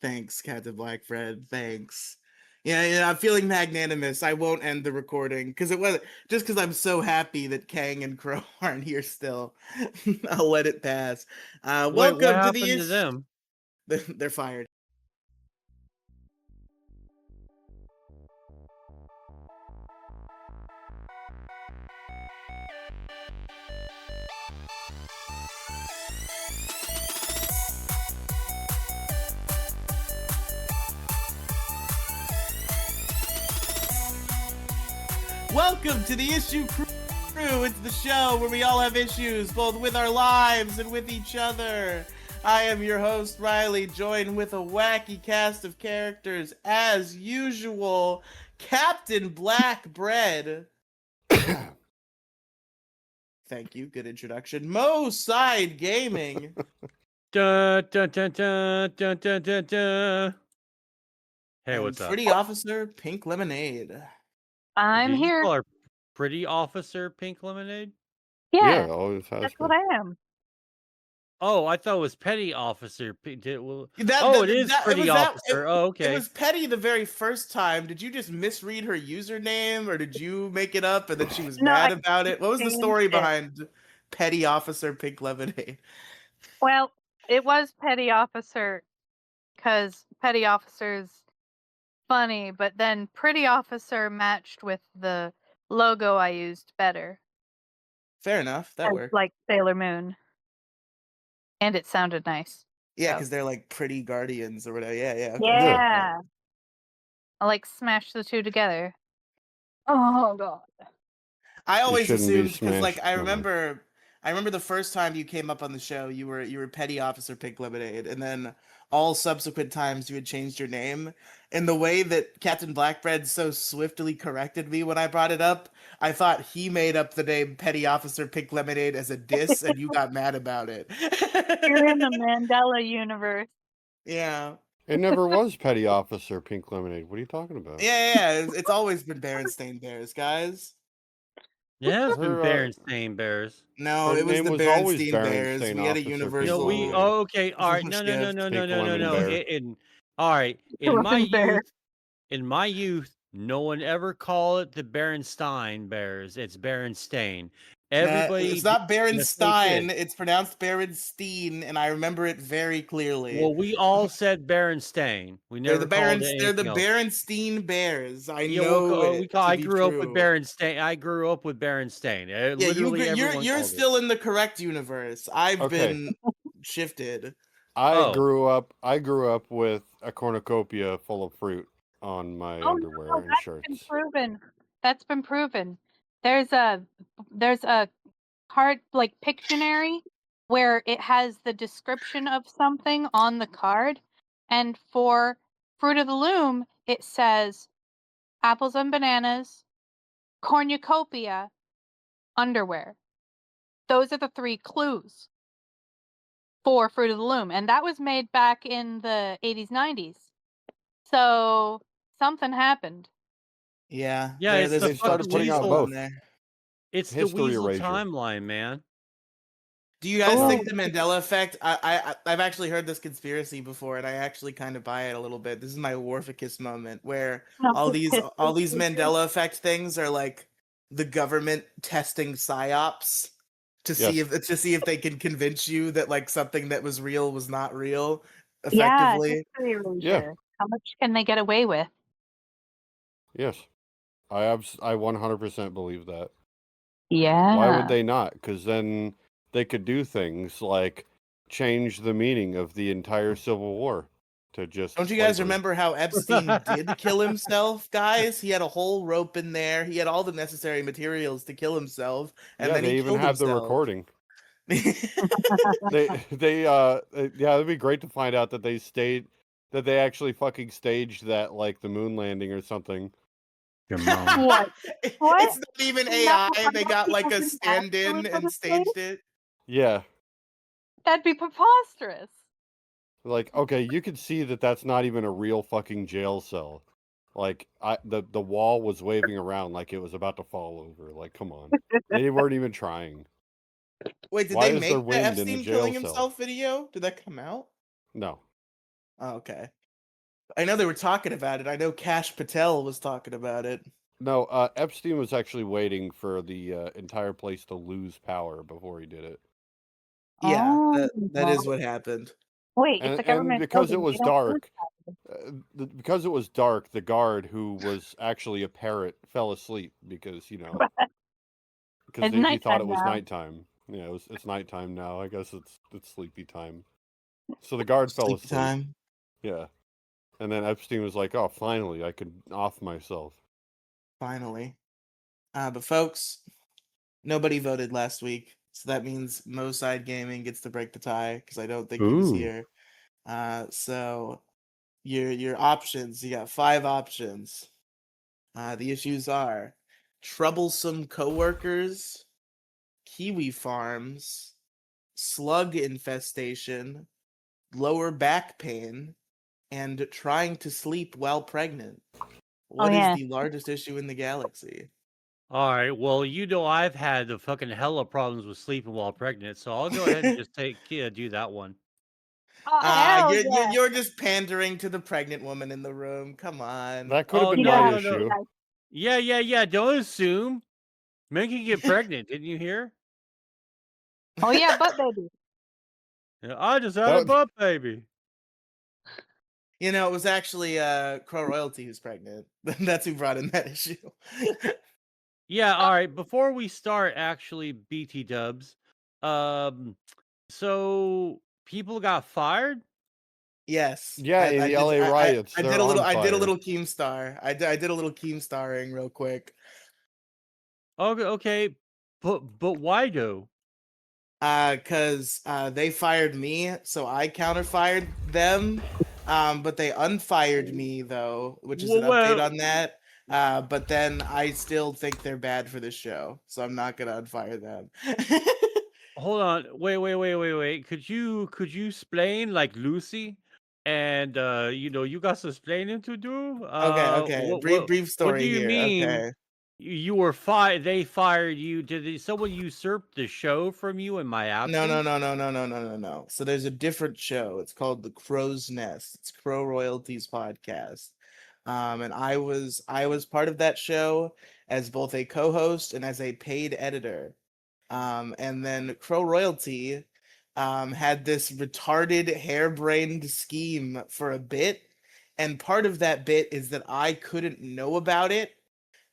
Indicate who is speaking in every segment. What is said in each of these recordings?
Speaker 1: Thanks, Captain Black Fred. Thanks. Yeah, I'm feeling magnanimous. I won't end the recording because it was just because I'm so happy that Kang and Crow aren't here still. I'll let it pass.
Speaker 2: Wait, what
Speaker 1: Welcome to
Speaker 2: happened to them?
Speaker 1: They're fired. Welcome to the Issue Crew. It's the show where we all have issues, both with our lives and with each other. I am your host, Riley, joined with a wacky cast of characters, as usual. Captain Blackbread. Thank you. Good introduction. Mo Side Gaming.
Speaker 2: Dun, dun, dun, dun, dun, dun, dun, dun. Hey,
Speaker 1: and
Speaker 2: what's up?
Speaker 1: Pretty Officer Pink Lemonade.
Speaker 3: I'm
Speaker 2: Did you
Speaker 3: here.
Speaker 2: call her Pretty Officer Pink Lemonade?
Speaker 3: Yeah,
Speaker 4: always has
Speaker 3: that's
Speaker 4: been.
Speaker 3: what I am.
Speaker 2: Oh, I thought it was Petty Officer. It is Pretty Officer. Okay.
Speaker 1: It was Petty the very first time. Did you just misread her username, or did you make it up and then she was
Speaker 3: No,
Speaker 1: mad
Speaker 3: I
Speaker 1: about it? What was the
Speaker 3: changed
Speaker 1: story
Speaker 3: it.
Speaker 1: behind Petty Officer Pink Lemonade?
Speaker 3: Well, it was Petty Officer because Petty Officer's funny, but then Pretty Officer matched with the logo I used better.
Speaker 1: Fair enough. That
Speaker 3: as,
Speaker 1: worked.
Speaker 3: like Sailor Moon. And it sounded nice.
Speaker 1: Yeah,
Speaker 3: so.
Speaker 1: because they're like pretty guardians or whatever. Yeah. Okay.
Speaker 3: Yeah. I like smash the two together. Oh god.
Speaker 1: I always
Speaker 4: shouldn't be
Speaker 1: assumed because, like,
Speaker 4: smashed.
Speaker 1: I remember the first time you came up on the show, you were Petty Officer Pink Lemonade, and then all subsequent times you had changed your name. And the way that Captain Blackbread so swiftly corrected me when I brought it up, I thought he made up the name Petty Officer Pink Lemonade as a diss, and you got mad about it.
Speaker 3: You're in the Mandela universe.
Speaker 1: Yeah.
Speaker 4: It never was Petty Officer Pink Lemonade. What are you talking about?
Speaker 1: Yeah. It's always been Berenstain Bears, guys.
Speaker 2: Yeah, it's been
Speaker 4: Her,
Speaker 2: Berenstain Bears.
Speaker 1: No,
Speaker 4: her
Speaker 1: it was
Speaker 4: name
Speaker 1: the
Speaker 4: was always
Speaker 1: Berenstain Bears.
Speaker 4: Berenstain
Speaker 1: We had a
Speaker 4: Officer Pink
Speaker 1: universal.
Speaker 4: Lemonade.
Speaker 2: Okay, all right. No.
Speaker 4: Pink Lemon Bear.
Speaker 2: All right.
Speaker 3: Lemon Bear.
Speaker 2: In my youth, no one ever called it the Berenstain Bears. It's Berenstain. Everybody.
Speaker 1: It's not Berenstain.
Speaker 2: Yes,
Speaker 1: It's pronounced Berenstein, and I remember it very clearly.
Speaker 2: well, we all said Berenstain. We never called it
Speaker 1: They're the
Speaker 2: anything else.
Speaker 1: Berenstain Bears. I
Speaker 2: Yeah,
Speaker 1: know it.
Speaker 2: I grew up with Berenstain.
Speaker 1: Yeah,
Speaker 2: Literally, everyone
Speaker 1: you're
Speaker 2: called
Speaker 1: still in the correct universe. I've
Speaker 4: Okay.
Speaker 1: been shifted.
Speaker 4: I grew up with a cornucopia full of fruit on my underwear and shirts.
Speaker 3: That's been proven. There's a card, like Pictionary, where it has the description of something on the card, and for Fruit of the Loom it says apples and bananas, cornucopia, underwear. Those are the 3 clues for Fruit of the Loom, and that was made back in the 80s, 90s. So something happened.
Speaker 1: Yeah.
Speaker 2: Yeah,
Speaker 4: they started putting out both.
Speaker 2: It's the
Speaker 4: History
Speaker 2: Weasel
Speaker 4: erasure.
Speaker 2: timeline, man.
Speaker 1: Do you guys think the Mandela effect? I've actually heard this conspiracy before, and I actually kind of buy it a little bit. This is my Warficus moment, where all these Mandela effect things are like the government testing psyops to see if they can convince you that like something that was real was not real effectively.
Speaker 3: Yeah. How much can they get away with?
Speaker 4: Yes, I 100% believe that.
Speaker 3: Yeah.
Speaker 4: Why would they not? Because then they could do things like change the meaning of the entire Civil War to just.
Speaker 1: Don't you guys remember how Epstein did kill himself, guys? He had a whole rope in there. He had all the necessary materials to kill himself, and then
Speaker 4: they
Speaker 1: he
Speaker 4: even
Speaker 1: killed
Speaker 4: have the
Speaker 1: himself.
Speaker 4: recording. It'd be great to find out that they actually fucking staged that, like the moon landing or something.
Speaker 3: What?
Speaker 1: It's not even AI. They got like a stand-in and staged it.
Speaker 4: Yeah.
Speaker 3: That'd be preposterous.
Speaker 4: Like, okay, you could see that that's not even a real fucking jail cell. Like, the wall was waving around like it was about to fall over. Like, come on. They weren't even trying.
Speaker 1: Wait, did
Speaker 4: Why
Speaker 1: they
Speaker 4: is there
Speaker 1: make the
Speaker 4: wind in the
Speaker 1: Epstein
Speaker 4: jail
Speaker 1: killing
Speaker 4: cell?
Speaker 1: himself video? Did that come out?
Speaker 4: No.
Speaker 1: Oh, okay. I know they were talking about it. I know Kash Patel was talking about it.
Speaker 4: No, Epstein was actually waiting for the entire place to lose power before he did it.
Speaker 1: Yeah,
Speaker 3: Oh,
Speaker 1: that is what happened.
Speaker 3: wait, it's a
Speaker 4: And
Speaker 3: government
Speaker 4: because it
Speaker 3: building.
Speaker 4: was
Speaker 3: They don't lose
Speaker 4: dark, because it was dark, the guard who was actually a parrot fell asleep because
Speaker 3: power.
Speaker 4: because
Speaker 3: It's
Speaker 4: he thought it
Speaker 3: nighttime
Speaker 4: was
Speaker 3: now.
Speaker 4: nighttime. Yeah, it's nighttime now. I guess it's sleepy time. So the guard fell
Speaker 1: Sleep
Speaker 4: asleep.
Speaker 1: time.
Speaker 4: Yeah, and then Epstein was like, "Oh, finally, I could off myself."
Speaker 1: Finally. But folks, nobody voted last week, so that means Mo Side Gaming gets to break the tie because I don't think he was
Speaker 2: Ooh.
Speaker 1: here. So your options, you got 5 options. The issues are troublesome coworkers, kiwi farms, slug infestation, lower back pain, and trying to sleep while pregnant. What is
Speaker 3: yeah.
Speaker 1: the largest issue in the galaxy?
Speaker 2: All right. Well, I've had the fucking hella problems with sleeping while pregnant, so I'll go ahead and just do that one.
Speaker 3: Oh, hell yeah.
Speaker 1: You're just pandering to the pregnant woman in the room. Come on.
Speaker 4: That could have
Speaker 2: Oh
Speaker 4: been
Speaker 2: no,
Speaker 4: my
Speaker 2: no,
Speaker 4: issue.
Speaker 2: no. Yeah. Don't assume. Men can get pregnant. Didn't you hear?
Speaker 3: Oh, yeah, butt baby.
Speaker 2: Yeah, I just had a
Speaker 4: That-
Speaker 2: butt baby.
Speaker 1: You know, it was actually Crow Royalty who's pregnant. That's who brought in that issue.
Speaker 2: Yeah. All right. Before we start, actually, BT Dubs. So people got fired.
Speaker 1: Yes.
Speaker 4: Yeah, in the LA riots,
Speaker 1: I
Speaker 4: they're
Speaker 1: did a little
Speaker 4: on
Speaker 1: I did a
Speaker 4: fire.
Speaker 1: little Keemstar. I did a little Keemstarring real quick.
Speaker 2: Okay. But why though?
Speaker 1: Cause they fired me, so I counter-fired them. But they unfired me though, which is an update on that. But then I still think they're bad for this show, so I'm not gonna unfire them.
Speaker 2: Hold on. Wait. Could you explain like Lucy? And you got some explaining to do.
Speaker 1: Okay. Brief
Speaker 2: What do
Speaker 1: story
Speaker 2: you
Speaker 1: here.
Speaker 2: mean?
Speaker 1: Okay.
Speaker 2: You were fired. They fired you. Someone usurp the show from you in my
Speaker 1: No.
Speaker 2: absence?
Speaker 1: So there's a different show. It's called The Crow's Nest. It's Crow Royalties podcast. And I was part of that show as both a co-host and as a paid editor. And then Crow Royalty had this retarded, harebrained scheme for a bit, and part of that bit is that I couldn't know about it.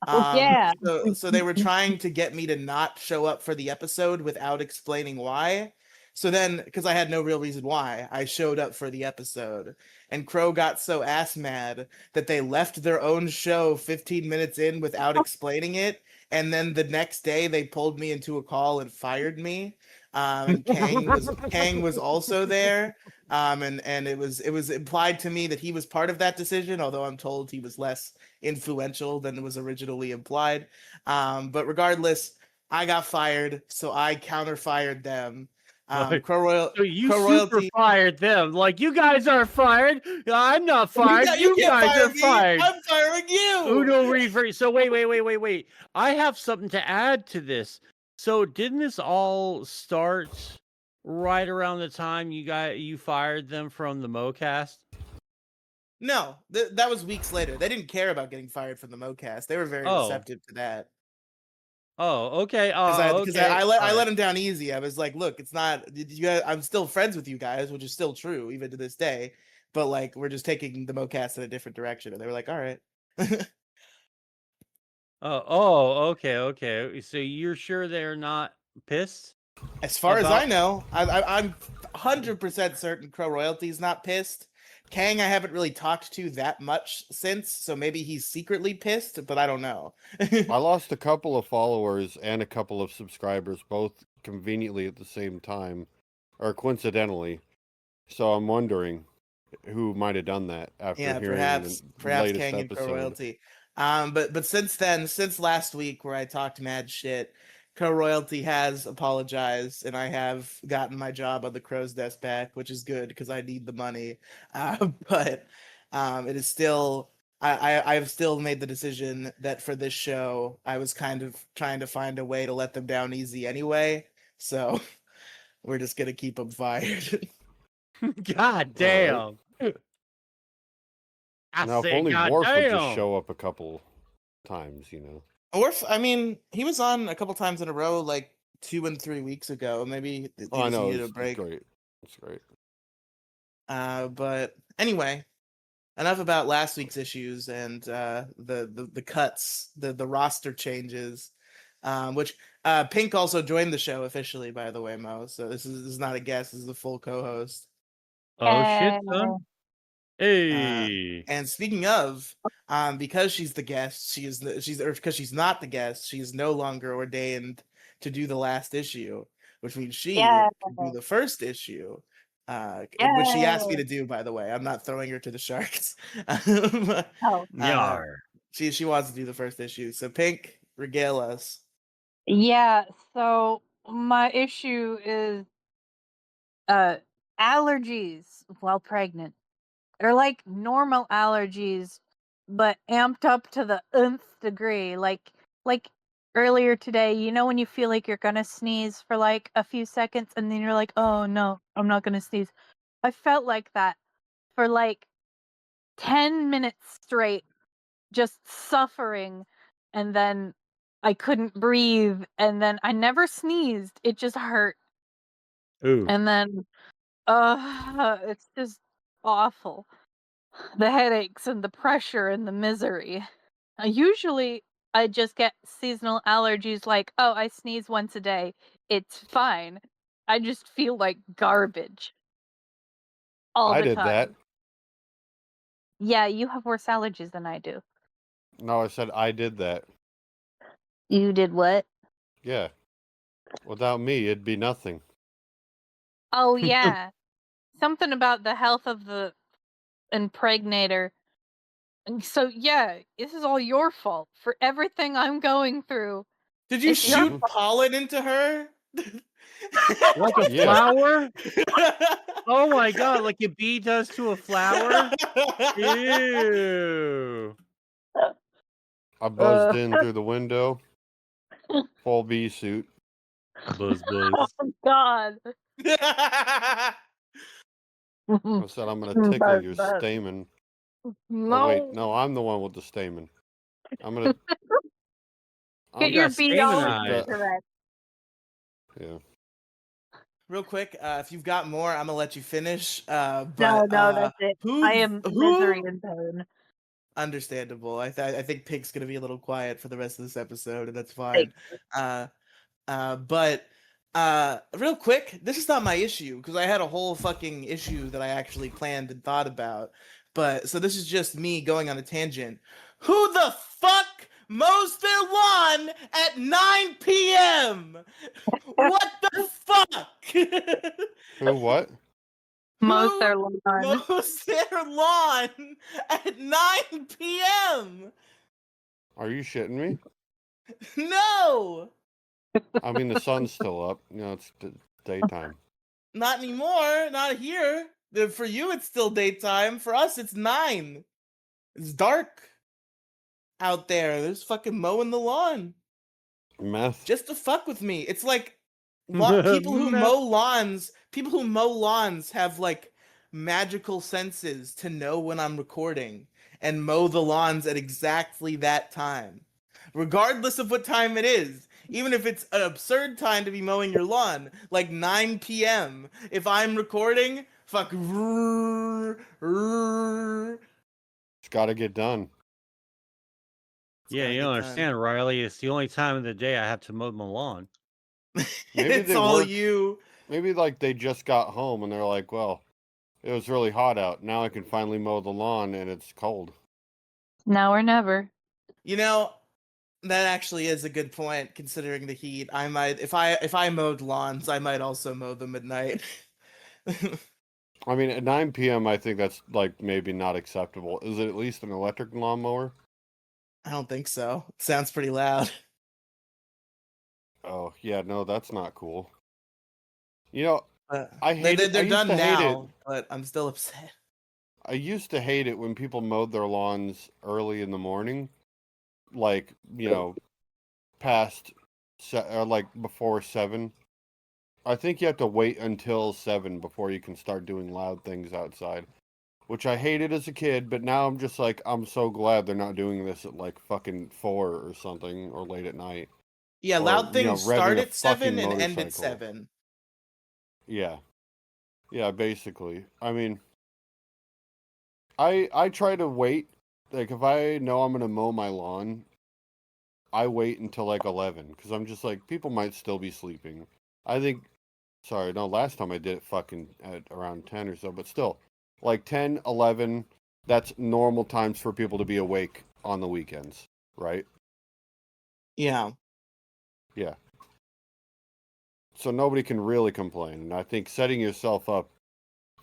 Speaker 3: Oh, yeah.
Speaker 1: So they were trying to get me to not show up for the episode without explaining why. So then, because I had no real reason why, I showed up for the episode. And Crow got so ass mad that they left their own show 15 minutes in without explaining it. And then the next day they pulled me into a call and fired me. And Kang was also there. And it was implied to me that he was part of that decision, although I'm told he was less influential than was originally implied. But regardless, I got fired, so I counter-fired them.
Speaker 2: So you
Speaker 1: Crow
Speaker 2: super
Speaker 1: Royalty.
Speaker 2: fired them. Like, you guys are fired. I'm not fired.
Speaker 1: You can't
Speaker 2: guys
Speaker 1: fire
Speaker 2: are
Speaker 1: me.
Speaker 2: fired.
Speaker 1: I'm firing you.
Speaker 2: Uno reverse. So wait. I have something to add to this. So didn't this all start right around the time you fired them from the MoCast?
Speaker 1: No, that was weeks later. They didn't care about getting fired from the MoCast. They were very receptive to that.
Speaker 2: Oh, okay.
Speaker 1: Because
Speaker 2: Okay.
Speaker 1: I let him down easy. I was like, look, it's not. I'm still friends with you guys, which is still true even to this day. But like, we're just taking the MoCast in a different direction, and they were like, all right.
Speaker 2: Okay. So you're sure they're not pissed?
Speaker 1: As far as I know, I'm 100% certain Crow Royalty's not pissed. Kang, I haven't really talked to that much since, so maybe he's secretly pissed, but I don't know.
Speaker 4: I lost a couple of followers and a couple of subscribers, both conveniently at the same time, or coincidentally. So I'm wondering who might have done that after hearing
Speaker 1: perhaps
Speaker 4: the latest
Speaker 1: Kang and
Speaker 4: episode.
Speaker 1: Crow Royalty. But since then, since last week where I talked mad shit, Crow Royalty has apologized, and I have gotten my job on the Crow's Desk back, which is good because I need the money. But it is still, I've still made the decision that for this show, I was kind of trying to find a way to let them down easy anyway. So we're just gonna keep them fired.
Speaker 2: God damn. I
Speaker 4: Now, if
Speaker 2: say,
Speaker 4: only
Speaker 2: God
Speaker 4: Warf would just
Speaker 2: damn.
Speaker 4: show up a couple times,
Speaker 1: Warf, I mean, he was on a couple times in a row, like 2 and 3 weeks ago. Maybe he
Speaker 4: Oh, I
Speaker 1: just
Speaker 4: know,
Speaker 1: needed a
Speaker 4: it's
Speaker 1: break.
Speaker 4: great. It's great.
Speaker 1: But anyway, enough about last week's issues and the cuts, the roster changes, which Pink also joined the show officially, by the way, Mo. So this is not a guest; this is a full co-host.
Speaker 2: Oh shit, son. Hey.
Speaker 1: And speaking of, because she's the guest, because she's not the guest, she is no longer ordained to do the last issue, which means she can do the first issue. Which she asked me to do, by the way. I'm not throwing her to the sharks.
Speaker 2: Yar.
Speaker 1: She wants to do the first issue. So Pink, regale us.
Speaker 3: Yeah, so my issue is allergies while pregnant. They're like normal allergies, but amped up to the nth degree. Like earlier today, you know when you feel like you're gonna sneeze for like a few seconds and then you're like, oh no, I'm not gonna sneeze. I felt like that for like 10 minutes straight, just suffering, and then I couldn't breathe, and then I never sneezed. It just hurt.
Speaker 2: Ooh.
Speaker 3: And then it's just awful. The headaches and the pressure and the misery. Usually I just get seasonal allergies like, oh, I sneeze once a day. It's fine. I just feel like garbage all
Speaker 4: I
Speaker 3: the
Speaker 4: did
Speaker 3: time.
Speaker 4: that.
Speaker 3: Yeah, you have worse allergies than I do.
Speaker 4: No, I said I did that.
Speaker 3: You did what?
Speaker 4: Yeah. Without me, it'd be nothing.
Speaker 3: Oh, yeah. Something about the health of the impregnator. And so, yeah, this is all your fault for everything I'm going through.
Speaker 1: Did you
Speaker 3: It's your
Speaker 1: shoot pollen into her?
Speaker 2: Like a
Speaker 4: Yeah.
Speaker 2: flower? Oh my god, like a bee does to a flower? Ew.
Speaker 4: I buzzed in through the window. Full bee suit.
Speaker 2: Buzz
Speaker 3: Oh,
Speaker 2: buzz.
Speaker 3: God.
Speaker 4: I said I'm gonna tickle your stamen.
Speaker 3: No.
Speaker 4: Oh wait, no, I'm the one with the stamen. I'm gonna
Speaker 3: Get
Speaker 2: You
Speaker 3: your
Speaker 2: got
Speaker 3: bee all
Speaker 2: stamen eyes.
Speaker 3: correct.
Speaker 4: Yeah.
Speaker 1: Real quick, if you've got more, I'm gonna let you finish.
Speaker 3: No,
Speaker 1: But
Speaker 3: that's it. I am misery
Speaker 1: who?
Speaker 3: and pain.
Speaker 1: Understandable. I think Pink's gonna be a little quiet for the rest of this episode, and that's fine. But real quick, this is not my issue because I had a whole fucking issue that I actually planned and thought about. But so this is just me going on a tangent. Who the fuck mows their lawn at 9 p.m.? What the fuck?
Speaker 4: Who what?
Speaker 3: Mows
Speaker 1: Who
Speaker 3: their lawn.
Speaker 1: mows their lawn at 9 p.m.?
Speaker 4: Are you shitting me?
Speaker 1: No,
Speaker 4: I mean, the sun's still up. It's daytime.
Speaker 1: not anymore. Not here. For you, it's still daytime. For us, it's 9. It's dark out there. There's fucking mowing the lawn
Speaker 4: Meth.
Speaker 1: just to fuck with me. It's like people who
Speaker 2: Meth.
Speaker 1: mow lawns. People who mow lawns have like magical senses to know when I'm recording and mow the lawns at exactly that time, regardless of what time it is. Even if it's an absurd time to be mowing your lawn, like 9 p.m. If I'm recording, fuck.
Speaker 4: It's got to get done.
Speaker 2: Yeah, you don't understand, Riley. It's the only time of the day I have to mow my lawn.
Speaker 4: Maybe
Speaker 1: It's
Speaker 4: they
Speaker 1: all
Speaker 4: work-
Speaker 1: you.
Speaker 4: Maybe like they just got home and they're like, well, it was really hot out. Now I can finally mow the lawn and it's cold.
Speaker 3: Now or never.
Speaker 1: You know, that actually is a good point considering the heat. I might if I mowed lawns, I might also mow them at night.
Speaker 4: I mean, at 9 p.m., I think that's like maybe not acceptable. Is it at least an electric lawnmower?
Speaker 1: I don't think so. It sounds pretty loud.
Speaker 4: Oh, yeah, no, that's not cool. You know,
Speaker 1: But
Speaker 4: I hate it.
Speaker 1: they're
Speaker 4: I used
Speaker 1: done
Speaker 4: to hate it.
Speaker 1: now, but I'm still upset.
Speaker 4: I used to hate it when people mowed their lawns early in the morning, like, past or like before 7. I think you have to wait until 7 before you can start doing loud things outside, which I hated as a kid, but now I'm just like, I'm so glad they're not doing this at like fucking 4 or something, or late at night.
Speaker 1: Yeah,
Speaker 4: Or,
Speaker 1: loud things start
Speaker 4: revving a
Speaker 1: at 7
Speaker 4: fucking
Speaker 1: and end at
Speaker 4: motorcycle.
Speaker 1: 7.
Speaker 4: Yeah. Yeah, basically. I mean, I try to wait. Like, if I know I'm going to mow my lawn, I wait until like 11, because I'm just like, people might still be sleeping. I think, sorry, no, last time I did it fucking at around 10 or so, but still, like 10, 11, that's normal times for people to be awake on the weekends, right?
Speaker 1: Yeah.
Speaker 4: Yeah. So nobody can really complain. And I think setting yourself up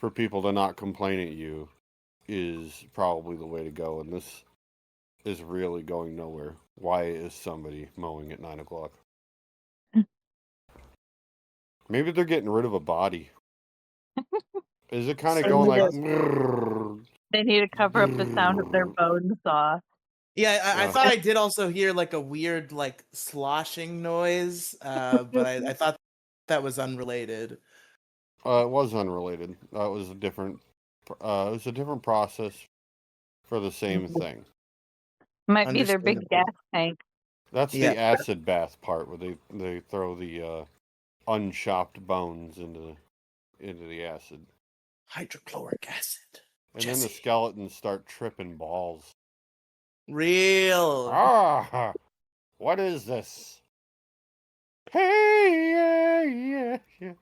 Speaker 4: for people to not complain at you is probably the way to go. And this is really going nowhere. Why is somebody mowing at 9 o'clock? Maybe they're getting rid of a body. Is it kind of
Speaker 3: They
Speaker 4: going
Speaker 3: need
Speaker 4: like...
Speaker 3: They need to cover up the sound of their bone saw.
Speaker 1: Yeah, I thought I did also hear like a weird like sloshing noise, but I thought that was unrelated.
Speaker 4: It was unrelated. It was a different process for the same thing.
Speaker 3: Might be their big gas tank.
Speaker 4: That's
Speaker 1: Yeah.
Speaker 4: the acid bath part where they throw the unshopped bones into the acid.
Speaker 1: Hydrochloric acid.
Speaker 4: And then the skeletons start tripping balls.
Speaker 1: Real.
Speaker 4: Ah, what is this? Hey, yeah.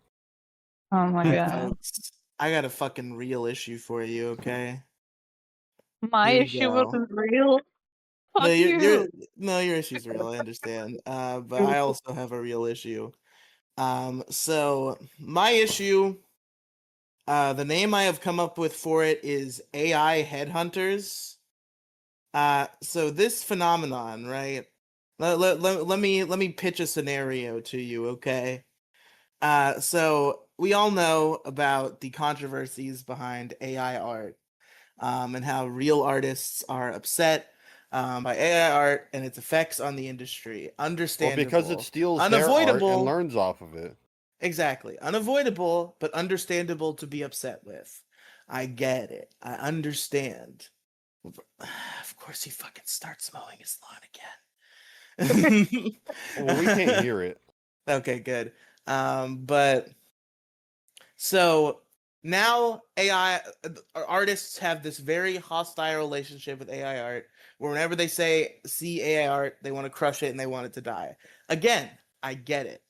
Speaker 3: Oh my
Speaker 1: Alright,
Speaker 3: god.
Speaker 1: folks, I got a fucking real issue for you, okay?
Speaker 3: My
Speaker 1: Here we
Speaker 3: issue
Speaker 1: go.
Speaker 3: wasn't real. Fuck
Speaker 1: No,
Speaker 3: you.
Speaker 1: your issue's real, I understand. But I also have a real issue. So my issue, the name I have come up with for it is AI Headhunters. So this phenomenon, right? Let me pitch a scenario to you, okay? So we all know about the controversies behind AI art, and how real artists are upset by AI art and its effects on the industry.
Speaker 4: Well,
Speaker 1: Understandable.
Speaker 4: because it steals their art and learns off of it.
Speaker 1: Exactly. Unavoidable, but understandable to be upset with. I get it. I understand. Of course he fucking starts mowing his lawn again.
Speaker 4: Well, we can't hear it.
Speaker 1: Okay, good. But so now AI artists have this very hostile relationship with AI art, where whenever they see AI art, they want to crush it and they want it to die. Again, I get it.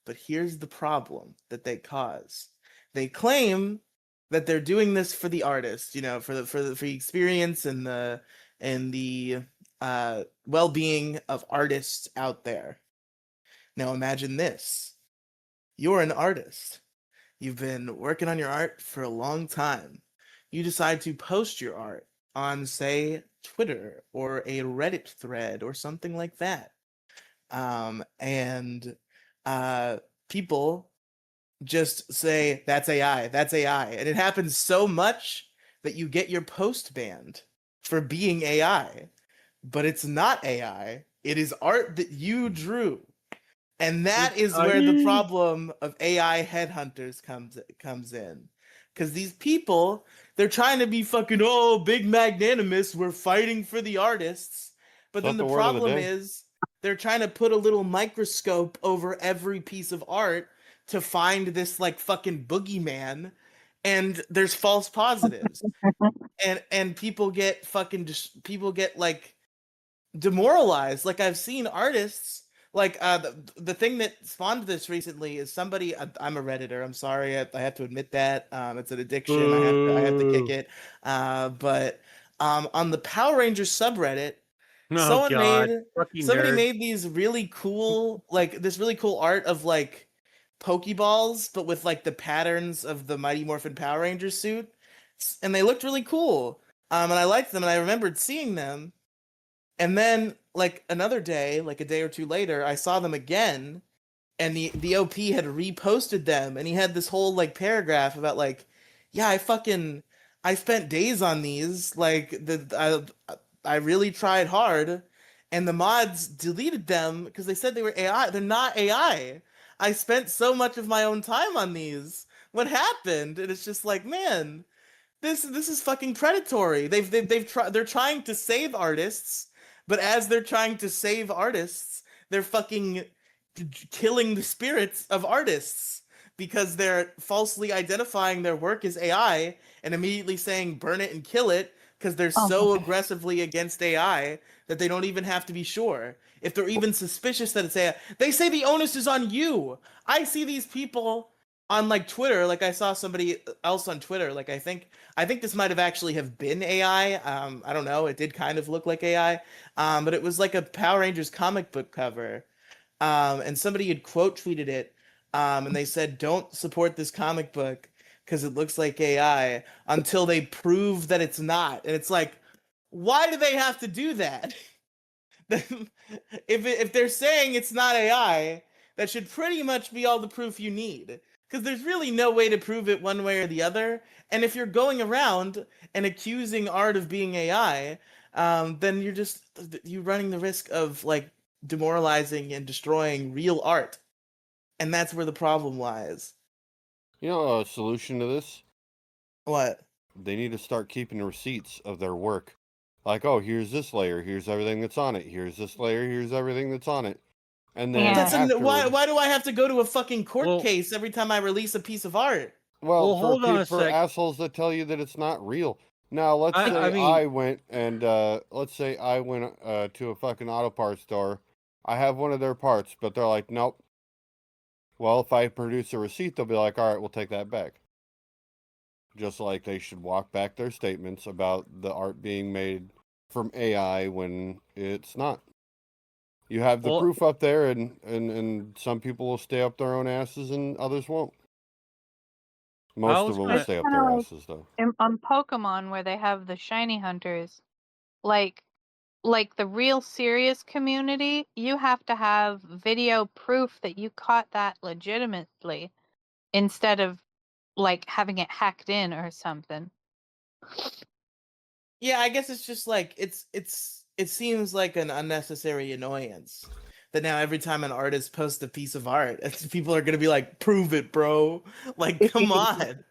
Speaker 1: But here's the problem that they cause. They claim that they're doing this for the artist, for the experience and the well-being of artists out there. Now imagine this. You're an artist. You've been working on your art for a long time. You decide to post your art on, say, Twitter or a Reddit thread or something like that. And people just say, that's AI, that's AI. And it happens so much that you get your post banned for being AI. But it's not AI. It is art that you drew. And that is where the problem of AI headhunters comes in. Because these people, they're trying to be fucking, big magnanimous, we're fighting for the artists. But then the problem is, they're trying to put a little microscope over every piece of art to find this like fucking boogeyman, and there's false positives. and people get like demoralized. Like I've seen artists like the thing that spawned this recently is somebody. I'm a Redditor. I'm sorry, I have to admit that. It's an addiction. I have to kick it. But on the Power Rangers subreddit, somebody made these really cool, like this really cool art of like Pokeballs, but with like the patterns of the Mighty Morphin Power Rangers suit, and they looked really cool. And I liked them, and I remembered seeing them. And then, like another day, like a day or two later, I saw them again, and the OP had reposted them, and he had this whole like paragraph about like, yeah, I spent days on these, like I really tried hard, and the mods deleted them because they said they were AI. They're not AI. I spent so much of my own time on these. What happened? And it's just like, man, this is fucking predatory. They're trying to save artists, but as they're trying to save artists, they're fucking killing the spirits of artists because they're falsely identifying their work as AI and immediately saying burn it and kill it because they're so aggressively against AI that they don't even have to be sure. If they're even suspicious that it's AI, they say the onus is on you. I see these people on like Twitter, like I saw somebody else on Twitter, like I think this might have actually have been AI. I don't know, it did kind of look like AI. But it was like a Power Rangers comic book cover. And somebody had quote tweeted it, and they said, "Don't support this comic book because it looks like AI until they prove that it's not." And it's like, why do they have to do that? If they're saying it's not AI, that should pretty much be all the proof you need. Because there's really no way to prove it one way or the other. And if you're going around and accusing art of being AI, then you're running the risk of like demoralizing and destroying real art. And that's where the problem lies.
Speaker 4: You know a solution to this?
Speaker 1: What?
Speaker 4: They need to start keeping receipts of their work. Like, oh, here's this layer, here's everything that's on it. Here's this layer, here's everything that's on it. And then
Speaker 1: why do I have to go to a fucking court case every time I release a piece of art?
Speaker 4: Well,
Speaker 2: hold on a
Speaker 4: for
Speaker 2: sec.
Speaker 4: assholes that tell you that it's not real. Now, let's say I went and to a fucking auto parts store. I have one of their parts, but they're like, nope. Well, if I produce a receipt, they'll be like, all right, we'll take that back. Just like they should walk back their statements about the art being made from AI when it's not. You have the proof up there, and some people will stay up their own asses and others won't. Most of them will stay up their asses, though.
Speaker 3: On Pokemon, where they have the shiny hunters, like the real serious community, you have to have video proof that you caught that legitimately instead of like having it hacked in or something.
Speaker 1: Yeah, I guess it's just like it seems like an unnecessary annoyance that now every time an artist posts a piece of art, people are gonna be like, "Prove it, bro!" Like, come on.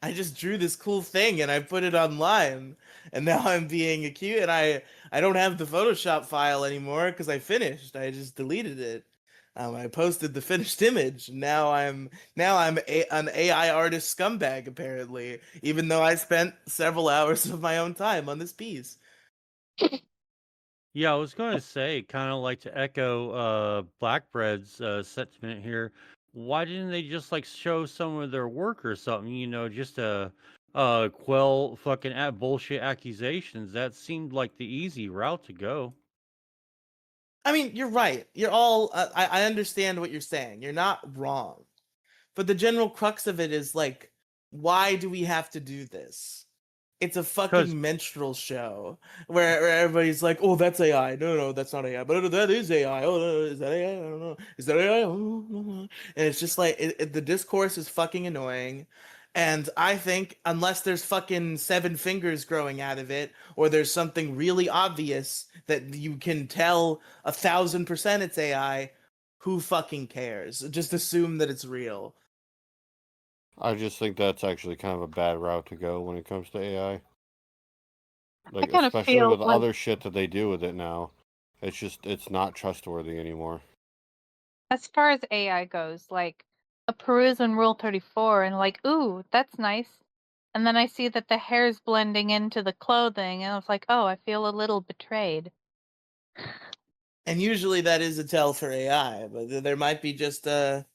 Speaker 1: I just drew this cool thing and I put it online, and now I'm being accused. And I don't have the Photoshop file anymore because I finished. I just deleted it. I posted the finished image. Now I'm an AI artist scumbag apparently, even though I spent several hours of my own time on this piece.
Speaker 2: Yeah, I was going to say, kind of like to echo Blackbread's sentiment here. Why didn't they just like show some of their work or something? You know, just to quell fucking bullshit accusations. That seemed like the easy route to go.
Speaker 1: I mean, you're right. You're all. I understand what you're saying. You're not wrong, but the general crux of it is like, why do we have to do this? It's a fucking minstrel show where everybody's like, "Oh, that's AI. No, that's not AI. But that is AI. Oh, no, is that AI? I don't know. Is that AI?" And it's just like the discourse is fucking annoying. And I think unless there's fucking 7 fingers growing out of it, or there's something really obvious that you can tell 1,000% it's AI, who fucking cares? Just assume that it's real.
Speaker 4: I just think that's actually kind of a bad route to go when it comes to AI. Like,
Speaker 3: I
Speaker 4: especially
Speaker 3: feel
Speaker 4: with
Speaker 3: like
Speaker 4: other shit that they do with it now. It's not trustworthy anymore.
Speaker 3: as far as AI goes, like a peruse on Rule 34 and like, ooh, that's nice. And then I see that the hair's blending into the clothing, and I was like, oh, I feel a little betrayed.
Speaker 1: And usually that is a tell for AI, but there might be just a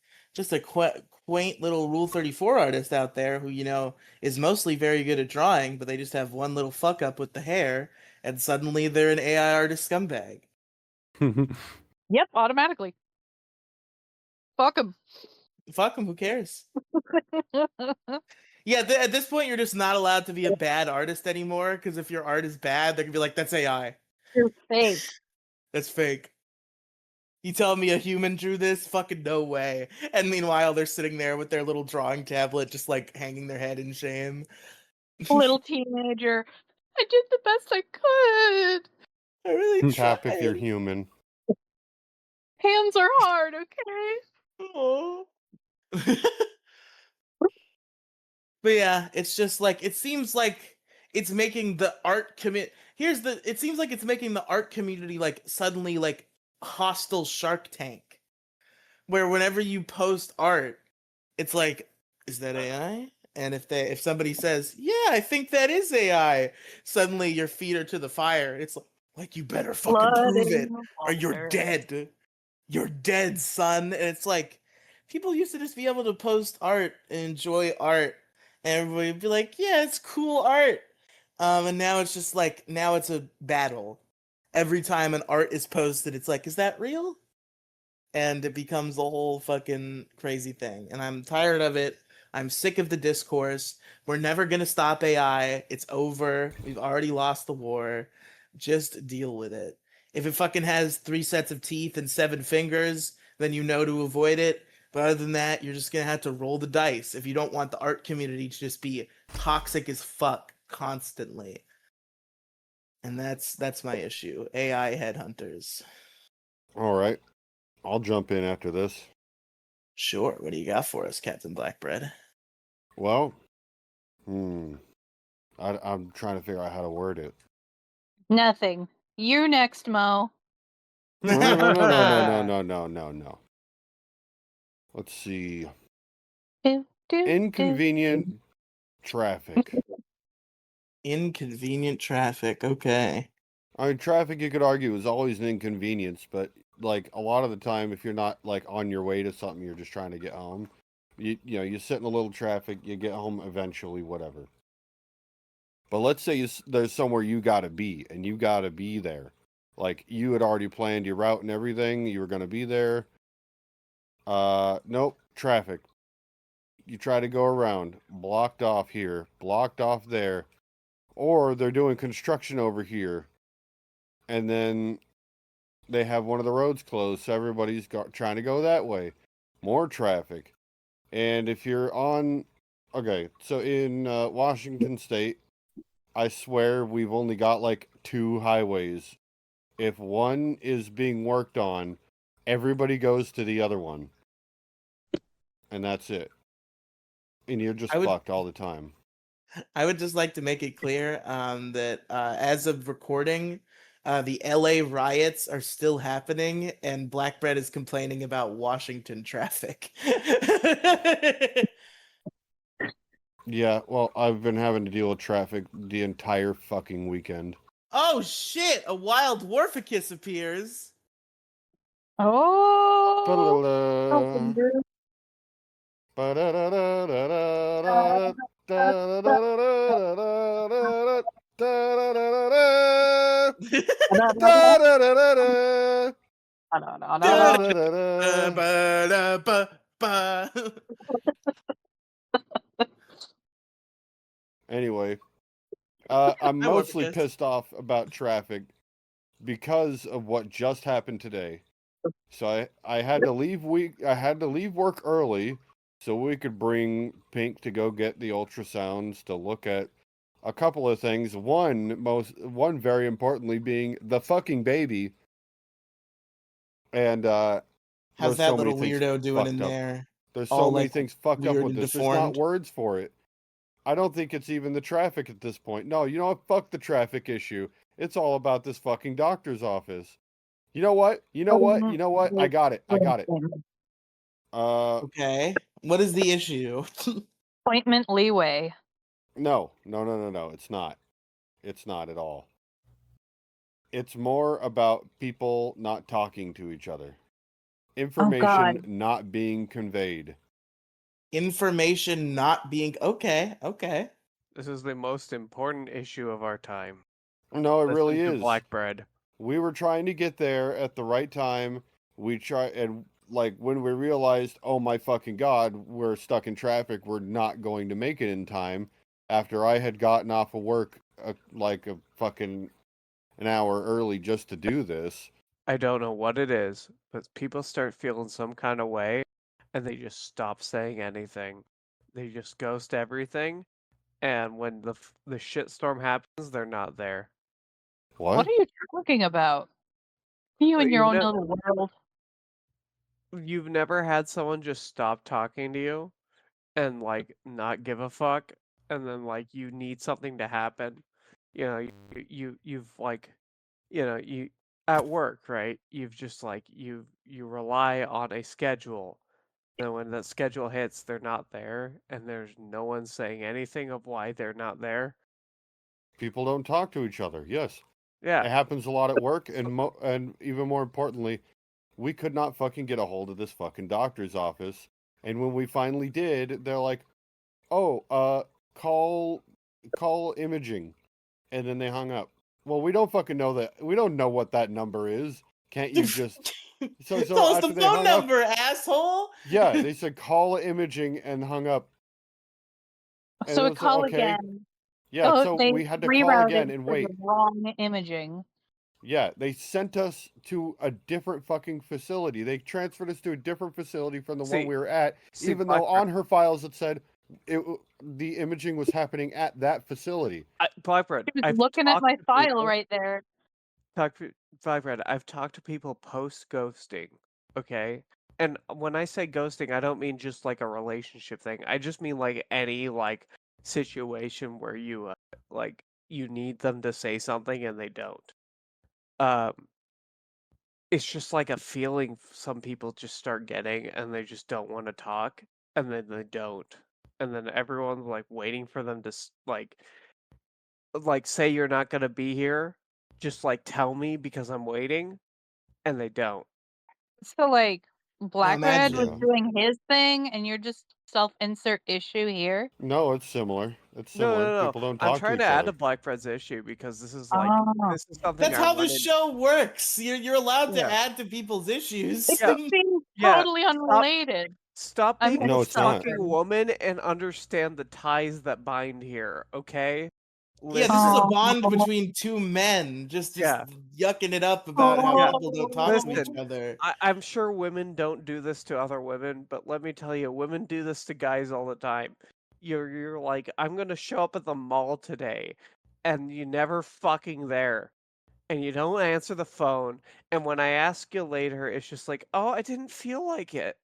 Speaker 1: quaint little Rule 34 artist out there who, you know, is mostly very good at drawing, but they just have one little fuck up with the hair, and suddenly they're an AI artist scumbag.
Speaker 3: Yep, automatically. Fuck them.
Speaker 1: Fuck them, who cares? Yeah, at this point, you're just not allowed to be a bad artist anymore, because if your art is bad, they're gonna be like, that's AI.
Speaker 3: You're fake.
Speaker 1: That's fake. You tell me a human drew this? Fucking no way. And meanwhile, they're sitting there with their little drawing tablet, just like hanging their head in shame.
Speaker 3: Little teenager. I did the best I could.
Speaker 1: I really
Speaker 4: Tap
Speaker 1: tried.
Speaker 4: if you're human.
Speaker 3: Hands are hard, okay?
Speaker 1: Oh. But yeah, it's just like it seems like it's making the art commit. It seems like it's making the art community like suddenly like hostile Shark Tank, where whenever you post art, it's like, is that AI? And if somebody says, yeah, I think that is AI, suddenly your feet are to the fire. It's like you better fucking
Speaker 3: Blood
Speaker 1: prove
Speaker 3: in
Speaker 1: it,
Speaker 3: the
Speaker 1: or you're
Speaker 3: water.
Speaker 1: dead. You're dead, son. And it's like people used to just be able to post art and enjoy art, and everybody would be like, yeah, it's cool art. And now it's just like now it's a battle. Every time an art is posted, it's like, is that real? And it becomes a whole fucking crazy thing. And I'm tired of it. I'm sick of the discourse. We're never gonna stop AI. It's over. We've already lost the war. Just deal with it. If it fucking has 3 sets of teeth and 7 fingers, then you know to avoid it. But other than that, you're just gonna have to roll the dice if you don't want the art community to just be toxic as fuck constantly. And that's my issue. AI headhunters.
Speaker 4: All right. I'll jump in after this.
Speaker 1: Sure. What do you got for us, Captain Blackbread?
Speaker 4: Well, I'm trying to figure out how to word it.
Speaker 3: Nothing. You next, Mo.
Speaker 4: No. Let's see. Inconvenient traffic.
Speaker 1: Inconvenient traffic. Okay.
Speaker 4: I mean, traffic, you could argue, is always an inconvenience, but like a lot of the time, if you're not like on your way to something, you're just trying to get home. You sit in a little traffic, you get home eventually, whatever. But let's say there's somewhere you gotta be, and you gotta be there. Like you had already planned your route and everything, you were gonna be there. Nope, traffic. You try to go around, blocked off here, blocked off there, or they're doing construction over here, and then they have one of the roads closed, so everybody's trying to go that way. More traffic. And if you're on, okay, so in Washington State, I swear we've only got like 2 highways. If one is being worked on, everybody goes to the other one. And that's it. And you're just fucked all the time.
Speaker 1: I would just like to make it clear that as of recording, the LA riots are still happening, and Blackbread is complaining about Washington traffic.
Speaker 4: Yeah, well, I've been having to deal with traffic the entire fucking weekend.
Speaker 1: Oh shit! A wild Warficus appears.
Speaker 3: Oh.
Speaker 4: Anyway, I'm mostly pissed off about traffic because of what just happened today. So I had to leave work early so we could bring Pink to go get the ultrasounds to look at a couple of things. One very importantly being the fucking baby. And
Speaker 1: how's that little weirdo doing in there?
Speaker 4: There's so many things fucked up with this. There's not
Speaker 1: deformed.
Speaker 4: words for it. I don't think it's even the traffic at this point. No, you know what? Fuck the traffic issue. It's all about this fucking doctor's office. You know what? I got it.
Speaker 1: Okay. What is the issue?
Speaker 3: Appointment leeway.
Speaker 4: No. It's not. It's not at all. It's more about people not talking to each other. Information not being conveyed.
Speaker 1: Information not being okay.
Speaker 5: This is the most important issue of our time.
Speaker 4: No, it really is.
Speaker 5: Blackbread.
Speaker 4: We were trying to get there at the right time. And like when we realized, oh my fucking god, we're stuck in traffic, we're not going to make it in time. After I had gotten off of work like a fucking an hour early just to do this.
Speaker 5: I don't know what it is, but people start feeling some kind of way, and they just stop saying anything. They just ghost everything, and when the shitstorm happens, they're not there.
Speaker 4: What?
Speaker 3: What are you talking about? You and your own little world.
Speaker 5: you've never had someone just stop talking to you and like not give a fuck, and then like you need something to happen. You know, you've like, you at work, right? You've just like you rely on a schedule. And when that schedule hits, they're not there, and there's no one saying anything of why they're not there.
Speaker 4: People don't talk to each other. Yes,
Speaker 5: Yeah.
Speaker 4: it happens a lot at work, and even more importantly, we could not fucking get a hold of this fucking doctor's office. And when we finally did, they're like, "Oh, call imaging," and then they hung up. Well, we don't fucking know that. We don't know what that number is. Can't you just? So
Speaker 1: Tell us
Speaker 4: after
Speaker 1: the
Speaker 4: they
Speaker 1: phone
Speaker 4: hung up,
Speaker 1: number, asshole.
Speaker 4: yeah, they said call imaging and hung up. And
Speaker 3: So
Speaker 4: it
Speaker 3: we
Speaker 4: was
Speaker 3: call
Speaker 4: okay.
Speaker 3: again.
Speaker 4: Yeah,
Speaker 3: Oh,
Speaker 4: so
Speaker 3: they
Speaker 4: we had to call
Speaker 3: rerouted
Speaker 4: again and
Speaker 3: for
Speaker 4: wait.
Speaker 3: the wrong imaging.
Speaker 4: Yeah, they sent us to a different fucking facility. They transferred us to a different facility from the one we were at, even though on her files it said the imaging was happening at that facility.
Speaker 5: Blackbread,
Speaker 3: She was
Speaker 5: I've
Speaker 3: looking at
Speaker 5: talked
Speaker 3: my
Speaker 5: to
Speaker 3: file
Speaker 5: people.
Speaker 3: right there.
Speaker 5: Blackbread, I've talked to people post ghosting. Okay, and when I say ghosting, I don't mean just like a relationship thing. I just mean like any like situation where you like you need them to say something and they don't. Um, it's just like a feeling some people just start getting and they just don't want to talk and then they don't. And then everyone's like waiting for them to like say you're not going to be here, just like tell me because I'm waiting, and they don't.
Speaker 3: So like Blackred was
Speaker 1: Imagine.
Speaker 3: doing his thing and you're just self-insert issue here.
Speaker 4: No, it's similar. It's
Speaker 5: No,
Speaker 4: similar.
Speaker 5: no, no.
Speaker 4: People don't
Speaker 5: I'm
Speaker 4: talk to
Speaker 5: trying to
Speaker 4: each
Speaker 5: add
Speaker 4: other.
Speaker 5: to Blackbread's issue because this is like
Speaker 3: Oh.
Speaker 5: this is something
Speaker 1: That's
Speaker 5: I
Speaker 1: how
Speaker 5: run
Speaker 1: the
Speaker 5: into.
Speaker 1: show works. You're allowed to
Speaker 5: Yeah.
Speaker 1: add to people's issues.
Speaker 3: It
Speaker 5: Yeah.
Speaker 3: just seems
Speaker 5: Yeah.
Speaker 3: totally unrelated.
Speaker 5: Stop
Speaker 3: I'm
Speaker 5: being
Speaker 4: No,
Speaker 5: a
Speaker 4: it's not.
Speaker 5: fucking woman and understand the ties that bind here, okay?
Speaker 1: Yeah, this is a
Speaker 3: Oh.
Speaker 1: bond between two men just
Speaker 5: Yeah.
Speaker 1: yucking it up about how
Speaker 5: Yeah.
Speaker 1: people don't talk to each
Speaker 5: Listen,
Speaker 1: other.
Speaker 5: I'm sure women don't do this to other women, but let me tell you, women do this to guys all the time. You're like, I'm gonna show up at the mall today, and you never fucking there, and you don't answer the phone, and when I ask you later, it's just like, oh, I didn't feel like it.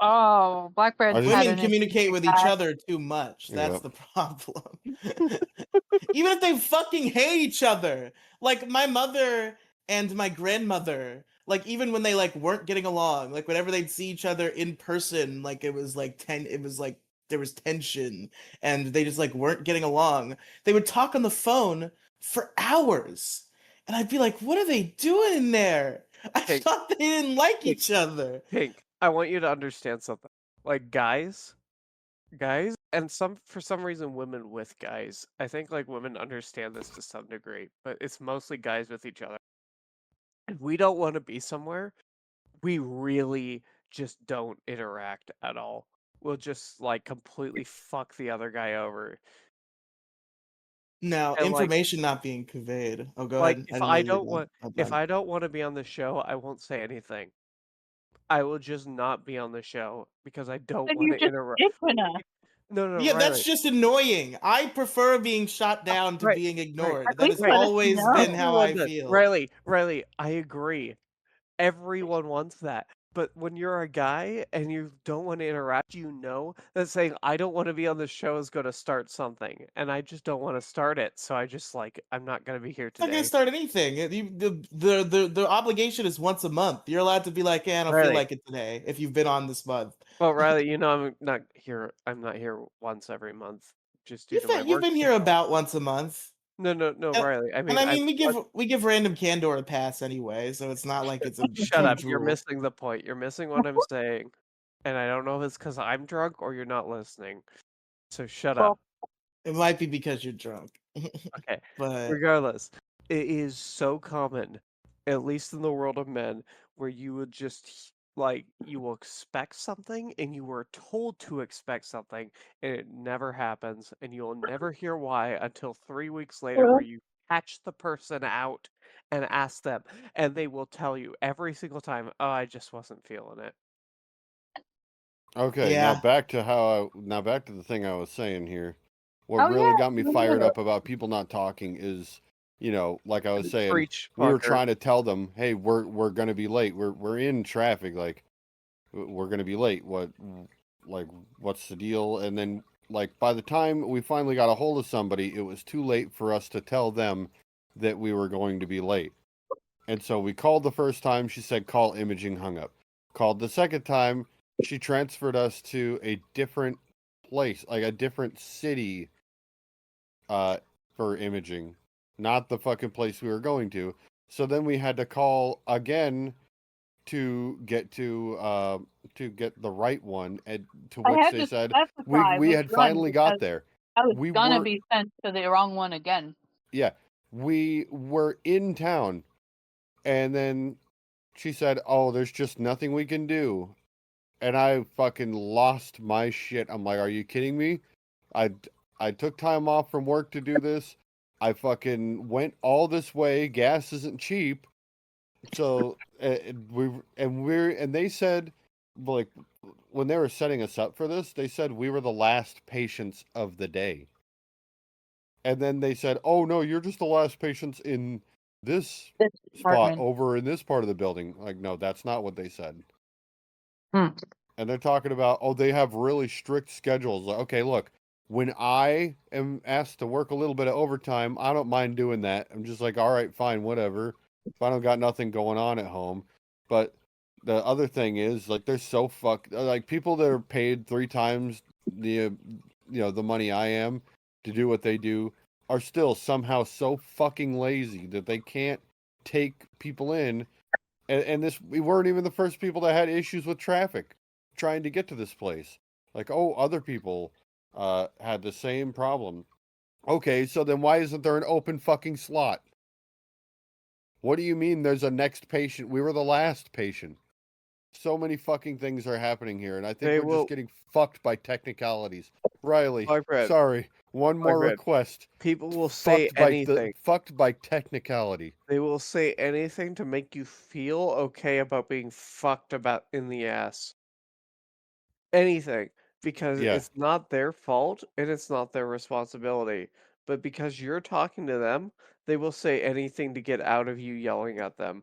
Speaker 3: Oh, Blackbread's had
Speaker 1: Women
Speaker 3: an
Speaker 1: communicate
Speaker 3: issue
Speaker 1: with
Speaker 3: with
Speaker 1: each
Speaker 3: that.
Speaker 1: other too much. That's
Speaker 4: Yep.
Speaker 1: the problem. Even if they fucking hate each other. Like my mother and my grandmother, like even when they like weren't getting along, like whenever they'd see each other in person, like it was like there was tension and they just like weren't getting along. They would talk on the phone for hours. And I'd be like, what are they doing in there? I
Speaker 5: Hey.
Speaker 1: thought they didn't like
Speaker 5: Hey.
Speaker 1: each other.
Speaker 5: Pink, I want you to understand something. Like guys, and for some reason women with guys. I think like women understand this to some degree, but it's mostly guys with each other. If we don't want to be somewhere, we really just don't interact at all. We'll just like completely fuck the other guy over.
Speaker 1: Now,
Speaker 5: And like
Speaker 1: information not being conveyed. Oh, go
Speaker 5: like
Speaker 1: ahead. I
Speaker 5: if
Speaker 1: didn't know
Speaker 5: I
Speaker 1: you were
Speaker 5: don't
Speaker 1: done.
Speaker 5: want
Speaker 1: My
Speaker 5: if
Speaker 1: bad.
Speaker 5: I don't want to be on the show, I won't say anything. I will just not be on the show because I don't
Speaker 3: And
Speaker 5: want
Speaker 3: you
Speaker 5: to
Speaker 3: just
Speaker 5: interrupt.
Speaker 3: dicking
Speaker 5: No,
Speaker 1: Yeah, that's
Speaker 5: Riley.
Speaker 1: just annoying. I prefer being shot down to
Speaker 5: Right,
Speaker 1: being
Speaker 5: right.
Speaker 1: ignored.
Speaker 3: At
Speaker 1: That
Speaker 3: least
Speaker 1: has
Speaker 3: let us
Speaker 1: always
Speaker 3: know.
Speaker 1: been how I
Speaker 5: Everyone does.
Speaker 1: feel.
Speaker 5: Riley, I agree. Everyone wants that. But when you're a guy and you don't want to interact, you know that saying I don't want to be on the show is going to start something, and I just don't want to start it. So I just like I'm not going to be here
Speaker 1: It's not gonna
Speaker 5: today.
Speaker 1: start anything. The obligation is once a month. You're allowed to be like, "Yeah, I don't feel
Speaker 5: Riley.
Speaker 1: like it today." If you've been on this month,
Speaker 5: Well, Riley, you know I'm not here. I'm not here once every month, just due to my
Speaker 1: you've
Speaker 5: work
Speaker 1: been here
Speaker 5: schedule.
Speaker 1: about once a month.
Speaker 5: No,
Speaker 1: And,
Speaker 5: Riley. I
Speaker 1: and
Speaker 5: mean,
Speaker 1: I
Speaker 5: I
Speaker 1: mean, we give random Candor a pass anyway, so it's not like it's a
Speaker 5: shut up.
Speaker 1: huge
Speaker 5: You're
Speaker 1: rule.
Speaker 5: missing the point. You're missing what I'm saying, and I don't know if it's because I'm drunk or you're not listening. So shut up.
Speaker 1: It might be because you're drunk.
Speaker 5: Okay.
Speaker 1: But
Speaker 5: Regardless, it is so common, at least in the world of men, where you would just like you will expect something and you were told to expect something and it never happens and you'll never hear why until 3 weeks later where you catch the person out and ask them and they will tell you every single time, oh, I just wasn't feeling it.
Speaker 4: Okay,
Speaker 1: yeah,
Speaker 4: back to the thing I was saying here. What
Speaker 3: Oh,
Speaker 4: really
Speaker 3: yeah,
Speaker 4: got me
Speaker 3: you
Speaker 4: fired
Speaker 3: do.
Speaker 4: up about people not talking is like I was saying,
Speaker 5: Preach,
Speaker 4: we were
Speaker 5: fucker.
Speaker 4: trying to tell them, hey, we're gonna be late. We're in traffic. Like, we're gonna be late. What's the deal? And then, like, by the time we finally got a hold of somebody, it was too late for us to tell them that we were going to be late. And so we called the first time. She said, call imaging, hung up. Called the second time. She transferred us to a different place, like a different city, for imaging, not the fucking place we were going to. So then we had to call again to get the right one, and to
Speaker 3: I
Speaker 4: which
Speaker 3: had
Speaker 4: they
Speaker 3: to
Speaker 4: said
Speaker 3: specify
Speaker 4: we
Speaker 3: which
Speaker 4: had
Speaker 3: one
Speaker 4: finally got
Speaker 3: because
Speaker 4: there.
Speaker 3: I was
Speaker 4: We
Speaker 3: gonna
Speaker 4: were
Speaker 3: be sent to the wrong one again.
Speaker 4: Yeah, we were in town, and then she said, "Oh, there's just nothing we can do." And I fucking lost my shit. I'm like, "Are you kidding me? I I took time off from work to do this. I fucking went all this way. Gas isn't cheap." So and they said, like, when they were setting us up for this, they said we were the last patients of the day. And then they said, "Oh no, you're just the last patients in this
Speaker 3: This
Speaker 4: spot
Speaker 3: department.
Speaker 4: over in this part of the building." Like, no, that's not what they said.
Speaker 3: Hmm.
Speaker 4: And they're talking about, oh, they have really strict schedules. Like, okay, look, when I am asked to work a little bit of overtime, I don't mind doing that. I'm just like, all right, fine, whatever. If I don't got nothing going on at home. But the other thing is, like, they're so fucked. Like, people that are paid 3 times the money I am to do what they do are still somehow so fucking lazy that they can't take people in. And we weren't even the first people that had issues with traffic trying to get to this place. Like, oh, other people had the same problem. Okay, so then why isn't there an open fucking slot? What do you mean there's a next patient? We were the last patient. So many fucking things are happening here, and I think
Speaker 5: They
Speaker 4: we're
Speaker 5: will-
Speaker 4: just getting fucked by technicalities. Riley,
Speaker 5: Blackbread.
Speaker 4: sorry, one more
Speaker 5: Blackbread.
Speaker 4: request.
Speaker 5: People will say anything.
Speaker 4: Fucked by technicality.
Speaker 5: They will say anything to make you feel okay about being fucked about in the ass. Anything. Because
Speaker 4: Yeah.
Speaker 5: it's not their fault and it's not their responsibility. But because you're talking to them, they will say anything to get out of you yelling at them.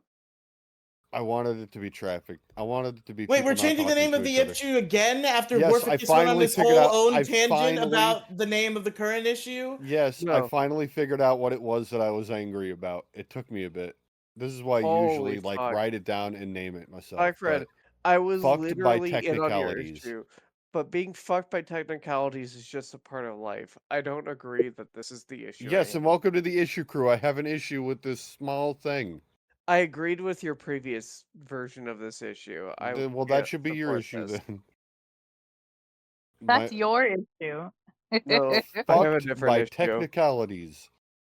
Speaker 4: I wanted it to be traffic. I wanted it to be
Speaker 1: Wait,
Speaker 4: people
Speaker 1: we're
Speaker 4: not
Speaker 1: changing the
Speaker 4: talking
Speaker 1: name
Speaker 4: to
Speaker 1: of the
Speaker 4: each other.
Speaker 1: issue again after
Speaker 4: Yes, I
Speaker 1: Warfikis went on
Speaker 4: finally
Speaker 1: this
Speaker 4: figured
Speaker 1: whole
Speaker 4: out-
Speaker 1: own
Speaker 4: I
Speaker 1: tangent
Speaker 4: finally-
Speaker 1: about the name of the current issue?
Speaker 4: Yes, I
Speaker 5: No.
Speaker 4: finally figured out what it was that I was angry about. It took me a bit. This is why I
Speaker 5: Holy
Speaker 4: usually like
Speaker 5: fuck.
Speaker 4: write it down and name it myself.
Speaker 5: Blackfred,
Speaker 4: but
Speaker 5: I was
Speaker 4: fucked by
Speaker 5: literally in on your
Speaker 4: technicalities.
Speaker 5: issue. But being fucked by technicalities is just a part of life. I don't agree that this is the issue.
Speaker 4: Yes, and welcome to the issue crew. I have an issue with this small thing.
Speaker 5: I agreed with your previous version of this issue.
Speaker 4: Well, that should be your
Speaker 5: support
Speaker 4: issue
Speaker 5: this.
Speaker 4: then.
Speaker 3: That's your issue.
Speaker 5: No, I have a
Speaker 4: Fucked
Speaker 5: different
Speaker 4: by
Speaker 5: issue.
Speaker 4: technicalities.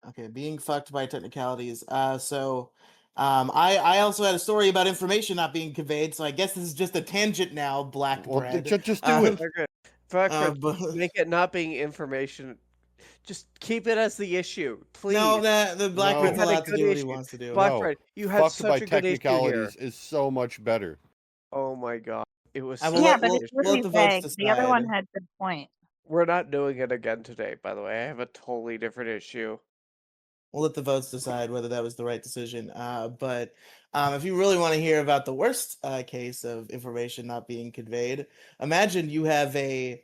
Speaker 1: Okay, being fucked by technicalities. I also had a story about information not being conveyed, so I guess this is just a tangent now, Black
Speaker 4: Well,
Speaker 1: Bread.
Speaker 4: just do it.
Speaker 5: Okay. Blackfred,
Speaker 1: but-
Speaker 5: make it not being information. Just keep it as the issue, please.
Speaker 1: No, the Black
Speaker 4: No.
Speaker 1: Bread's
Speaker 5: You had a
Speaker 1: allowed to
Speaker 5: good
Speaker 1: do what he
Speaker 5: issue.
Speaker 1: wants to do.
Speaker 5: Blackfred, you had
Speaker 4: Fucked by
Speaker 5: such a good issue here.
Speaker 4: technicalities is so much better.
Speaker 5: Oh my god. It was
Speaker 1: I
Speaker 5: such
Speaker 1: will
Speaker 3: Yeah,
Speaker 1: let-
Speaker 5: a
Speaker 3: but
Speaker 1: we'll-
Speaker 5: good
Speaker 3: it's
Speaker 5: issue.
Speaker 1: we'll let
Speaker 3: really
Speaker 1: the votes
Speaker 3: vague. The other one
Speaker 1: decide.
Speaker 3: had good point.
Speaker 5: We're not doing it again today, by the way. I have a totally different issue.
Speaker 1: We'll let the votes decide whether that was the right decision. But if you really want to hear about the worst case of information not being conveyed, imagine you have a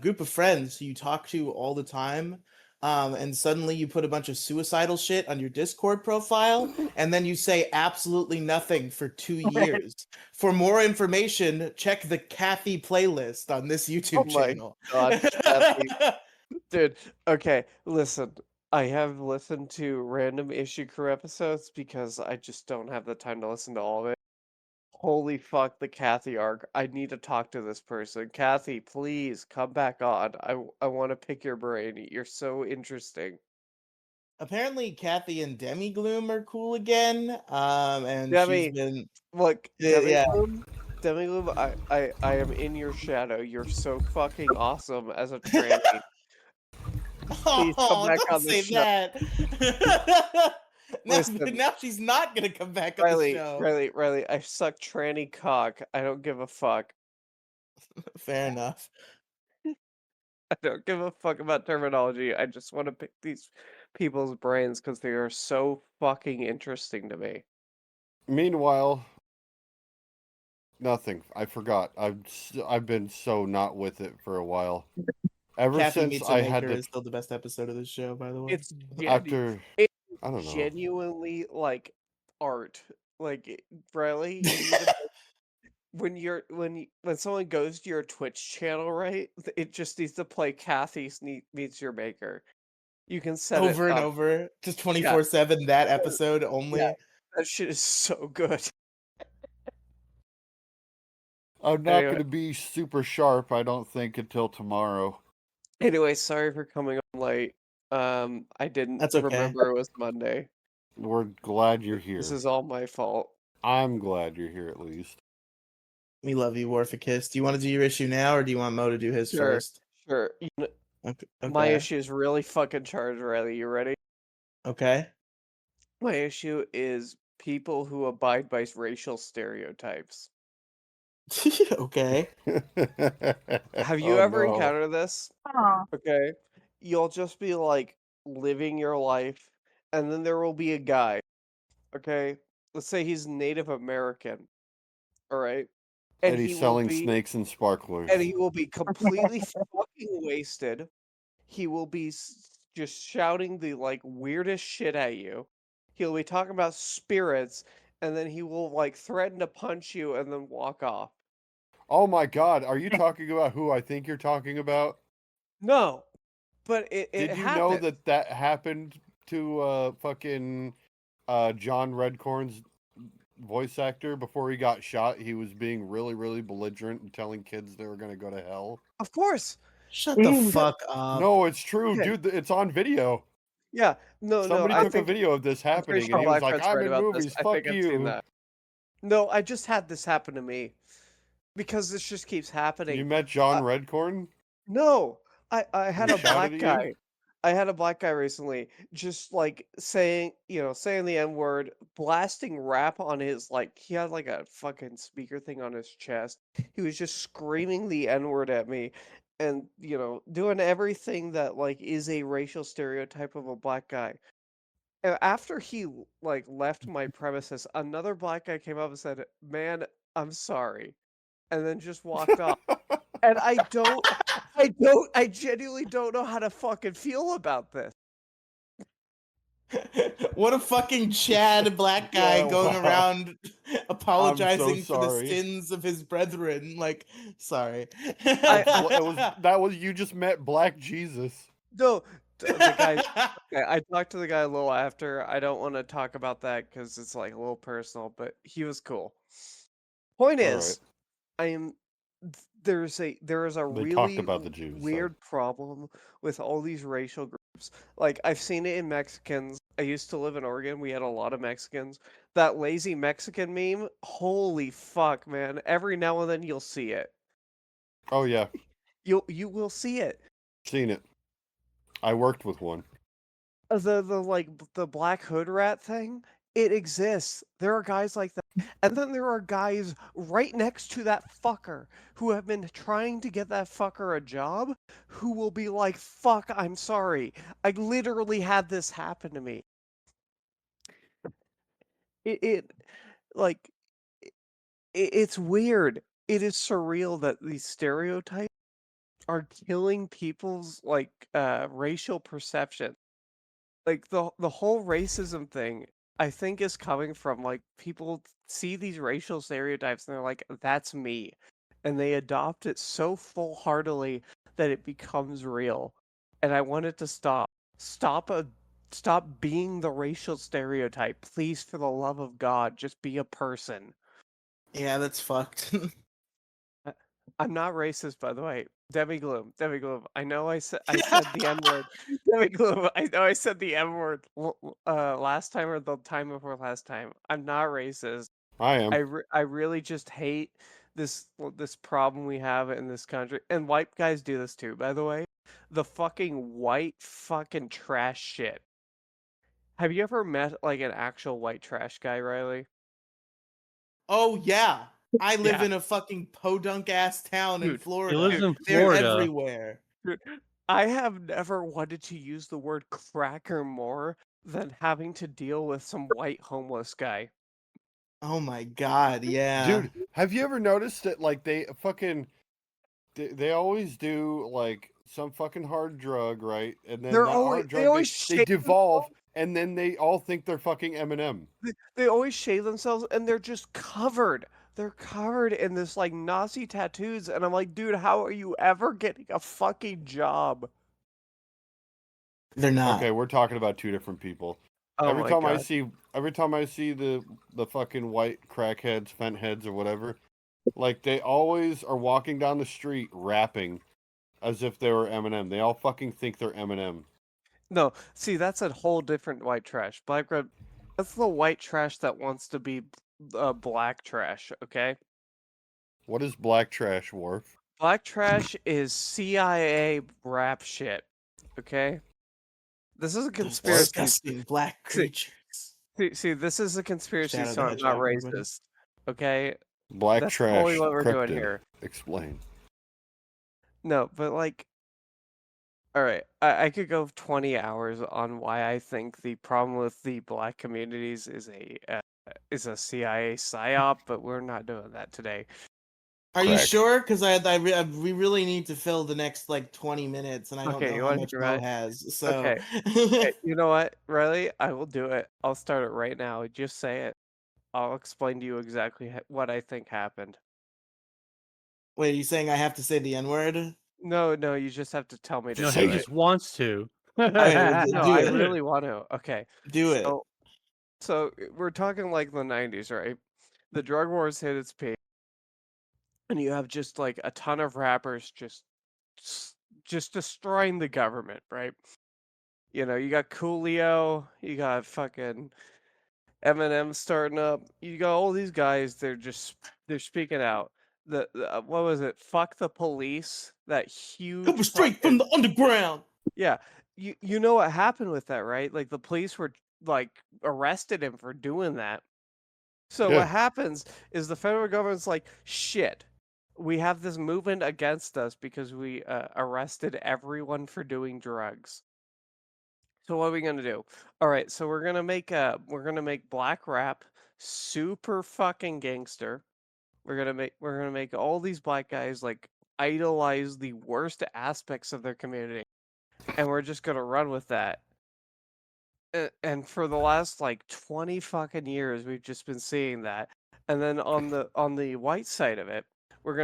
Speaker 1: group of friends who you talk to all the time, and suddenly you put a bunch of suicidal shit on your Discord profile, and then you say absolutely nothing for 2 years. For more information, check the Kathy playlist on this YouTube
Speaker 5: Oh my
Speaker 1: channel.
Speaker 5: God, Kathy. Dude, okay, listen. I have listened to random issue crew episodes because I just don't have the time to listen to all of it. Holy fuck, the Kathy arc. I need to talk to this person. Kathy, please come back on. I want to pick your brain. You're so interesting.
Speaker 1: Apparently, Kathy and Demigloom are cool again. And
Speaker 5: Demi,
Speaker 1: she's been
Speaker 5: Look,
Speaker 1: Yeah.
Speaker 5: Demigloom, I am in your shadow. You're so fucking awesome as a tranny. Please come
Speaker 1: Oh,
Speaker 5: back
Speaker 1: don't
Speaker 5: on the
Speaker 1: say
Speaker 5: show.
Speaker 1: that.
Speaker 5: Listen.
Speaker 1: Now she's not gonna come back on the show.
Speaker 5: Riley, I suck tranny cock. I don't give a fuck.
Speaker 1: Fair enough.
Speaker 5: I don't give a fuck about terminology. I just want to pick these people's brains because they are so fucking interesting to me.
Speaker 4: Meanwhile, nothing. I forgot. I've been so not with it for a while. Ever
Speaker 1: Kathy
Speaker 4: since
Speaker 1: Meets a
Speaker 4: I had
Speaker 1: Maker
Speaker 4: to
Speaker 1: is still the best episode of the show, by the way.
Speaker 5: It's
Speaker 4: after
Speaker 5: it's
Speaker 4: I don't know.
Speaker 5: genuinely like art. Like Riley, you need to when someone goes to your Twitch channel, right? It just needs to play Kathy Meets Your Maker. You can set it
Speaker 1: Over and
Speaker 5: up.
Speaker 1: over, just
Speaker 5: Yeah,
Speaker 1: 24/7. That episode
Speaker 5: yeah,
Speaker 1: only.
Speaker 5: that shit is so good.
Speaker 4: I'm not
Speaker 5: Anyway,
Speaker 4: going to be super sharp, I don't think, until tomorrow.
Speaker 5: anyway, sorry for coming on late. I didn't
Speaker 1: That's okay.
Speaker 5: remember it was Monday.
Speaker 4: We're glad you're here.
Speaker 5: This is all my fault.
Speaker 4: I'm glad you're here at least.
Speaker 1: We love you, Warficus. Do you want to do your issue now, or do you want Mo to do his
Speaker 5: Sure,
Speaker 1: first?
Speaker 5: sure.
Speaker 1: Okay.
Speaker 5: My issue is really fucking charged, Riley. You ready?
Speaker 1: Okay.
Speaker 5: My issue is people who abide by racial stereotypes.
Speaker 1: Okay.
Speaker 5: Have you
Speaker 4: Oh,
Speaker 5: ever
Speaker 4: no.
Speaker 5: encountered this?
Speaker 3: Aw.
Speaker 5: Okay. You'll just be like living your life, and then there will be a guy. Okay. Let's say he's Native American. All right.
Speaker 4: And he's selling snakes and sparklers.
Speaker 5: And he will be completely fucking wasted. He will be just shouting the like weirdest shit at you. He'll be talking about spirits, and then he will like threaten to punch you and then walk off.
Speaker 4: Oh my god, are you talking about who I think you're talking about?
Speaker 5: No, but it
Speaker 4: Did you
Speaker 5: happened.
Speaker 4: know that happened to fucking John Redcorn's voice actor before he got shot? He was being really, really belligerent and telling kids they were going to go to hell.
Speaker 5: Of course.
Speaker 1: Shut the fuck up.
Speaker 4: No, it's true,
Speaker 5: Okay.
Speaker 4: dude. It's on video.
Speaker 5: Yeah, no,
Speaker 4: Somebody
Speaker 5: I
Speaker 4: took
Speaker 5: think
Speaker 4: a video of this
Speaker 5: I'm pretty
Speaker 4: happening,
Speaker 5: sure
Speaker 4: and he was
Speaker 5: Black
Speaker 4: like,
Speaker 5: Fred's
Speaker 4: "I'm
Speaker 5: right
Speaker 4: in
Speaker 5: about
Speaker 4: movies.
Speaker 5: this. I
Speaker 4: Fuck
Speaker 5: think I've seen
Speaker 4: you."
Speaker 5: that. No, I just had this happen to me because this just keeps happening.
Speaker 4: You met John Redcorn?
Speaker 5: No, I had
Speaker 4: He
Speaker 5: a
Speaker 4: shouted
Speaker 5: black
Speaker 4: at you?
Speaker 5: guy. I had a black guy recently, just like saying the N-word, blasting rap on his he had like a fucking speaker thing on his chest. He was just screaming the N-word at me, and doing everything that is a racial stereotype of a black guy. And after he left my premises, another black guy came up and said, "Man, I'm sorry," and then just walked off. And I genuinely don't know how to fucking feel about this.
Speaker 1: What a fucking Chad black guy
Speaker 4: Yeah,
Speaker 1: going
Speaker 4: wow.
Speaker 1: around apologizing for the
Speaker 4: sorry.
Speaker 1: sins of his brethren. Sorry.
Speaker 4: That was you just met Black Jesus.
Speaker 5: No, the guy. I talked to the guy a little after. I don't want to talk about that because it's a little personal, but he was cool. Point is, there is a really
Speaker 4: about the Jews,
Speaker 5: weird problem with all these racial groups. I've seen it in Mexicans. I used to live in Oregon. We had a lot of Mexicans. That lazy Mexican meme, holy fuck, man. Every now and then you'll see it.
Speaker 4: Oh yeah.
Speaker 5: You will see it.
Speaker 4: Seen it. I worked with one.
Speaker 5: The black hood rat thing, it exists. There are guys like that. And then there are guys right next to that fucker who have been trying to get that fucker a job who will be like, "Fuck, I'm sorry. I literally had this happen to me." It's weird. It is surreal that these stereotypes are killing people's racial perception. The whole racism thing, I think, is coming from people see these racial stereotypes and they're like, "That's me," and they adopt it so full-heartedly that it becomes real. And I want it to stop. Stop being the racial stereotype, please. For the love of God, just be a person.
Speaker 1: Yeah, that's fucked.
Speaker 5: I'm not racist, by the way. Demi Gloom. I know I said the N-word. Demi Gloom. I know I said the M-word last time or the time before last time. I'm not racist.
Speaker 4: I am.
Speaker 5: I really just hate this problem we have in this country. And white guys do this too, by the way. The fucking white fucking trash shit. Have you ever met an actual white trash guy, Riley?
Speaker 1: Oh yeah. I live
Speaker 5: Yeah.
Speaker 1: in a fucking podunk ass town in
Speaker 2: Dude,
Speaker 1: Florida.
Speaker 2: he lives in
Speaker 1: They're
Speaker 2: Florida.
Speaker 1: everywhere.
Speaker 5: Dude, I have never wanted to use the word cracker more than having to deal with some white homeless guy.
Speaker 1: Oh my god, yeah.
Speaker 4: Dude, have you ever noticed that like they always do like some fucking hard drug, right? And then
Speaker 5: They're
Speaker 4: that
Speaker 5: always
Speaker 4: hard
Speaker 5: they
Speaker 4: drug
Speaker 5: always
Speaker 4: they
Speaker 5: shave
Speaker 4: devolve, and then they all think they're fucking Eminem.
Speaker 5: they always shave themselves and they're just covered. They're covered in this like Nazi tattoos, and I'm like, dude, how are you ever getting a fucking job?
Speaker 1: They're not.
Speaker 4: Okay, we're talking about two different people.
Speaker 5: Oh
Speaker 4: every
Speaker 5: my
Speaker 4: time
Speaker 5: God.
Speaker 4: every time I see the fucking white crackheads, fent heads, or whatever, like they always are walking down the street rapping as if they were Eminem. They all fucking think they're Eminem.
Speaker 5: No, see, that's a whole different white trash. Black red, that's the white trash that wants to be black trash. Okay,
Speaker 4: What is black trash, Warf?
Speaker 5: black trash is CIA rap shit. Okay, this is a
Speaker 1: Those
Speaker 5: conspiracy.
Speaker 1: disgusting black creatures.
Speaker 5: See, this is a conspiracy,
Speaker 1: Shadow the
Speaker 5: so I'm not
Speaker 1: Hedgehog, everybody.
Speaker 5: racist. Okay,
Speaker 4: Black
Speaker 5: that's
Speaker 4: trash.
Speaker 5: totally what we're doing
Speaker 4: cryptid.
Speaker 5: here.
Speaker 4: Explain.
Speaker 5: No, but like, all right, I could go 20 hours on why I think the problem with the black communities is a CIA psyop, but we're not doing that today.
Speaker 1: Are you
Speaker 4: Crack.
Speaker 1: sure? Because we really need to fill the next like 20 minutes, and I don't
Speaker 5: Okay,
Speaker 1: know
Speaker 5: you
Speaker 1: how
Speaker 5: wanna
Speaker 1: much
Speaker 5: hear
Speaker 1: Mo
Speaker 5: my-
Speaker 1: has. So,
Speaker 5: Okay. Okay, you know what, Riley? I will do it. I'll start it right now. Just say it. I'll explain to you exactly what I think happened.
Speaker 1: wait, are you saying I have to say the N word?
Speaker 5: No, you just have to tell me to
Speaker 2: No,
Speaker 5: do
Speaker 2: he
Speaker 5: it.
Speaker 2: just wants to.
Speaker 1: right,
Speaker 5: No,
Speaker 1: do
Speaker 5: I
Speaker 1: it.
Speaker 5: really want to. Okay.
Speaker 1: Do it.
Speaker 5: So we're talking like the 90s, right? The drug wars hit its peak, and you have just like a ton of rappers just destroying the government, right? You know, you got Coolio, you got fucking Eminem starting up. You got all these guys. They're speaking out. What was it? Fuck the police. That huge.
Speaker 1: Coming straight from the underground.
Speaker 5: Yeah, you know what happened with that, right? Like the police were like arrested him for doing that. So
Speaker 4: Yeah.
Speaker 5: what happens is the federal government's like, shit, we have this movement against us because we arrested everyone for doing drugs. So what are we gonna do? All right, so we're gonna make black rap super fucking gangster. We're gonna make all these black guys like idolize the worst aspects of their community, and we're just gonna run with that. And for the last like 20 fucking years, we've just been seeing that. And then on the white side of it, we're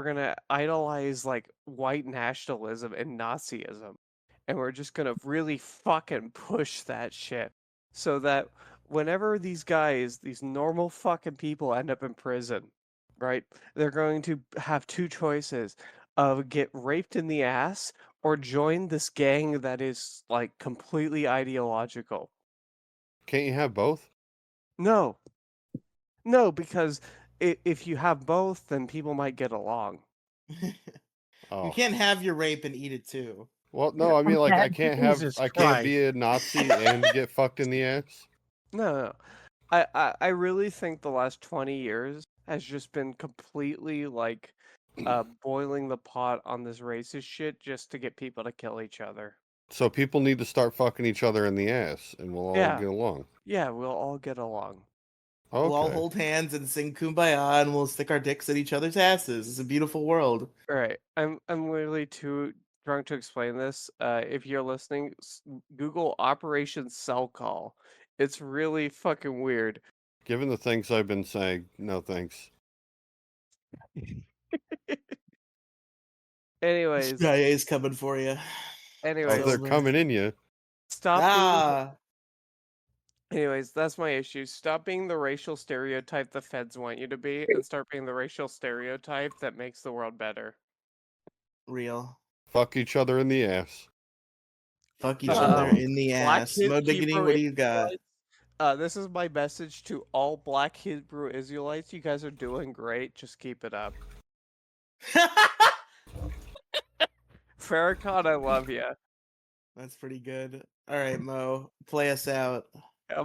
Speaker 5: gonna idolize like white nationalism and Nazism, and we're just gonna really fucking push that shit, so that whenever these guys, these normal fucking people, end up in prison, right? They're going to have two choices of get raped in the ass or join this gang that is like completely ideological.
Speaker 4: Can't you have both?
Speaker 5: No, because if you have both, then people might get along.
Speaker 4: Oh.
Speaker 1: You can't have your rape and eat it too.
Speaker 4: Well, no, I mean like I can't
Speaker 2: Jesus
Speaker 4: can't be a Nazi and get fucked in the ass.
Speaker 5: No. I really think the last 20 years has just been completely like boiling the pot on this racist shit just to get people to kill each other.
Speaker 4: So people need to start fucking each other in the ass, and we'll all
Speaker 5: Yeah.
Speaker 4: get along.
Speaker 5: Yeah, we'll all get along.
Speaker 4: Okay.
Speaker 1: We'll all hold hands and sing Kumbaya, and we'll stick our dicks at each other's asses. It's a beautiful world.
Speaker 5: All right, I'm literally too drunk to explain this. If you're listening, Google Operation Cell Call. It's really fucking weird.
Speaker 4: Given the things I've been saying, no thanks.
Speaker 5: Anyways,
Speaker 1: CIA's coming for you.
Speaker 4: Oh,
Speaker 5: anyways,
Speaker 4: they're
Speaker 1: over.
Speaker 4: coming in you.
Speaker 5: stop being.
Speaker 1: Ah,
Speaker 5: Anyways, that's my issue. Stop being the racial stereotype the feds want you to be, and start being the racial stereotype that makes the world better.
Speaker 1: real.
Speaker 4: Fuck each other in the ass.
Speaker 1: Fuck each other in the
Speaker 5: Black
Speaker 1: ass. Mo Diggity,
Speaker 5: Hebrew
Speaker 1: what do you got?
Speaker 5: Israelites, this is my message to all Black Hebrew Israelites. You guys are doing great. Just keep it up. Farrakhan, I love you.
Speaker 1: That's pretty good. All right, Mo, play us out.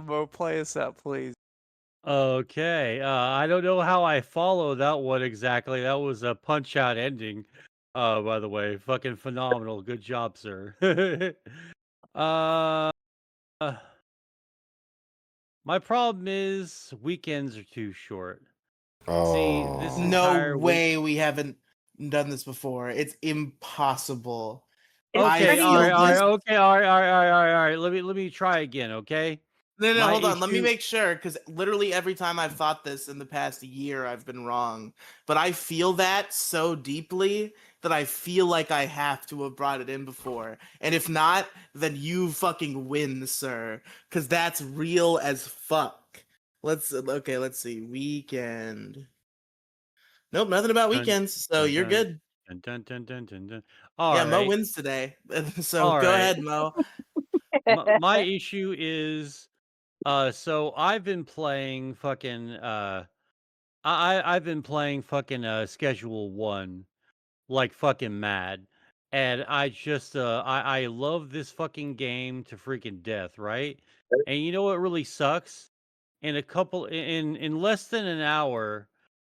Speaker 5: Mo, play us out, please.
Speaker 2: Okay. I don't know how I follow that one exactly. That was a punch out ending. By the way, fucking phenomenal. Good job, sir. uh, my problem is weekends are too short. See, this
Speaker 4: Oh.
Speaker 1: No
Speaker 2: entire week.
Speaker 1: way we haven't done this before. It's impossible.
Speaker 3: It's
Speaker 1: I
Speaker 2: Okay,
Speaker 3: pretty
Speaker 2: all right,
Speaker 1: feel
Speaker 2: all right,
Speaker 1: this.
Speaker 2: okay, all right, all right, all right, all right, all right. Let me try again, okay?
Speaker 1: No,
Speaker 2: My
Speaker 1: hold on. Let me
Speaker 2: issue.
Speaker 1: make sure, because literally every time I've thought this in the past year, I've been wrong. But I feel that so deeply that I feel like I have to have brought it in before. And if not, then you fucking win, sir. Because that's real as fuck. Let's see. Weekend. Nope, nothing about
Speaker 2: Dun,
Speaker 1: weekends. So
Speaker 2: dun,
Speaker 1: you're
Speaker 2: dun,
Speaker 1: good.
Speaker 2: dun, dun, dun, dun, dun, dun. All
Speaker 1: Yeah, Mo
Speaker 2: right,
Speaker 1: wins today. So
Speaker 2: all
Speaker 1: go
Speaker 2: right.
Speaker 1: ahead, Mo.
Speaker 2: My issue is, so I've been playing fucking, I've been playing fucking Schedule 1 like fucking mad. And I just I love this fucking game to freaking death, right? And you know what really sucks? In less than an hour,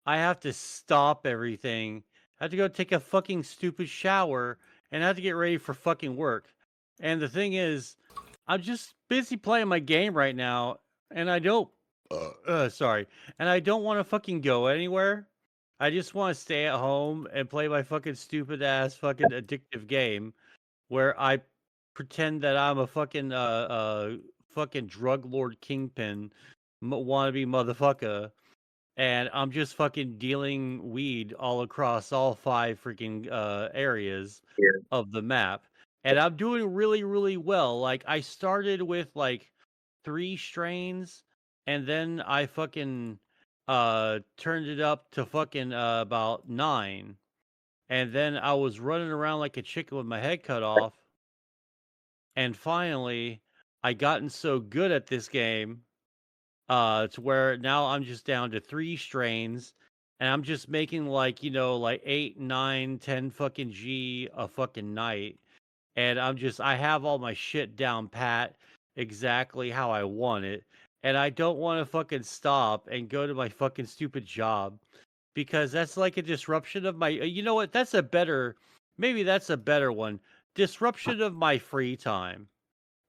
Speaker 2: I have to stop everything. I have to go take a fucking stupid shower and I have to get ready for fucking work. And the thing is, I'm just busy playing my game right now and I don't sorry. And I don't want to fucking go anywhere. I just want to stay at home and play my fucking stupid ass fucking addictive game where I pretend that I'm a fucking drug lord kingpin wannabe motherfucker, and I'm just fucking dealing weed all across all 5 freaking areas of the map, and I'm doing really really well. Like I started with like 3 strains, and then I fucking turned it up to fucking about 9, and then I was running around like a chicken with my head cut off, and finally I gotten so good at this game to where now I'm just down to 3 strains, and I'm just making like, like 8, 9, 10 fucking G a fucking night. And I have all my shit down pat exactly how I want it. And I don't want to fucking stop and go to my fucking stupid job because that's like a disruption of my, you know what? Maybe that's a better one. Disruption of my free time.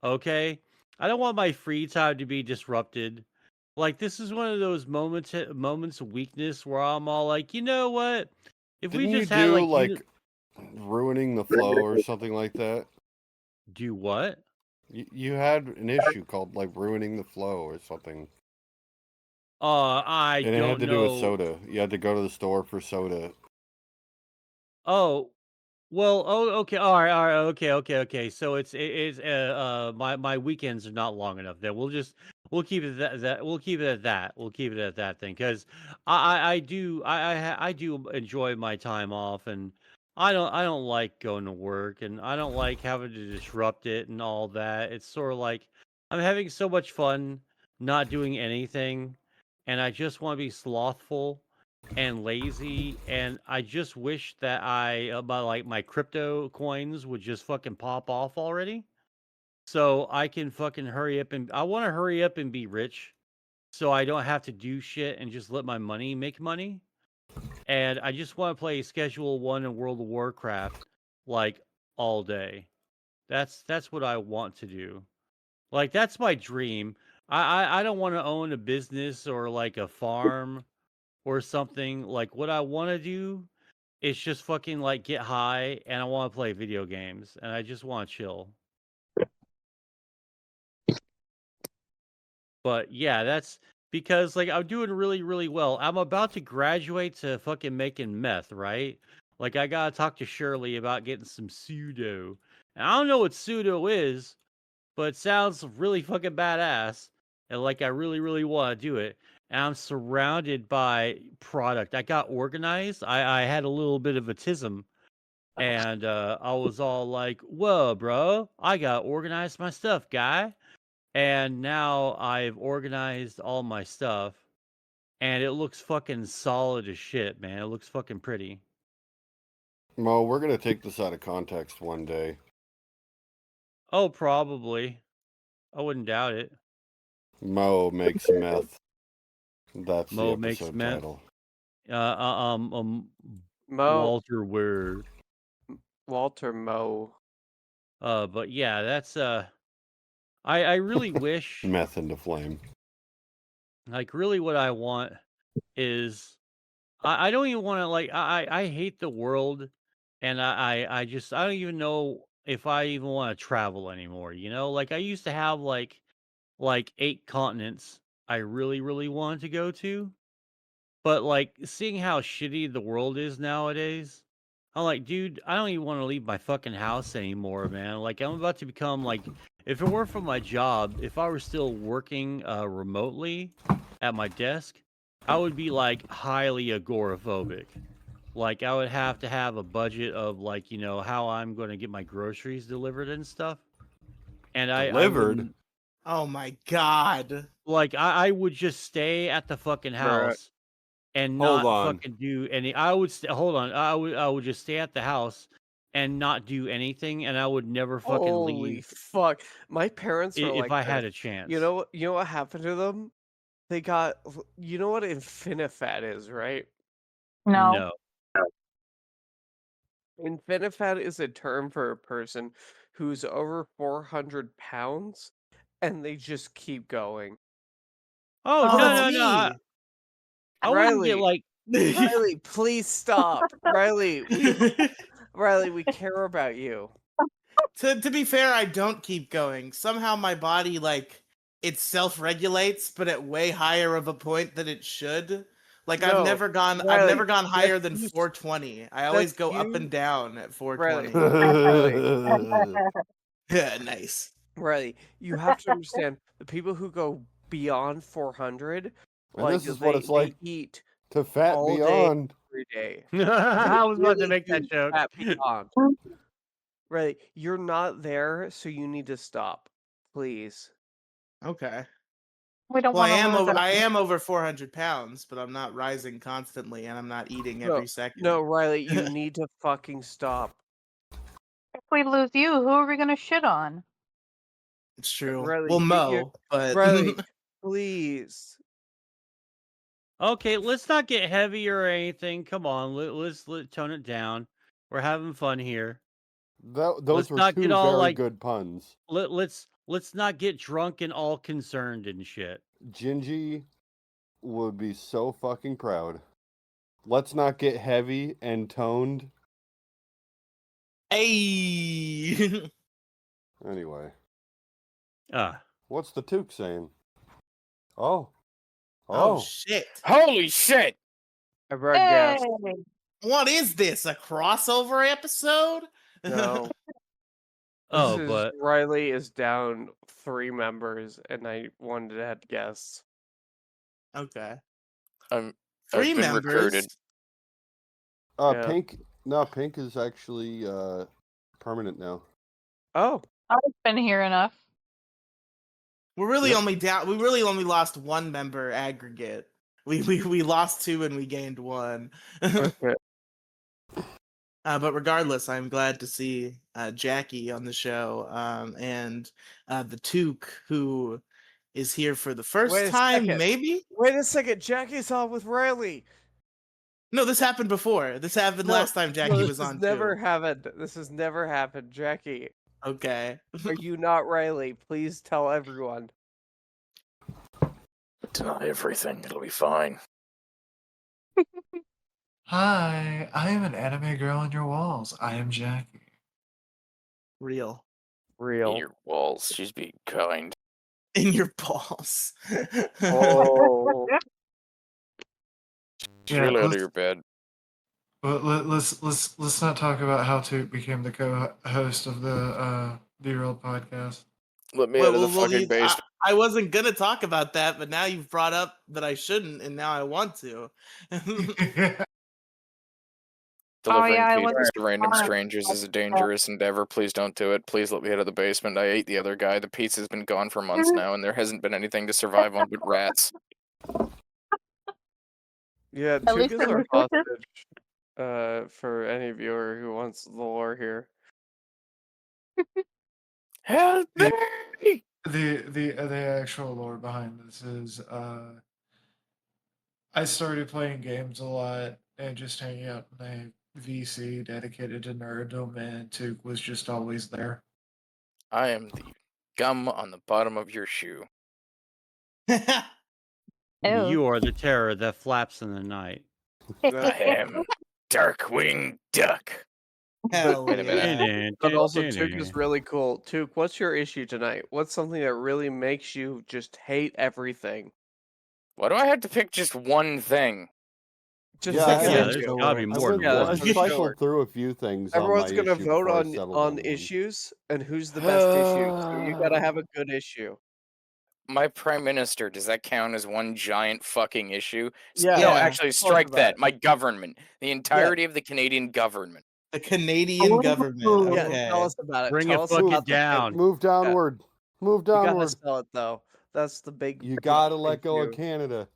Speaker 2: Okay? I don't want my free time to be disrupted. Like this is one of those moments of weakness where I'm all like, you know what? If we
Speaker 4: Didn't you
Speaker 2: just had
Speaker 4: do
Speaker 2: like
Speaker 4: ruining the flow or something like that?
Speaker 2: do what?
Speaker 4: You had an issue called like ruining the flow or something.
Speaker 2: I
Speaker 4: And it had
Speaker 2: don't
Speaker 4: to do with
Speaker 2: know.
Speaker 4: soda. You had to go to the store for soda.
Speaker 2: Oh, well, oh, okay, all right, okay, okay, okay. So it's my weekends are not long enough. Then we'll keep it we'll keep it at that. We'll keep it at that thing because I do enjoy my time off, and I don't like going to work, and I don't like having to disrupt it and all that. It's sort of like I'm having so much fun not doing anything, and I just want to be slothful and lazy, and I just wish that my crypto coins would just fucking pop off already, so I can fucking hurry up, and I want to hurry up and be rich, so I don't have to do shit and just let my money make money. And I just want to play Schedule 1 in World of Warcraft like all day. That's what I want to do. Like that's my dream. I don't want to own a business or like a farm or something. Like what I want to do is just fucking like get high and I want to play video games and I just want to chill. But yeah, that's because like I'm doing really really well. I'm about to graduate to fucking making meth, right? Like I got to talk to Shirley about getting some pseudo. And I don't know what pseudo is, but it sounds really fucking badass. And like I really, really want to do it. And I'm surrounded by product. I got organized. I had a little bit of autism. And I was all like, whoa, bro, I got organized my stuff, guy. And now I've organized all my stuff. And it looks fucking solid as shit, man. It looks fucking pretty.
Speaker 4: Mo, we're gonna take this out of context one day.
Speaker 2: Oh, probably. I wouldn't doubt it.
Speaker 4: Mo makes meth. That's the
Speaker 2: Mo makes
Speaker 4: episode
Speaker 2: meth.
Speaker 4: title.
Speaker 5: Mo,
Speaker 2: Walter Word.
Speaker 5: Walter Moe.
Speaker 2: But yeah, that's I really wish,
Speaker 4: Meth into flame.
Speaker 2: like, really what I want is I don't even want to, like, I hate the world, and I just I don't even know if I even want to travel anymore. Like I used to have like 8 continents I really wanted to go to, but like seeing how shitty the world is nowadays, I'm like, dude, I don't even want to leave my fucking house anymore, man. Like I'm about to become like, if it weren't for my job, if I were still working remotely at my desk, I would be like highly agoraphobic. Like I would have to have a budget of like, how I'm going to get my groceries delivered and stuff. And I
Speaker 4: Delivered?
Speaker 2: wouldn't,
Speaker 1: Oh my god.
Speaker 2: like I would just stay at the fucking house and
Speaker 4: Hold
Speaker 2: not
Speaker 4: on.
Speaker 2: fucking do any. I would hold on. I would just stay at the house and not do anything, and I would never fucking
Speaker 5: Holy
Speaker 2: leave
Speaker 5: fuck! My parents are
Speaker 2: if
Speaker 5: like
Speaker 2: I
Speaker 5: this.
Speaker 2: had a chance.
Speaker 5: You know what happened to them? They got. You know what Infinifat is, right?
Speaker 3: No.
Speaker 2: No.
Speaker 5: Infinifat is a term for a person who's over 400 pounds, and they just keep going.
Speaker 2: Oh,
Speaker 1: Oh,
Speaker 2: no,
Speaker 1: that's
Speaker 2: no, no. I,
Speaker 1: me.
Speaker 2: I wouldn't get
Speaker 5: Riley,
Speaker 2: like.
Speaker 5: Riley, please stop. Riley, we care about you.
Speaker 1: To be fair, I don't keep going. Somehow my body it self-regulates, but at way higher of a point than it should. Like
Speaker 5: No,
Speaker 1: I've never gone
Speaker 5: Riley,
Speaker 1: higher than
Speaker 5: you-
Speaker 1: 420. I always
Speaker 5: that's
Speaker 1: go up
Speaker 5: you-
Speaker 1: and down at
Speaker 5: Riley.
Speaker 1: 420. Yeah, nice.
Speaker 5: Riley, you have to understand the people who go beyond 400,
Speaker 4: And this is what it's like
Speaker 5: they eat
Speaker 4: to fat
Speaker 5: all day,
Speaker 4: beyond.
Speaker 5: every day.
Speaker 2: I was about to
Speaker 5: Really
Speaker 2: make that
Speaker 5: do
Speaker 2: joke.
Speaker 5: fat beyond. Riley, you're not there, so you need to stop, please.
Speaker 1: Okay.
Speaker 3: We don't
Speaker 1: Well,
Speaker 3: want to lose
Speaker 1: I am over 400 pounds, but I'm not rising constantly, and I'm not eating every second.
Speaker 5: No, Riley, you need to fucking stop.
Speaker 3: If we lose you, who are we going to shit on?
Speaker 1: It's true.
Speaker 5: Riley,
Speaker 1: Well,
Speaker 5: you-
Speaker 1: Mo, but
Speaker 5: Riley, please.
Speaker 2: Okay, let's not get heavy or anything. Come on, let's tone it down. We're having fun here.
Speaker 4: Those
Speaker 2: Let's
Speaker 4: were
Speaker 2: not
Speaker 4: two
Speaker 2: get all,
Speaker 4: very
Speaker 2: like-
Speaker 4: good puns.
Speaker 2: Let's not get drunk and all concerned and shit.
Speaker 4: Gingy would be so fucking proud. Let's not get heavy and toned.
Speaker 1: hey.
Speaker 4: Anyway,
Speaker 2: Ah.
Speaker 4: what's the Tuque saying? Oh.
Speaker 1: Oh shit!
Speaker 6: Holy shit!
Speaker 5: I brought gas.
Speaker 3: Hey!
Speaker 1: What is this? A crossover episode?
Speaker 5: No.
Speaker 2: Oh,
Speaker 5: This is
Speaker 2: but
Speaker 5: Riley is down 3 members, and I wanted to add guests.
Speaker 1: Okay.
Speaker 6: I've
Speaker 1: 3
Speaker 6: been
Speaker 1: members.
Speaker 6: recruited.
Speaker 5: Yeah.
Speaker 4: Pink is actually permanent now.
Speaker 5: Oh,
Speaker 3: I've been here enough.
Speaker 1: We're really
Speaker 4: Yep.
Speaker 1: only down. We really only lost 1 member aggregate. We lost 2 and we gained 1.
Speaker 5: okay.
Speaker 1: But regardless, I'm glad to see Jackie on the show, and TheTuque, who is here for the first
Speaker 5: Wait a
Speaker 1: time,
Speaker 5: second.
Speaker 1: maybe?
Speaker 5: Wait a second, Jackie's on with Riley.
Speaker 1: No, this happened before. This happened
Speaker 5: No,
Speaker 1: last time Jackie
Speaker 5: no,
Speaker 1: was
Speaker 5: this
Speaker 1: on
Speaker 5: has never
Speaker 1: too.
Speaker 5: happened. This has never happened, Jackie.
Speaker 1: Okay.
Speaker 5: Are you not Riley? Please tell everyone.
Speaker 6: Deny everything. It'll be fine.
Speaker 7: Hi, I am an anime girl on your walls. I am Jackie.
Speaker 1: Real.
Speaker 5: Real.
Speaker 6: In your walls. She's being kind.
Speaker 1: In your balls.
Speaker 5: Oh.
Speaker 6: She's
Speaker 7: Yeah,
Speaker 6: really under
Speaker 7: let's-
Speaker 6: your bed.
Speaker 7: Let's not talk about how Tuque became the co-host of the Derailed Podcast.
Speaker 6: Let me out of the fucking
Speaker 1: you-
Speaker 6: basement.
Speaker 1: I wasn't gonna talk about that, but now you've brought up that I shouldn't, and now I want to.
Speaker 6: Delivering
Speaker 3: yeah, I
Speaker 6: pizzas
Speaker 3: wasn't
Speaker 6: to random
Speaker 3: gonna-
Speaker 6: strangers is a dangerous endeavor. Please don't do it. Please let me out of the basement. I ate the other guy. The pizza's been gone for months now, and there hasn't been anything to survive on but rats.
Speaker 5: Yeah,
Speaker 3: At least
Speaker 5: Tuque is
Speaker 3: it
Speaker 5: our
Speaker 3: was worth it.
Speaker 5: hostage. For any viewer who wants the lore here.
Speaker 6: Help me!
Speaker 7: The actual lore behind this is I started playing games a lot and just hanging out in a VC dedicated to nerddom, and Tuque was just always there.
Speaker 6: I am the gum on the bottom of your shoe.
Speaker 3: Ew.
Speaker 2: You are the terror that flaps in the night.
Speaker 6: I am Darkwing Duck.
Speaker 1: Hell
Speaker 6: Wait a minute.
Speaker 1: yeah.
Speaker 5: But also, Tuque is really cool. Tuque, what's your issue tonight? What's something that really makes you just hate everything?
Speaker 6: Why do I have to pick just one thing?
Speaker 5: Just
Speaker 4: Yeah,
Speaker 5: pick an
Speaker 2: Yeah,
Speaker 5: issue.
Speaker 2: there's gotta be
Speaker 4: I
Speaker 2: more than
Speaker 5: Yeah,
Speaker 4: I
Speaker 5: that's
Speaker 2: one.
Speaker 5: for
Speaker 4: cycled
Speaker 5: sure.
Speaker 4: through a few things.
Speaker 5: Everyone's
Speaker 4: on my
Speaker 5: gonna
Speaker 4: issue
Speaker 5: vote
Speaker 4: before I
Speaker 5: on
Speaker 4: settled
Speaker 5: on
Speaker 4: one.
Speaker 5: issues and who's the best issue. So you gotta have a good issue.
Speaker 6: My prime minister, does that count as one giant fucking issue?
Speaker 5: Yeah.
Speaker 6: No,
Speaker 1: Yeah.
Speaker 6: actually,
Speaker 5: Talk
Speaker 6: strike
Speaker 5: about
Speaker 6: that.
Speaker 5: it.
Speaker 6: My government. The entirety of the Canadian government.
Speaker 1: The Canadian government.
Speaker 5: Yeah,
Speaker 1: Okay.
Speaker 5: tell us about it.
Speaker 2: Bring
Speaker 5: Tell
Speaker 2: it
Speaker 5: us
Speaker 2: fucking
Speaker 5: about the
Speaker 2: down.
Speaker 4: Move downward. Move
Speaker 5: You gotta
Speaker 4: downward.
Speaker 5: spell it though. That's the big.
Speaker 4: You gotta
Speaker 5: big
Speaker 4: let go of
Speaker 5: issue.
Speaker 4: Canada.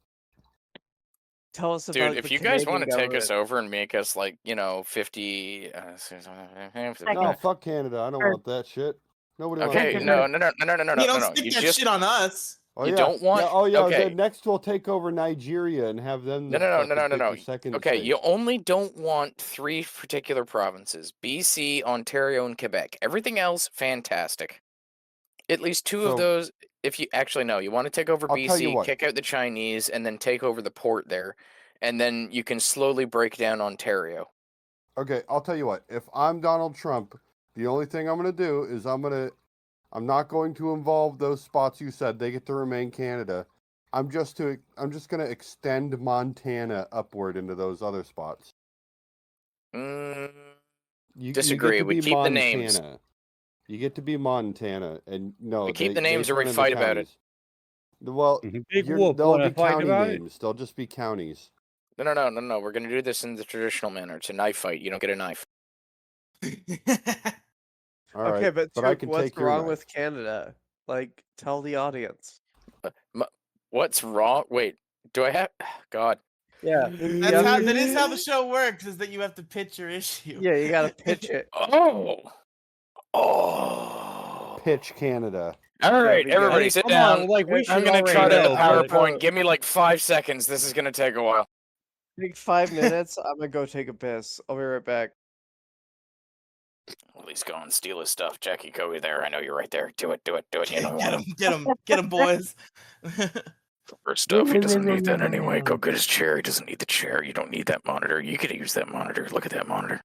Speaker 5: Tell us about
Speaker 6: Dude, if
Speaker 5: the
Speaker 6: you guys
Speaker 5: Canadian
Speaker 6: want to take us
Speaker 5: government.
Speaker 6: over and make us like, 50
Speaker 4: No, fuck Canada. I don't want that shit. Nobody wants
Speaker 6: Okay,
Speaker 4: Canada.
Speaker 6: no.
Speaker 1: You don't stick
Speaker 6: You
Speaker 1: that
Speaker 6: just
Speaker 1: shit on us.
Speaker 4: Oh,
Speaker 6: you
Speaker 4: yeah.
Speaker 6: don't want-
Speaker 4: Yeah, oh yeah.
Speaker 6: okay.
Speaker 4: Then next we'll take over Nigeria and have them.
Speaker 6: No.
Speaker 4: pick the second
Speaker 6: Okay,
Speaker 4: state.
Speaker 6: you only don't want 3 particular provinces: BC, Ontario, and Quebec. Everything else, fantastic. At least 2 of
Speaker 4: So-
Speaker 6: those. If you actually no, you want to take over
Speaker 4: I'll tell you
Speaker 6: BC,
Speaker 4: what.
Speaker 6: kick out the Chinese, and then take over the port there, and then you can slowly break down Ontario.
Speaker 4: Okay, I'll tell you what. If I'm Donald Trump, the only thing I'm gonna do is I'm not going to involve those spots you said. They get to remain Canada. I'm just gonna extend Montana upward into those other spots. You
Speaker 6: Disagree.
Speaker 4: get to
Speaker 6: We
Speaker 4: be
Speaker 6: keep the
Speaker 4: Montana.
Speaker 6: names.
Speaker 4: You get to be Montana, and no,
Speaker 6: We keep
Speaker 4: they-
Speaker 6: the names
Speaker 4: they
Speaker 6: or we
Speaker 4: turn into
Speaker 6: fight about it.
Speaker 4: counties. Well,
Speaker 2: Big Wolf,
Speaker 4: they'll
Speaker 2: wanna
Speaker 4: be
Speaker 2: fight
Speaker 4: county
Speaker 2: about it?
Speaker 4: names. They'll just be counties.
Speaker 6: No. We're gonna do this in the traditional manner. It's a knife fight. You don't get a knife.
Speaker 4: All right,
Speaker 5: Okay, but
Speaker 4: I
Speaker 5: Tuque,
Speaker 4: can
Speaker 5: what's
Speaker 4: take your
Speaker 5: wrong
Speaker 4: knife.
Speaker 5: with Canada? Like, tell the audience.
Speaker 6: What's wrong? Wait, do I have? God.
Speaker 5: Yeah.
Speaker 1: That is how the show works, is that you have to pitch your issue.
Speaker 5: Yeah, you gotta pitch it.
Speaker 6: Oh.
Speaker 4: Pitch Canada.
Speaker 6: All right,
Speaker 5: we go.
Speaker 6: everybody
Speaker 2: Hey,
Speaker 6: sit
Speaker 2: come
Speaker 6: down.
Speaker 2: on, like, we
Speaker 6: I'm
Speaker 2: should
Speaker 6: gonna
Speaker 2: already
Speaker 6: trot out the
Speaker 2: know, but-
Speaker 6: PowerPoint. Give me like 5 seconds. This is gonna take a while.
Speaker 5: Take 5 minutes. I'm gonna go take a piss. I'll be right back.
Speaker 6: At least go and steal his stuff. Jackie, go there. I know you're right there. Do it. You know
Speaker 1: Get him, boys.
Speaker 6: For stuff, he doesn't need that anyway. Go get his chair. He doesn't need the chair. You don't need that monitor. You could use that monitor. Look at that monitor.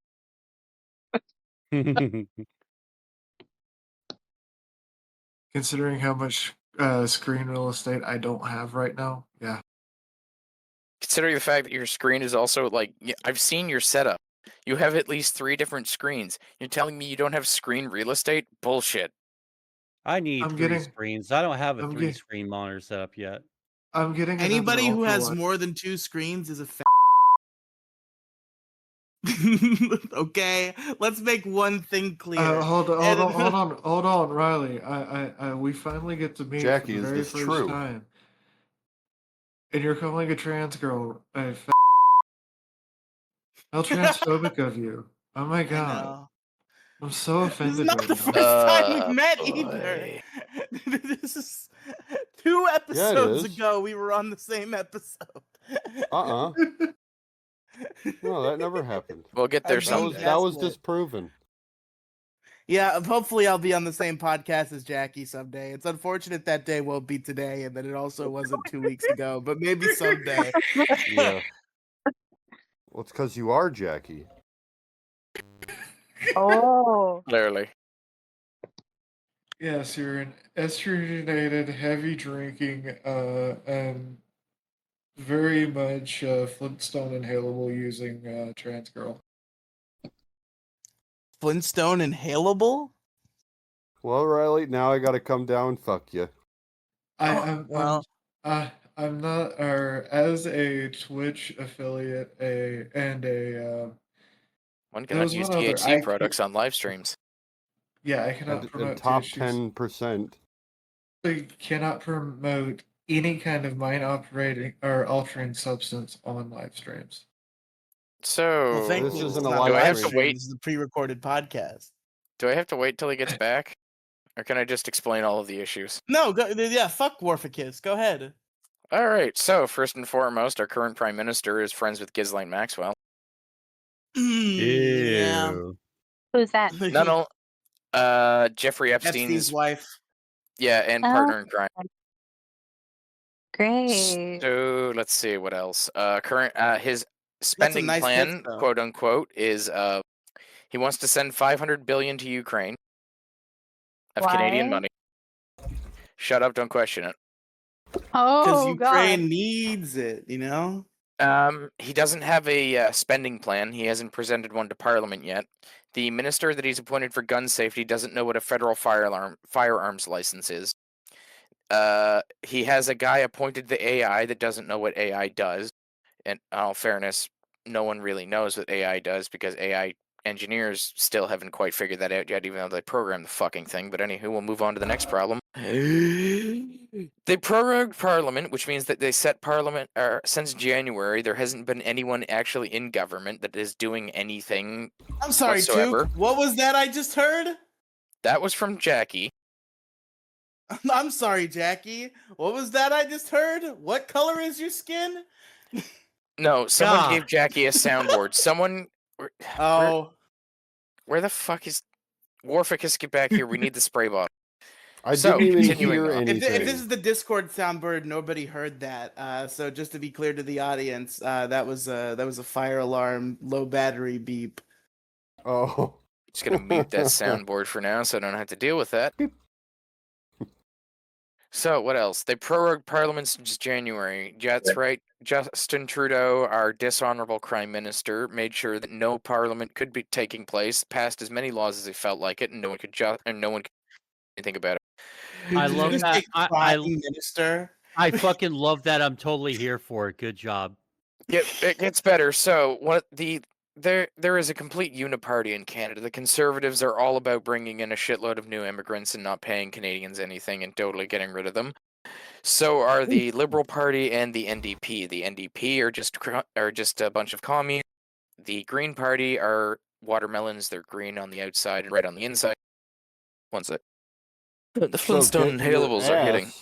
Speaker 7: Considering how much screen real estate I don't have right now, yeah.
Speaker 6: Considering the fact that your screen is also like, I've seen your setup. You have at least 3 different screens. You're telling me you don't have screen real estate? Bullshit.
Speaker 2: I need
Speaker 7: I'm
Speaker 2: 3
Speaker 7: getting-
Speaker 2: screens. I don't have a
Speaker 7: I'm
Speaker 2: 3
Speaker 7: getting-
Speaker 2: screen monitor set up yet.
Speaker 7: I'm getting another
Speaker 1: Anybody who
Speaker 7: Ultra
Speaker 1: has
Speaker 7: Wide.
Speaker 1: more than 2 screens is a Okay, let's make one thing clear.
Speaker 7: Hold on, Riley. We finally get to meet
Speaker 4: Jackie,
Speaker 7: for the
Speaker 4: is
Speaker 7: very
Speaker 4: this
Speaker 7: first
Speaker 4: true?
Speaker 7: time. And you're calling a trans girl a How transphobic of you. Oh my
Speaker 1: I
Speaker 7: god.
Speaker 1: know.
Speaker 7: I'm so
Speaker 1: This is
Speaker 7: offended
Speaker 1: not
Speaker 7: right
Speaker 1: the
Speaker 7: now.
Speaker 1: first time we met
Speaker 6: boy.
Speaker 1: either. This is 2 episodes
Speaker 4: is.
Speaker 1: ago. We were on the same episode.
Speaker 4: No, that never happened.
Speaker 6: We'll get there
Speaker 1: That
Speaker 6: someday.
Speaker 4: That was
Speaker 1: That's it.
Speaker 4: disproven.
Speaker 1: Yeah, hopefully I'll be on the same podcast as Jackie someday. It's unfortunate that day won't be today, and that it also wasn't 2 weeks ago, but maybe someday.
Speaker 4: Yeah. Well, it's because you are Jackie.
Speaker 3: Oh.
Speaker 6: Clearly.
Speaker 7: Yes, you're an estrogenated, heavy drinking, and very much Flintstone inhalable using trans girl.
Speaker 1: Flintstone inhalable?
Speaker 4: Well, Riley, now I gotta come down. Fuck you.
Speaker 7: I'm not, or as a Twitch affiliate,
Speaker 6: One
Speaker 7: There
Speaker 6: cannot
Speaker 7: was
Speaker 6: use
Speaker 7: one other-
Speaker 6: THC products on live streams.
Speaker 7: yeah, I cannot
Speaker 4: And
Speaker 7: promote
Speaker 4: top
Speaker 7: THCs.
Speaker 4: 10%.
Speaker 7: I cannot promote any kind of mind operating or altering substance on live streams.
Speaker 6: So,
Speaker 1: Well, thank
Speaker 4: This
Speaker 1: you.
Speaker 4: isn't
Speaker 1: It's
Speaker 4: a
Speaker 1: not
Speaker 4: live
Speaker 6: Do I have
Speaker 1: live
Speaker 6: to
Speaker 1: stream,
Speaker 6: wait?
Speaker 1: This is a pre-recorded podcast.
Speaker 6: do I have to wait till he gets back? Or can I just explain all of the issues?
Speaker 1: No, yeah, fuck Warficus. Go ahead.
Speaker 6: All right, so first and foremost, our current prime minister is friends with Ghislaine Maxwell.
Speaker 1: Yeah.
Speaker 2: Ew.
Speaker 3: Who's that?
Speaker 6: Not only Jeffrey
Speaker 1: Epstein's
Speaker 6: Epstein's
Speaker 1: wife.
Speaker 6: and
Speaker 3: Oh,
Speaker 6: partner in crime.
Speaker 3: great.
Speaker 6: So let's see what else. Current his
Speaker 1: That's some
Speaker 6: spending
Speaker 1: nice
Speaker 6: plan,
Speaker 1: hits, though.
Speaker 6: quote unquote, is he wants to send 500 billion to Ukraine of Canadian
Speaker 3: Why?
Speaker 6: money. Shut up, don't question it.
Speaker 1: Because
Speaker 3: Oh
Speaker 1: Ukraine
Speaker 3: God.
Speaker 1: needs it, you know?
Speaker 6: He doesn't have a spending plan. He hasn't presented one to Parliament yet. The minister that he's appointed for gun safety doesn't know what a federal firearms license is. He has a guy appointed the AI that doesn't know what AI does. And in all fairness, no one really knows what AI does because AI engineers still haven't quite figured that out yet, even though they programmed the fucking thing. But anywho, we'll move on to the next problem. They prorogued Parliament, which means that they set Parliament since January. There hasn't been anyone actually in government that is doing anything
Speaker 1: I'm sorry,
Speaker 6: whatsoever.
Speaker 1: Tuque. What was that I just heard?
Speaker 6: That was from Jackie.
Speaker 1: I'm sorry, Jackie. What was that I just heard? What color is your skin?
Speaker 6: No, someone
Speaker 2: God.
Speaker 6: gave Jackie a soundboard. Someone.
Speaker 1: Oh.
Speaker 6: Where the fuck is Warficus? Get back here. We need the spray bottle.
Speaker 4: I
Speaker 6: So,
Speaker 4: didn't even
Speaker 6: continuing
Speaker 4: hear
Speaker 6: on.
Speaker 1: If
Speaker 4: anything.
Speaker 1: this is the Discord soundboard, nobody heard that. So just to be clear to the audience, that was a fire alarm, low battery beep.
Speaker 4: Oh.
Speaker 6: Just gonna mute that soundboard for now, so I don't have to deal with that. So what else? They prorogued Parliament since January. That's right. Justin Trudeau, our dishonorable Prime Minister, made sure that no Parliament could be taking place. Passed as many laws as he felt like it, and no one could do anything about it.
Speaker 2: I
Speaker 1: Did
Speaker 2: love
Speaker 1: you
Speaker 2: that.
Speaker 1: say Prime Minister?
Speaker 2: I fucking love that. I'm totally here for it. Good job.
Speaker 6: It gets better. So there is a complete uniparty in Canada. The Conservatives are all about bringing in a shitload of new immigrants and not paying Canadians anything and totally getting rid of them. So are the Liberal Party and the NDP. The NDP are just a bunch of commies. The Green Party are watermelons. They're green on the outside and red on the inside. One sec. The Flintstone
Speaker 4: get your
Speaker 6: inhalables are hitting.
Speaker 4: ass-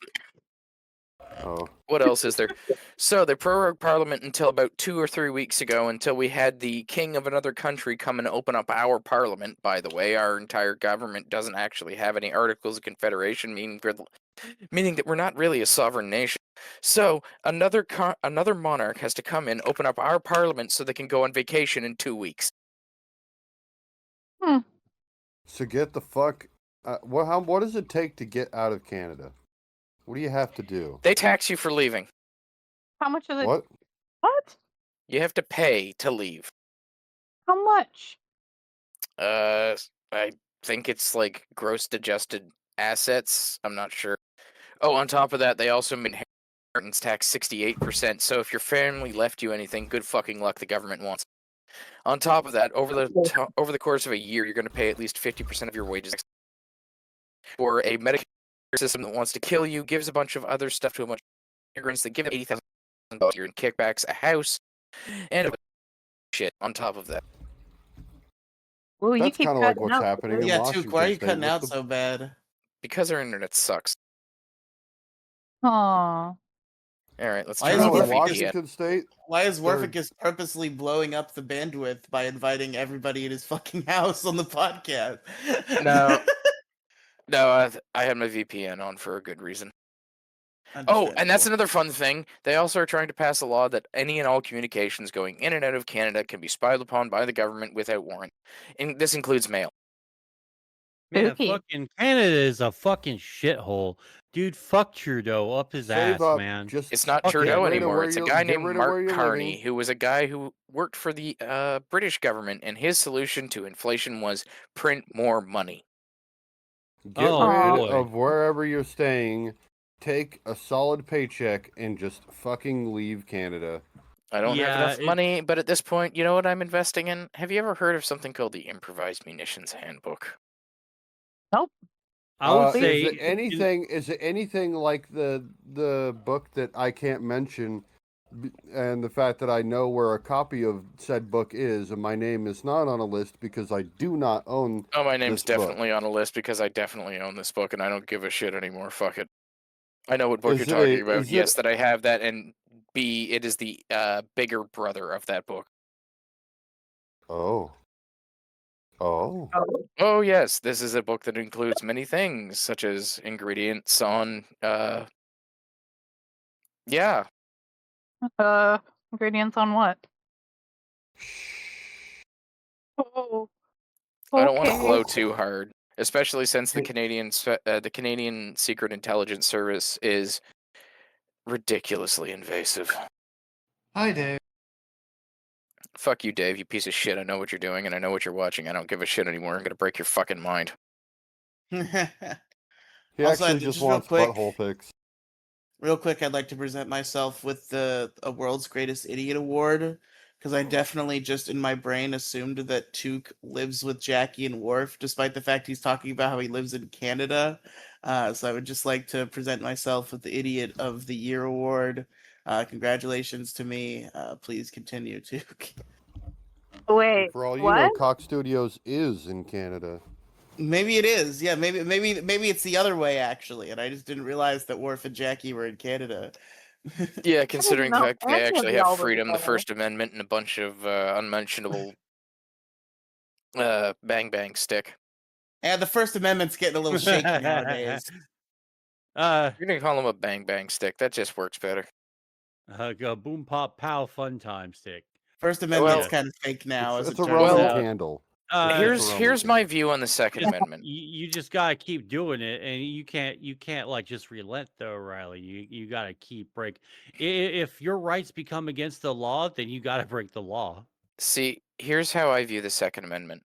Speaker 4: Oh.
Speaker 6: What else is there? So they prorogued Parliament until about 2 or 3 weeks ago, until we had the king of another country come and open up our Parliament. By the way, our entire government doesn't actually have any Articles of Confederation, meaning that we're not really a sovereign nation. So another monarch has to come in, open up our Parliament, so they can go on vacation in 2 weeks.
Speaker 4: So get the fuck. What does it take to get out of Canada? What do you have to do?
Speaker 6: They tax you for leaving.
Speaker 3: How much are they?
Speaker 4: What?
Speaker 3: What?
Speaker 6: You have to pay to leave.
Speaker 3: How much?
Speaker 6: I think it's like gross adjusted assets. I'm not sure. Oh, on top of that, they also made inheritance tax 68%. So if your family left you anything, good fucking luck. The government wants. On top of that, over the course of a year, you're going to pay at least 50% of your wages. For a Medicare system that wants to kill you, gives a bunch of other stuff to a bunch of immigrants that give $80,000 a year in kickbacks, a house, and shit on top of that.
Speaker 3: Well, you
Speaker 4: That's
Speaker 3: keep
Speaker 4: kind of like
Speaker 3: cutting
Speaker 4: what's
Speaker 3: out.
Speaker 4: happening in
Speaker 1: Yeah,
Speaker 4: Washington
Speaker 1: Tuque, why are you
Speaker 4: State.
Speaker 1: cutting
Speaker 4: What's
Speaker 1: out
Speaker 4: the-
Speaker 1: so bad?
Speaker 6: Because our internet sucks.
Speaker 3: Aw.
Speaker 6: All right, let's
Speaker 1: Why
Speaker 6: turn
Speaker 1: is
Speaker 6: on
Speaker 4: No,
Speaker 6: the
Speaker 4: in
Speaker 1: Warf-
Speaker 6: VPN.
Speaker 4: Washington State.
Speaker 1: Why is
Speaker 4: They're-
Speaker 1: Warficus purposely blowing up the bandwidth by inviting everybody in his fucking house on the podcast?
Speaker 6: No, I had my VPN on for a good reason. Oh, and that's
Speaker 1: Understandable.
Speaker 6: another fun thing. They also are trying to pass a law that any and all communications going in and out of Canada can be spied upon by the government without warrant. And this includes mail.
Speaker 2: Man,
Speaker 3: Spooky.
Speaker 2: fucking Canada is a fucking shithole. Dude, fuck Trudeau up his
Speaker 4: Save
Speaker 2: ass,
Speaker 4: up.
Speaker 2: man.
Speaker 4: Just
Speaker 6: It's not
Speaker 2: Fuck
Speaker 6: Trudeau
Speaker 2: it.
Speaker 4: rid of
Speaker 6: anymore.
Speaker 4: where
Speaker 6: It's a
Speaker 4: you-
Speaker 6: guy
Speaker 4: get
Speaker 6: named
Speaker 4: rid of where
Speaker 6: Mark
Speaker 4: you're
Speaker 6: Carney,
Speaker 4: living.
Speaker 6: who was a guy who worked for the British government, and his solution to inflation was print more money.
Speaker 4: Get
Speaker 2: Oh,
Speaker 4: rid
Speaker 2: boy.
Speaker 4: of wherever you're staying. Take a solid paycheck and just fucking leave Canada.
Speaker 6: I don't
Speaker 2: Yeah,
Speaker 6: have enough money, but at this point, you know what I'm investing in? Have you ever heard of something called the Improvised Munitions Handbook?
Speaker 2: I would say
Speaker 4: is it anything like the book that I can't mention, and the fact that I know where a copy of said book is, and my name is not on a list because I do not own.
Speaker 6: Oh, my name's
Speaker 4: this book.
Speaker 6: definitely on a list because I definitely own this book, and I don't give a shit anymore. Fuck it. I know what book
Speaker 4: Is
Speaker 6: you're
Speaker 4: it
Speaker 6: talking
Speaker 4: a-
Speaker 6: about.
Speaker 4: is it-
Speaker 6: Yes, that I have that, and B, it is the bigger brother of that book.
Speaker 4: Oh. Oh.
Speaker 6: Oh yes, this is a book that includes many things, such as ingredients on yeah.
Speaker 3: Ingredients on what? Oh,
Speaker 6: I don't want to
Speaker 3: okay.
Speaker 6: blow too hard, especially since the
Speaker 7: Hey.
Speaker 6: the Canadian Secret Intelligence Service is ridiculously invasive.
Speaker 7: Hi, Dave.
Speaker 6: Fuck you, Dave, you piece of shit. I know what you're doing and I know what you're watching. I don't give a shit anymore. I'm gonna break your fucking mind.
Speaker 4: He
Speaker 1: Also,
Speaker 4: actually just wants butthole pics.
Speaker 1: real quick, I'd like to present myself with a World's Greatest Idiot award because I definitely just in my brain assumed that Tuque lives with Jackie and Warf, despite the fact he's talking about how he lives in Canada. So I would just like to present myself with the Idiot of the Year award. Congratulations to me. Please continue, Tuque.
Speaker 3: Wait,
Speaker 4: For all you
Speaker 3: what?
Speaker 4: know, Cock Studios is in Canada.
Speaker 1: Maybe it is. Yeah, maybe it's the other way actually, and I just didn't realize that Worf and Jackie were in Canada.
Speaker 6: Yeah, considering the
Speaker 3: know
Speaker 6: fact that they
Speaker 3: any of
Speaker 6: actually have
Speaker 3: y'all were
Speaker 6: freedom, the
Speaker 3: together.
Speaker 6: First Amendment, and a bunch of unmentionable bang bang stick.
Speaker 1: And the First Amendment's getting a little shaky nowadays.
Speaker 6: You're gonna call them a bang bang stick. That just works better.
Speaker 2: Go boom pop pow fun time stick.
Speaker 1: First Amendment's
Speaker 6: Well,
Speaker 1: kind of fake now,
Speaker 4: It's
Speaker 1: as
Speaker 4: a
Speaker 1: it turns
Speaker 4: Roman
Speaker 6: Well,
Speaker 1: out.
Speaker 4: candle.
Speaker 6: here's my view on the Second Amendment.
Speaker 2: You just gotta keep doing it, and you can't like just relent though, Riley. You gotta keep break. If your rights become against the law, then you gotta break the law.
Speaker 6: See, here's how I view the Second Amendment.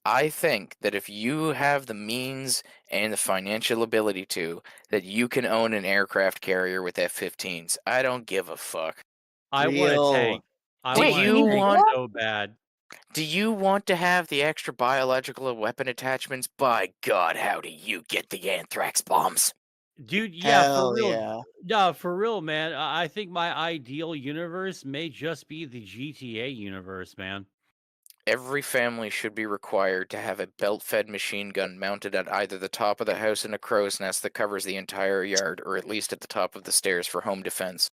Speaker 6: I think that if you have the means and the financial ability to, that you can own an aircraft carrier with F-15s. I don't give a fuck.
Speaker 2: I want a
Speaker 1: Real.
Speaker 2: tank. I
Speaker 6: Do
Speaker 3: Wait,
Speaker 2: want a
Speaker 6: you
Speaker 2: tank
Speaker 6: want-
Speaker 2: so bad.
Speaker 6: Do you want to have the extra biological weapon attachments? By God, how do you get the anthrax bombs?
Speaker 2: Dude, yeah, for
Speaker 1: Hell
Speaker 2: real.
Speaker 1: yeah.
Speaker 2: No, for real, man. I think my ideal universe may just be the GTA universe, man.
Speaker 6: Every family should be required to have a belt-fed machine gun mounted at either the top of the house in a crow's nest that covers the entire yard, or at least at the top of the stairs for home defense.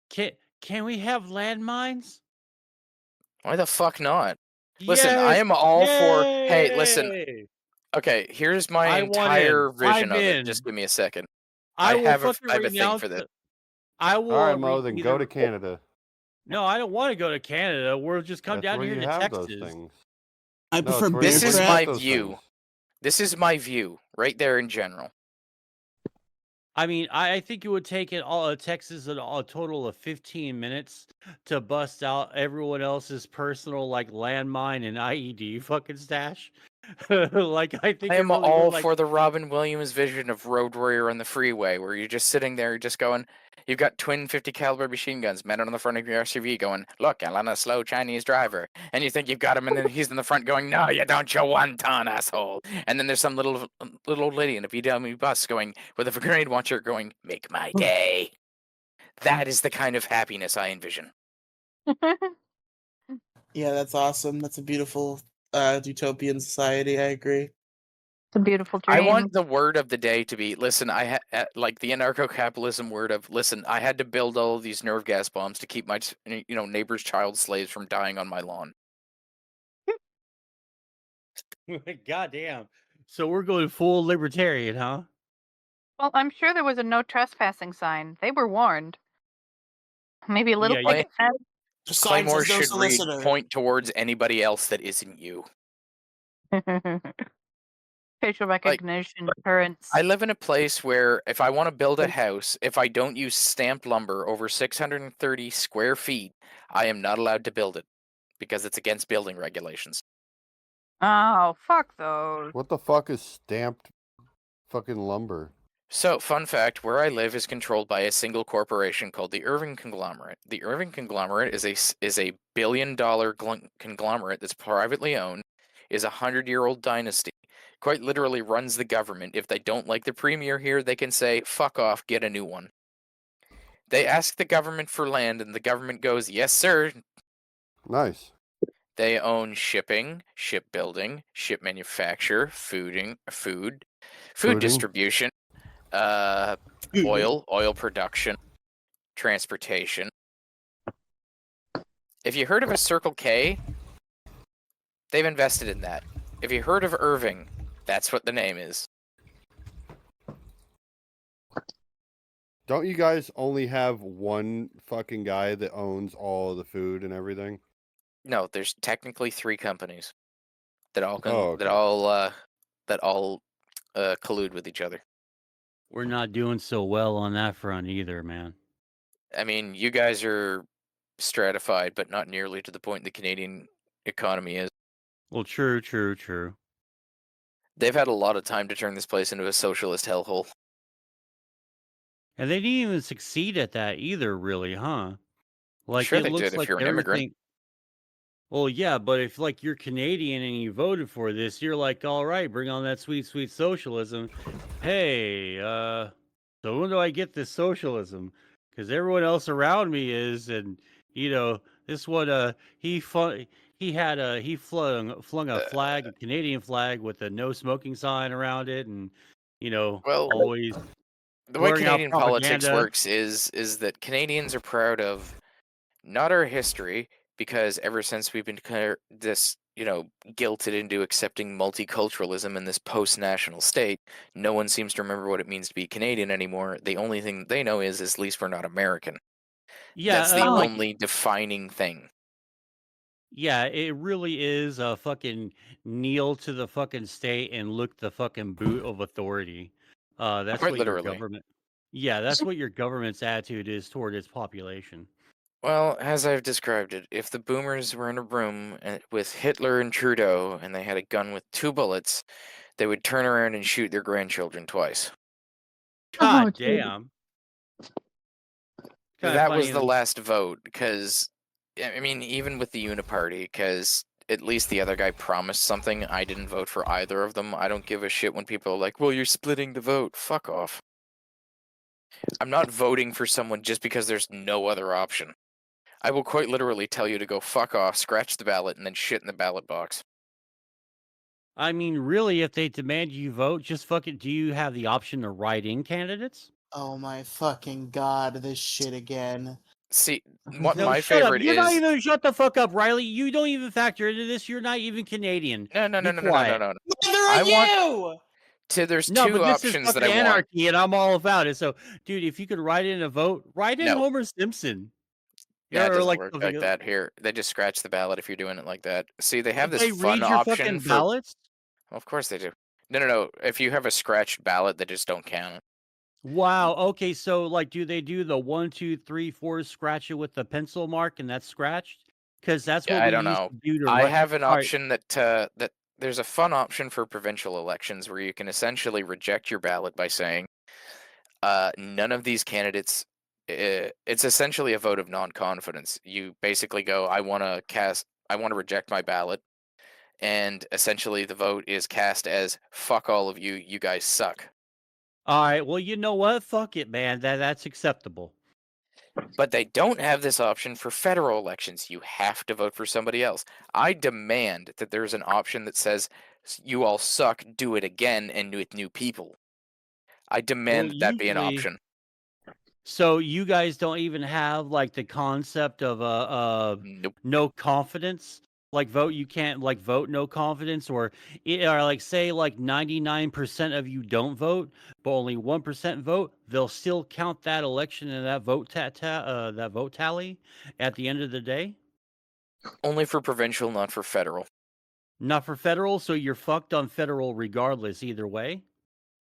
Speaker 2: Can we have landmines?
Speaker 6: Why the fuck not? Listen,
Speaker 2: Yes!
Speaker 6: I am all for. Hey, listen.
Speaker 2: Yay!
Speaker 6: Okay, here's my
Speaker 2: I want
Speaker 6: entire
Speaker 2: in.
Speaker 6: vision
Speaker 2: I'm
Speaker 6: of it.
Speaker 2: in.
Speaker 6: Just give me a second.
Speaker 2: I will
Speaker 6: I have a thing
Speaker 2: renounce
Speaker 6: for this.
Speaker 2: I will.
Speaker 4: All right, Mo, then go
Speaker 2: either-
Speaker 4: to Canada.
Speaker 2: No, I don't want to go to Canada. We'll just come
Speaker 4: That's
Speaker 2: down
Speaker 4: where
Speaker 2: here
Speaker 4: you
Speaker 2: to
Speaker 4: have
Speaker 2: Texas.
Speaker 4: those things.
Speaker 1: I
Speaker 4: No,
Speaker 1: prefer
Speaker 4: it's where
Speaker 1: bear
Speaker 6: This
Speaker 4: you
Speaker 6: is
Speaker 4: get
Speaker 1: trap.
Speaker 6: my
Speaker 4: those
Speaker 6: view.
Speaker 4: things.
Speaker 6: This is my view, right there in general.
Speaker 2: I mean, I think it would take Texas a total of 15 minutes to bust out everyone else's personal like landmine and IED fucking stash. Like I think
Speaker 6: I
Speaker 2: it
Speaker 6: am
Speaker 2: really
Speaker 6: all
Speaker 2: would, like,
Speaker 6: for the Robin Williams vision of Road Warrior on the freeway, where you're just sitting there, just going. You've got twin 50 caliber machine guns mounted on the front of your SUV, going, "Look, I'm on a slow Chinese driver," and you think you've got him, and then he's in the front going, "No, you don't, you one-ton asshole." And then there's some little old lady in a VW bus going with a grenade launcher, going, "Make my day." That is the kind of happiness I envision.
Speaker 1: Yeah, that's awesome. That's a beautiful utopian society. I agree.
Speaker 3: It's a beautiful dream.
Speaker 6: I want the word of the day to be, listen, like the anarcho-capitalism word of, listen, I had to build all of these nerve gas bombs to keep my neighbor's child slaves from dying on my lawn.
Speaker 2: goddamn. So we're going full libertarian, huh?
Speaker 3: Well, I'm sure there was a no trespassing sign. They were warned. Maybe a little
Speaker 2: Yeah,
Speaker 3: picket fence.
Speaker 1: Just sign
Speaker 6: Claymore
Speaker 1: says no
Speaker 6: should read,
Speaker 1: solicitor.
Speaker 6: point towards anybody else that isn't you.
Speaker 3: Facial recognition currents.
Speaker 6: I live in a place where if I want to build a house, if I don't use stamped lumber over 630 square feet, I am not allowed to build it because it's against building regulations.
Speaker 3: Oh, fuck those.
Speaker 4: What the fuck is stamped fucking lumber?
Speaker 6: So, fun fact, where I live is controlled by a single corporation called the Irving Conglomerate. The Irving Conglomerate is a billion-dollar conglomerate that's privately owned, is a 100-year-old dynasty, quite literally runs the government. If they don't like the premier here, they can say, fuck off, get a new one. They ask the government for land, and the government goes, yes, sir.
Speaker 4: Nice.
Speaker 6: They own shipping, shipbuilding, ship manufacture, food
Speaker 4: Fooding.
Speaker 6: distribution, oil production, transportation. If you heard of a Circle K, They've invested in that. If you heard of Irving, that's what the name is.
Speaker 4: Don't you guys only have one fucking guy that owns all of the food and everything?
Speaker 6: No, there's technically 3 companies that all
Speaker 4: okay.
Speaker 6: collude with each other.
Speaker 2: We're not doing so well on that front either, man.
Speaker 6: I mean, you guys are stratified, but not nearly to the point the Canadian economy is.
Speaker 2: Well, true.
Speaker 6: They've had a lot of time to turn this place into a socialist hellhole.
Speaker 2: And they didn't even succeed at that either, really, huh? Like,
Speaker 6: Sure
Speaker 2: it
Speaker 6: they
Speaker 2: looks
Speaker 6: did if
Speaker 2: like
Speaker 6: you're an immigrant.
Speaker 2: everything. Well, yeah, but if like you're Canadian and you voted for this, you're like, all right, bring on that sweet, sweet socialism. Hey, so when do I get this socialism? Because everyone else around me is, and this one, he flung a flag, a Canadian flag with a no smoking sign around it, and
Speaker 6: Well,
Speaker 2: always
Speaker 6: the way
Speaker 2: blurring out
Speaker 6: Canadian politics
Speaker 2: propaganda.
Speaker 6: works is that Canadians are proud of not our history, because ever since we've been guilted into accepting multiculturalism in this post-national state, no one seems to remember what it means to be Canadian anymore. The only thing they know is at least we're not American. That's the
Speaker 2: Yeah, like
Speaker 6: only defining thing.
Speaker 2: yeah, it really is a fucking kneel to the fucking state and look the fucking boot of authority. That's
Speaker 6: Quite
Speaker 2: what your
Speaker 6: literally.
Speaker 2: government. Yeah, that's what your government's attitude is toward its population.
Speaker 6: Well, as I've described it, if the boomers were in a room with Hitler and Trudeau and they had a gun with 2 bullets, they would turn around and shoot their grandchildren twice.
Speaker 2: God
Speaker 3: geez.
Speaker 2: damn. Kind of
Speaker 6: That
Speaker 2: funny.
Speaker 6: was the last vote, because, I mean, even with the Uniparty, because at least the other guy promised something. I didn't vote for either of them. I don't give a shit when people are like, well, you're splitting the vote. Fuck off. I'm not voting for someone just because there's no other option. I will quite literally tell you to go fuck off, scratch the ballot, and then shit in the ballot box.
Speaker 2: I mean, really, if they demand you vote, just fucking. Do you have the option to write in candidates?
Speaker 1: Oh my fucking god, this shit again.
Speaker 6: See, what
Speaker 2: No,
Speaker 6: my
Speaker 2: shut up.
Speaker 6: favorite
Speaker 2: You're not
Speaker 6: is...
Speaker 2: even. Shut the fuck up, Riley. You don't even factor into this. You're not even Canadian.
Speaker 6: No.
Speaker 2: Be quiet.
Speaker 1: Neither
Speaker 6: I
Speaker 1: are
Speaker 6: want-
Speaker 1: you!
Speaker 6: There's
Speaker 2: No,
Speaker 6: 2
Speaker 2: but this is
Speaker 6: options that
Speaker 2: fucking
Speaker 6: I want.
Speaker 2: anarchy, and I'm all about it. So, dude, if you could write in a vote, write in
Speaker 6: No.
Speaker 2: Homer Simpson.
Speaker 6: Yeah, it
Speaker 2: Or
Speaker 6: doesn't
Speaker 2: like
Speaker 6: work
Speaker 2: something
Speaker 6: like that here. They just scratch the ballot if you're doing it like that. See, they have
Speaker 2: Did
Speaker 6: this
Speaker 2: they
Speaker 6: fun
Speaker 2: read your
Speaker 6: option
Speaker 2: fucking
Speaker 6: for...
Speaker 2: ballots?
Speaker 6: Of course they do. No. If you have a scratched ballot, they just don't count.
Speaker 2: Wow. Okay, so like, do they do the 1, 2, 3, 4 scratch it with the pencil mark, and that's scratched? Because that's what
Speaker 6: Yeah, I
Speaker 2: we
Speaker 6: don't
Speaker 2: used
Speaker 6: know.
Speaker 2: to do to
Speaker 6: I
Speaker 2: write.
Speaker 6: have an
Speaker 2: All right.
Speaker 6: option that there's a fun option for provincial elections where you can essentially reject your ballot by saying, none of these candidates. It's essentially a vote of non-confidence. You basically go, I want to reject my ballot, and essentially the vote is cast as fuck all of you. You guys suck.
Speaker 2: All right. Well, you know what? Fuck it, man. That's acceptable.
Speaker 6: But they don't have this option for federal elections. You have to vote for somebody else. I demand that there's an option that says, you all suck, do it again, and with new people. I demand that be an option.
Speaker 2: So you guys don't even have like the concept of
Speaker 6: Nope.
Speaker 2: no confidence, like vote. You can't like vote no confidence, or like say like 99% of you don't vote, but only 1% vote. They'll still count that election and that vote that vote tally at the end of the day.
Speaker 6: Only for provincial, not for federal.
Speaker 2: Not for federal, so you're fucked on federal regardless either way.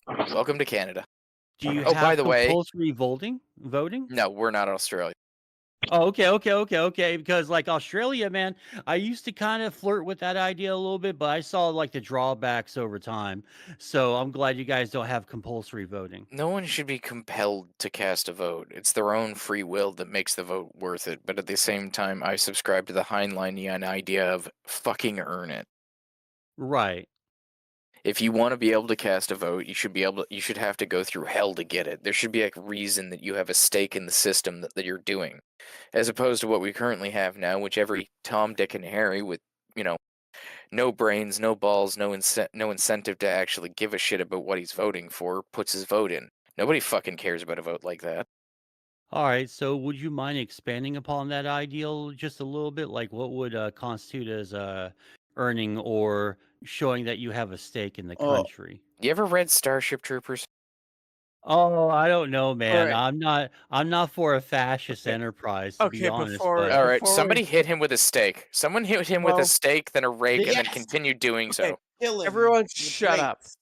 Speaker 6: Welcome to Canada.
Speaker 2: Do you
Speaker 6: Oh,
Speaker 2: have
Speaker 6: by the way,
Speaker 2: compulsory voting?
Speaker 6: no, we're not Australia.
Speaker 2: Oh, okay. Because like Australia, man, I used to kind of flirt with that idea a little bit, but I saw like the drawbacks over time. So I'm glad you guys don't have compulsory voting.
Speaker 6: No one should be compelled to cast a vote. It's their own free will that makes the vote worth it. But at the same time, I subscribe to the Heinleinian idea of fucking earn it.
Speaker 2: Right.
Speaker 6: If you want to be able to cast a vote, you should have to go through hell to get it. There should be a reason that you have a stake in the system that you're doing, as opposed to what we currently have now, which every Tom, Dick, and Harry with, no brains, no balls, no incentive to actually give a shit about what he's voting for, puts his vote in. Nobody fucking cares about a vote like that.
Speaker 2: All right. So would you mind expanding upon that ideal just a little bit? Like what would constitute as earning or showing that you have a stake in the
Speaker 1: Oh.
Speaker 2: country.
Speaker 6: You ever read Starship Troopers?
Speaker 2: Oh, I don't know, man.
Speaker 5: Alright.
Speaker 2: I'm not for a fascist
Speaker 5: Okay.
Speaker 2: enterprise, to be
Speaker 5: Okay,
Speaker 2: honest.
Speaker 5: before-
Speaker 2: But
Speaker 6: All right,
Speaker 5: before
Speaker 6: somebody
Speaker 5: we-
Speaker 6: hit him with a stake. Someone hit him with a
Speaker 5: Well,
Speaker 6: stake, then a rake, and then
Speaker 1: yes!
Speaker 6: continued doing
Speaker 5: Okay.
Speaker 6: so.
Speaker 1: Kill him.
Speaker 5: Everyone
Speaker 1: with
Speaker 5: shut up.
Speaker 1: rakes.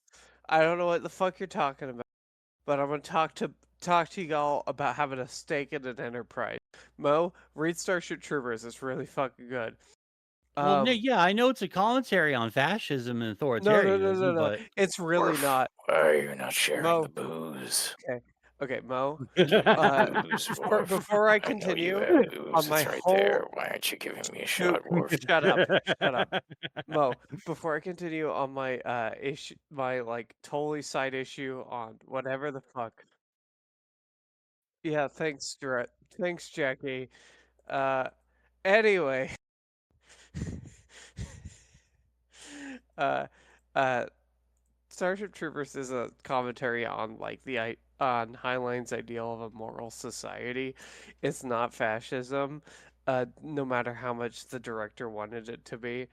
Speaker 5: I don't know what the fuck you're talking about, but I'm gonna talk to y'all about having a stake in an enterprise. Mo, read Starship Troopers. It's really fucking good.
Speaker 2: well, yeah, I know it's a commentary on fascism and authoritarianism,
Speaker 5: No.
Speaker 2: but
Speaker 5: It's really
Speaker 6: Warf,
Speaker 5: not.
Speaker 6: Why are you not sharing
Speaker 5: Mo.
Speaker 6: the booze?
Speaker 5: Okay, Mo.
Speaker 6: Booze,
Speaker 5: Before,
Speaker 6: Warf.
Speaker 5: before I
Speaker 6: I know you
Speaker 5: continue,
Speaker 6: have booze.
Speaker 5: on my
Speaker 6: It's right
Speaker 5: whole
Speaker 6: there. Why aren't you giving me a shot, Warf?
Speaker 5: shut up. Mo, before I continue on my issue, my like totally side issue on whatever the fuck. Yeah, thanks, thanks, Jackie. Anyway, uh, Starship Troopers is a commentary on like on Heinlein's ideal of a moral society. It's not fascism, no matter how much the director wanted it to be.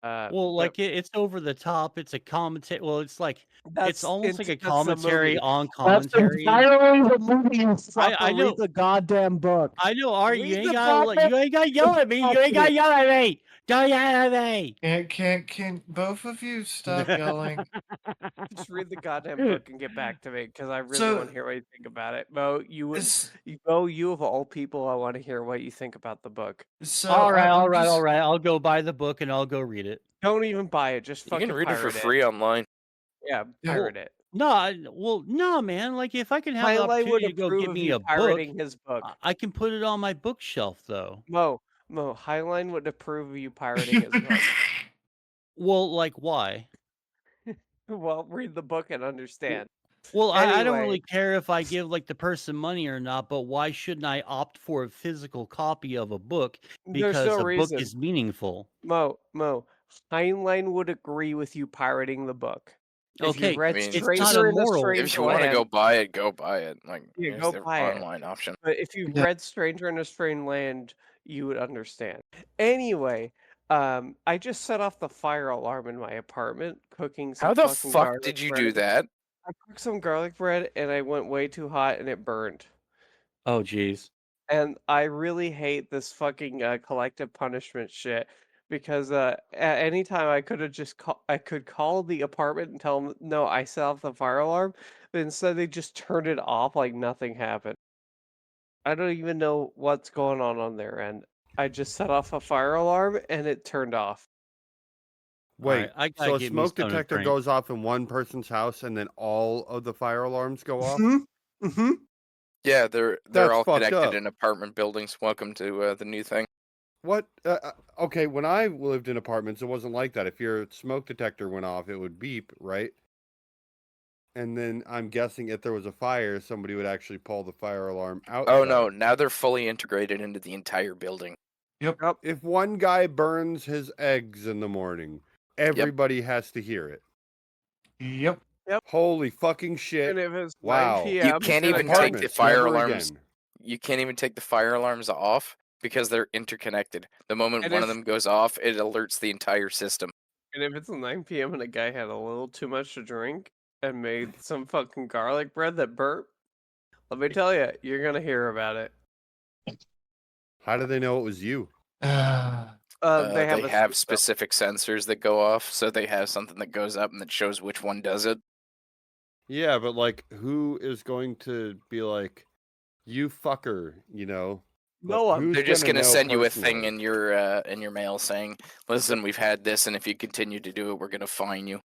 Speaker 2: well,
Speaker 5: But
Speaker 2: like it's over the top. It's a commentary. Well, it's like it's almost like a
Speaker 5: that's the
Speaker 2: commentary
Speaker 5: movie.
Speaker 2: on
Speaker 8: That's
Speaker 2: commentary.
Speaker 8: entirely the movie, you sucker.
Speaker 2: I know.
Speaker 8: Read the goddamn book.
Speaker 2: I know, Ari, you
Speaker 5: Read
Speaker 2: ain't
Speaker 5: the
Speaker 2: gotta
Speaker 5: goddamn
Speaker 2: you ain't gotta yell at me. You ain't gotta yell at me. Don't yell at me.
Speaker 7: Can both of you stop yelling?
Speaker 5: Just read the goddamn book and get back to me, because I really
Speaker 7: So-
Speaker 5: want to hear what you think about it. Mo,
Speaker 7: It's-
Speaker 5: you of all people, I want to hear what you think about the book.
Speaker 7: So
Speaker 2: all right,
Speaker 7: I'm
Speaker 2: all right,
Speaker 7: just-
Speaker 2: all right. I'll go buy the book and I'll go read it.
Speaker 5: Don't even buy it. Just
Speaker 6: You
Speaker 5: fucking
Speaker 6: can read it for
Speaker 5: pirate
Speaker 6: free online.
Speaker 5: Yeah,
Speaker 7: Yeah.
Speaker 5: pirate it.
Speaker 2: No, man. Like if I can have the
Speaker 5: Highlight would
Speaker 2: opportunity to go
Speaker 5: approve
Speaker 2: get
Speaker 5: of
Speaker 2: me
Speaker 5: you
Speaker 2: a book,
Speaker 5: pirating his book.
Speaker 2: I can put it on my bookshelf though.
Speaker 5: Mo, Highline would approve of you pirating his book.
Speaker 2: Well, like why?
Speaker 5: Well, read the book and understand.
Speaker 2: Well, I don't
Speaker 5: Anyway.
Speaker 2: really care if I give like the person money or not, but why shouldn't I opt for a physical copy of a book
Speaker 5: There's
Speaker 2: because
Speaker 5: no
Speaker 2: a book
Speaker 5: reason.
Speaker 2: is meaningful?
Speaker 5: Mo, Heinlein would agree with you pirating the book. If
Speaker 2: Okay,
Speaker 5: you read
Speaker 6: I mean,
Speaker 2: it's
Speaker 5: Stranger
Speaker 2: not
Speaker 5: in a
Speaker 2: immoral.
Speaker 5: Strange
Speaker 6: If you want to
Speaker 5: Land,
Speaker 6: go buy it, go buy it. Like,
Speaker 5: Yeah,
Speaker 6: here's
Speaker 5: go
Speaker 6: the
Speaker 5: buy it.
Speaker 6: online option.
Speaker 5: But if you
Speaker 7: Yeah.
Speaker 5: read Stranger in a Strange Land, you would understand. Anyway, I just set off the fire alarm in my apartment, cooking some
Speaker 6: How the
Speaker 5: fucking
Speaker 6: fuck
Speaker 5: garlic
Speaker 6: did you
Speaker 5: bread.
Speaker 6: do that?
Speaker 5: I cooked some garlic bread and I went way too hot and it burned.
Speaker 2: Oh, jeez.
Speaker 5: And I really hate this fucking collective punishment shit because at any time I could have just I could call the apartment and tell them no, I set off the fire alarm, but instead they just turned it off like nothing happened. I don't even know what's going on their end. I just set off a fire alarm and it turned off.
Speaker 4: Wait,
Speaker 2: Alright, I gotta
Speaker 4: so a
Speaker 2: get me
Speaker 4: smoke
Speaker 2: some to
Speaker 4: detector
Speaker 2: drink.
Speaker 4: goes off in one person's house and then all of the fire alarms go off?
Speaker 5: Mm-hmm.
Speaker 6: Yeah, they're
Speaker 4: That's
Speaker 6: all
Speaker 4: fucked
Speaker 6: connected
Speaker 4: up.
Speaker 6: in apartment buildings. Welcome to the new thing.
Speaker 4: What? Okay, when I lived in apartments, it wasn't like that. If your smoke detector went off, it would beep, right? And then I'm guessing if there was a fire, somebody would actually pull the fire alarm out.
Speaker 6: Oh no, now they're fully integrated into the entire building.
Speaker 4: If one guy burns his eggs in the morning, everybody has to hear it.
Speaker 7: Yep.
Speaker 4: Holy fucking shit.
Speaker 5: And if it's
Speaker 4: Wow.
Speaker 5: 9
Speaker 6: You
Speaker 5: p.m.
Speaker 6: can't
Speaker 5: and
Speaker 6: even
Speaker 5: I
Speaker 6: take the fire
Speaker 4: never
Speaker 6: alarms.
Speaker 4: again.
Speaker 6: You can't even take the fire alarms off because they're interconnected. The moment
Speaker 5: And
Speaker 6: one
Speaker 5: if-
Speaker 6: of them goes off, it alerts the entire system.
Speaker 5: And if it's 9 p.m. and a guy had a little too much to drink and made some fucking garlic bread that burnt, let me tell you, you're gonna hear about it.
Speaker 4: How do they know it was you?
Speaker 6: They
Speaker 5: have a
Speaker 6: have
Speaker 5: system.
Speaker 6: specific sensors that go off, so they have something that goes up and that shows which one does it.
Speaker 4: Yeah, but like, who is going to be like, you fucker, you know?
Speaker 5: No one.
Speaker 4: Who's
Speaker 6: They're just
Speaker 4: gonna
Speaker 6: gonna
Speaker 4: know
Speaker 6: send you a thing
Speaker 4: personally?
Speaker 6: in your mail saying, "Listen, we've had this, and if you continue to do it, we're gonna fine you."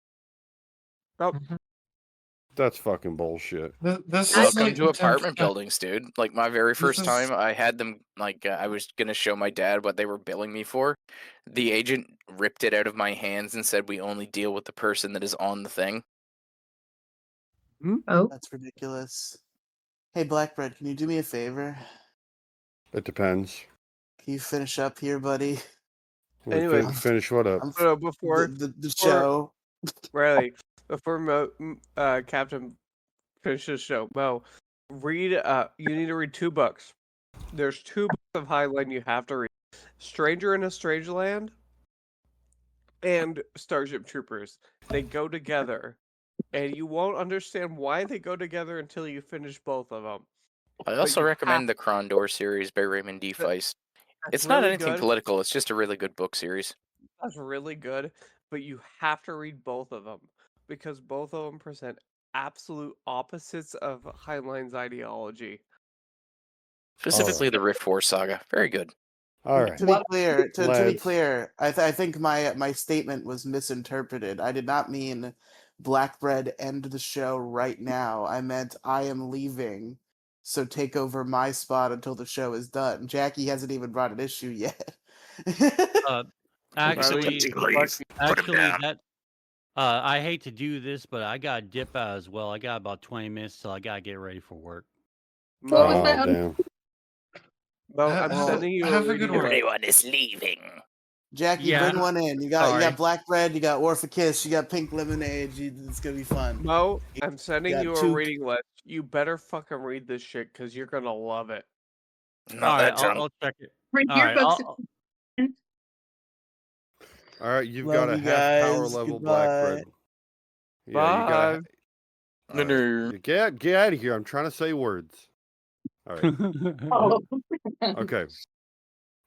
Speaker 4: That's fucking bullshit.
Speaker 7: This is
Speaker 6: Welcome
Speaker 7: like
Speaker 6: to
Speaker 7: the
Speaker 6: apartment
Speaker 7: temp-
Speaker 6: buildings, dude. Like my very first
Speaker 7: is-
Speaker 6: time, I had them like I was gonna show my dad what they were billing me for. The agent ripped it out of my hands and said, "We only deal with the person that is on the thing."
Speaker 8: Oh.
Speaker 1: That's ridiculous. Hey, Blackbread, can you do me a favor?
Speaker 4: It depends.
Speaker 1: Can you finish up here, buddy?
Speaker 5: Anyway.
Speaker 4: Finish what up?
Speaker 1: I'm
Speaker 5: So before
Speaker 1: the show.
Speaker 5: Riley, before Captain finishes the show, Mo, read. You need to read 2 books. There's 2 books of Highline you have to read: Stranger in a Strange Land and Starship Troopers. They go together, and you won't understand why they go together until you finish both of them.
Speaker 6: I also recommend the Krondor series by Raymond D. Feist. It's not
Speaker 5: really
Speaker 6: anything
Speaker 5: good.
Speaker 6: political. It's just a really good book series.
Speaker 5: That's really good, but you have to read both of them because both of them present absolute opposites of Heinlein's ideology.
Speaker 6: Specifically, the Rift War saga. Very good.
Speaker 4: All right.
Speaker 1: To be clear, to be
Speaker 4: Let's-
Speaker 1: clear, I think my statement was misinterpreted. I did not mean Blackbread end the show right now. I meant I am leaving, so take over my spot until the show is done. Jackie hasn't even brought an issue yet.
Speaker 2: Actually,
Speaker 6: Put him down.
Speaker 2: that I hate to do this, but I got to dip out as well. I got about 20 minutes till I got to get ready for work.
Speaker 3: What was
Speaker 4: Oh,
Speaker 3: that?
Speaker 4: damn.
Speaker 5: Well, I'm
Speaker 7: Well,
Speaker 5: sending you
Speaker 7: have
Speaker 5: a
Speaker 7: a good
Speaker 5: reading
Speaker 7: one.
Speaker 5: list.
Speaker 6: Everyone is leaving.
Speaker 1: Jackie,
Speaker 2: Yeah.
Speaker 1: bring one in. You got Blackbread, you got Warf a Kiss, you got Pink Lemonade. It's gonna be fun.
Speaker 5: Mo, I'm sending
Speaker 1: got
Speaker 5: you a
Speaker 1: Tuque.
Speaker 5: reading list. You better fucking read this shit because you're gonna love it.
Speaker 6: Not
Speaker 2: All right,
Speaker 6: that drunk.
Speaker 2: I'll check it.
Speaker 3: Read
Speaker 2: All
Speaker 3: your
Speaker 2: right,
Speaker 3: books.
Speaker 4: All right, you've
Speaker 1: Love
Speaker 4: got a
Speaker 1: you
Speaker 4: half power
Speaker 1: guys.
Speaker 4: level
Speaker 1: Goodbye.
Speaker 4: Blackbread. Yeah, you got
Speaker 5: Bye.
Speaker 6: No.
Speaker 4: get out of here. I'm trying to say words. All right.
Speaker 3: Oh.
Speaker 4: Okay.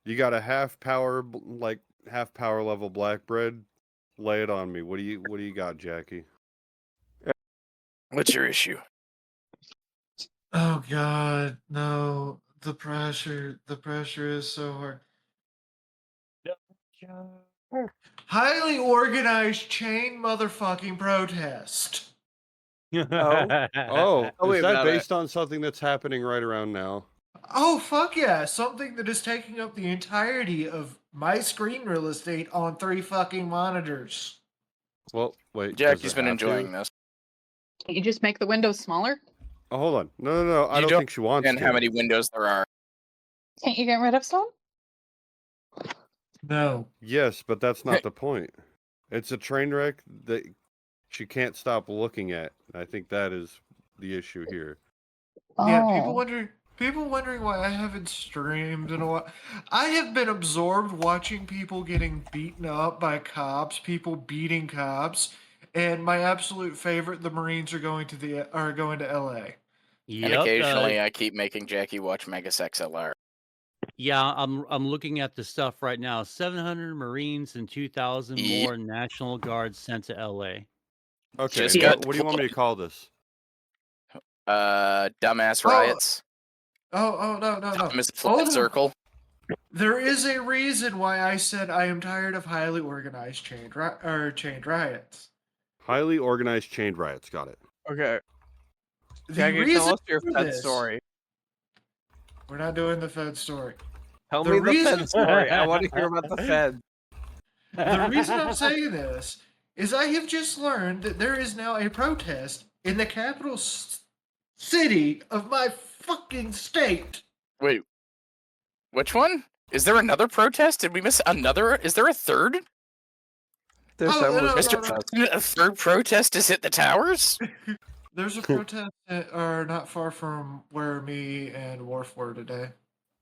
Speaker 4: You got a half power level Blackbread. Lay it on me. What do you got, Jackie?
Speaker 6: What's your issue?
Speaker 7: Oh God, no! The pressure is so hard. Highly organized chain motherfucking protest.
Speaker 4: Oh,
Speaker 5: Tell me
Speaker 4: is that
Speaker 5: about it.
Speaker 4: based on something that's happening right around now?
Speaker 7: Oh fuck yeah! Something that is taking up the entirety of my screen real estate on 3 fucking monitors.
Speaker 4: Well, wait. does
Speaker 6: Jackie's
Speaker 4: it
Speaker 6: been
Speaker 4: have to?
Speaker 6: enjoying this.
Speaker 3: Can't you just make the windows smaller?
Speaker 4: Oh, hold on. No. I
Speaker 6: You
Speaker 4: don't
Speaker 6: don't
Speaker 4: think she wants
Speaker 6: And
Speaker 4: to.
Speaker 6: how many windows there are.
Speaker 3: Can't you get rid of some?
Speaker 7: No.
Speaker 4: Yes, but that's not the point. It's a train wreck that she can't stop looking at. I think that is the issue here.
Speaker 7: Yeah,
Speaker 3: Oh.
Speaker 7: people wondering why I haven't streamed in a while. I have been absorbed watching people getting beaten up by cops, people beating cops, and my absolute favorite, the Marines are going to LA.
Speaker 6: And
Speaker 2: Yep.
Speaker 6: occasionally I keep making Jackie watch Megas XLR.
Speaker 2: Yeah, I'm looking at the stuff right now. 700 Marines and 2,000
Speaker 6: Yep.
Speaker 2: more National Guards sent to LA.
Speaker 4: Okay,
Speaker 6: Just
Speaker 4: what,
Speaker 6: got
Speaker 4: what do you want me to call this?
Speaker 6: Dumbass
Speaker 7: Oh,
Speaker 6: riots.
Speaker 7: Oh, no.
Speaker 6: Thomas
Speaker 7: Hold
Speaker 6: Flat
Speaker 7: on.
Speaker 6: Circle.
Speaker 7: There is a reason why I said I am tired of highly organized chained riots.
Speaker 4: Highly organized chained riots. Got it.
Speaker 5: Okay.
Speaker 7: The
Speaker 5: Jackie, tell
Speaker 7: reason
Speaker 5: us your
Speaker 7: for
Speaker 5: Fed
Speaker 7: this-
Speaker 5: story.
Speaker 7: We're not doing the Fed story.
Speaker 5: Tell
Speaker 7: The
Speaker 5: me the
Speaker 7: reason-
Speaker 5: Fed story. I want to hear about the Fed.
Speaker 7: The reason I'm saying this is I have just learned that there is now a protest in the capital city of my fucking state.
Speaker 6: Wait. Which one? Is there another protest? Did we miss another? Is there a third?
Speaker 5: There's
Speaker 7: Oh,
Speaker 5: several
Speaker 7: no.
Speaker 6: Mr. President, a third protest has hit the towers?
Speaker 7: There's a protest that are not far from where me and Warf were today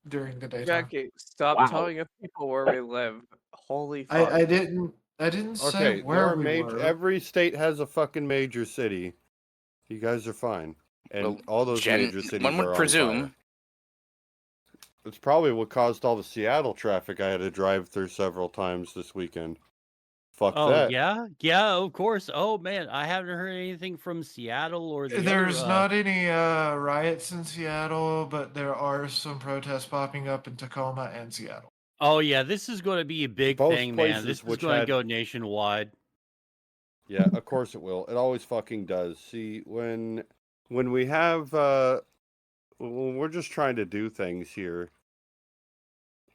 Speaker 7: during the daytime.
Speaker 5: Jackie, stop telling people where we live. Holy fuck.
Speaker 7: I didn't say
Speaker 4: Okay,
Speaker 7: where
Speaker 4: there are
Speaker 7: we were.
Speaker 4: every state has a fucking major city. You guys are fine, and
Speaker 6: Well,
Speaker 4: all those major cities
Speaker 6: one
Speaker 4: are
Speaker 6: would
Speaker 4: on
Speaker 6: presume.
Speaker 4: fire. It's probably what caused all the Seattle traffic I had to drive through several times this weekend. Fuck
Speaker 2: Oh
Speaker 4: that.
Speaker 2: yeah, of course. Oh man, I haven't heard anything from Seattle or the
Speaker 7: There's
Speaker 2: other,
Speaker 7: not any riots in Seattle, but there are some protests popping up in Tacoma and Seattle.
Speaker 2: Oh yeah, this is going to be a big
Speaker 4: Both
Speaker 2: thing, man.
Speaker 4: places
Speaker 2: This is
Speaker 4: which
Speaker 2: going to
Speaker 4: had-
Speaker 2: go nationwide.
Speaker 4: Yeah, of course it will. It always fucking does. See, when we have when we're just trying to do things here,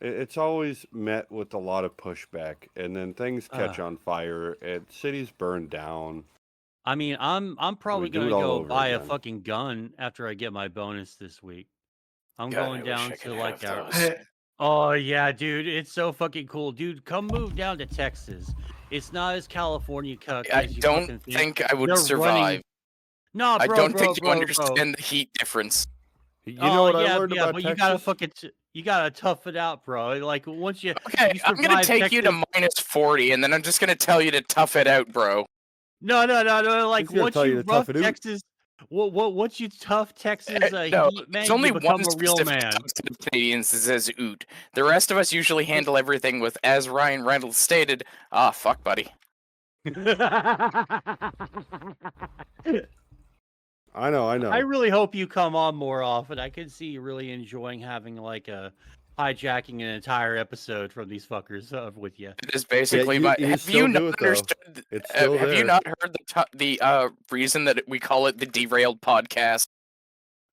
Speaker 4: it's always met with a lot of pushback, and then things catch on fire, and cities burn down.
Speaker 2: I mean, I'm probably
Speaker 4: do
Speaker 2: going
Speaker 4: it
Speaker 2: to
Speaker 4: all
Speaker 2: go
Speaker 4: over
Speaker 2: buy a
Speaker 4: again.
Speaker 2: fucking gun after I get my bonus this week. I'm
Speaker 6: God, I
Speaker 2: going
Speaker 6: wish
Speaker 2: down
Speaker 6: I
Speaker 2: to
Speaker 6: could
Speaker 2: like
Speaker 6: have
Speaker 2: a
Speaker 6: those.
Speaker 2: Oh yeah, dude, it's so fucking cool, dude. Come move down to Texas. It's not as California cuck
Speaker 6: I
Speaker 2: as you
Speaker 6: don't
Speaker 2: fucking
Speaker 6: think I would
Speaker 2: They're
Speaker 6: survive.
Speaker 2: running- No, bro,
Speaker 6: I don't
Speaker 2: bro,
Speaker 6: think you
Speaker 2: bro,
Speaker 6: understand the heat difference.
Speaker 4: You know what I
Speaker 2: yeah,
Speaker 4: learned
Speaker 2: yeah,
Speaker 4: about
Speaker 2: but
Speaker 4: Texas?
Speaker 2: you gotta fucking You gotta tough it out, bro. Like once you
Speaker 6: Okay,
Speaker 2: you
Speaker 6: I'm gonna
Speaker 2: survive
Speaker 6: take you to
Speaker 2: Texas-
Speaker 6: minus 40, and then I'm just gonna tell you to tough it out, bro.
Speaker 2: No. Like
Speaker 4: He's gonna
Speaker 2: once
Speaker 4: tell you
Speaker 2: you
Speaker 4: to tough
Speaker 2: rough
Speaker 4: it out.
Speaker 2: Texas, once you tough Texas
Speaker 6: No,
Speaker 2: heat,
Speaker 6: there's
Speaker 2: man,
Speaker 6: only
Speaker 2: you become
Speaker 6: one
Speaker 2: a real
Speaker 6: specific
Speaker 2: man.
Speaker 6: subset of Canadians that says oot. The rest of us usually handle everything with, as Ryan Reynolds stated, ah, fuck, buddy.
Speaker 4: I know.
Speaker 2: I really hope you come on more often. I could see you really enjoying having like a hijacking an entire episode from these fuckers with you.
Speaker 6: It is basically
Speaker 4: you-
Speaker 6: my.
Speaker 4: you
Speaker 6: Have
Speaker 4: still
Speaker 6: you
Speaker 4: do
Speaker 6: not
Speaker 4: it, though.
Speaker 6: understood?
Speaker 4: It's still
Speaker 6: Have you
Speaker 4: there.
Speaker 6: not heard the reason that we call it the Derailed Podcast?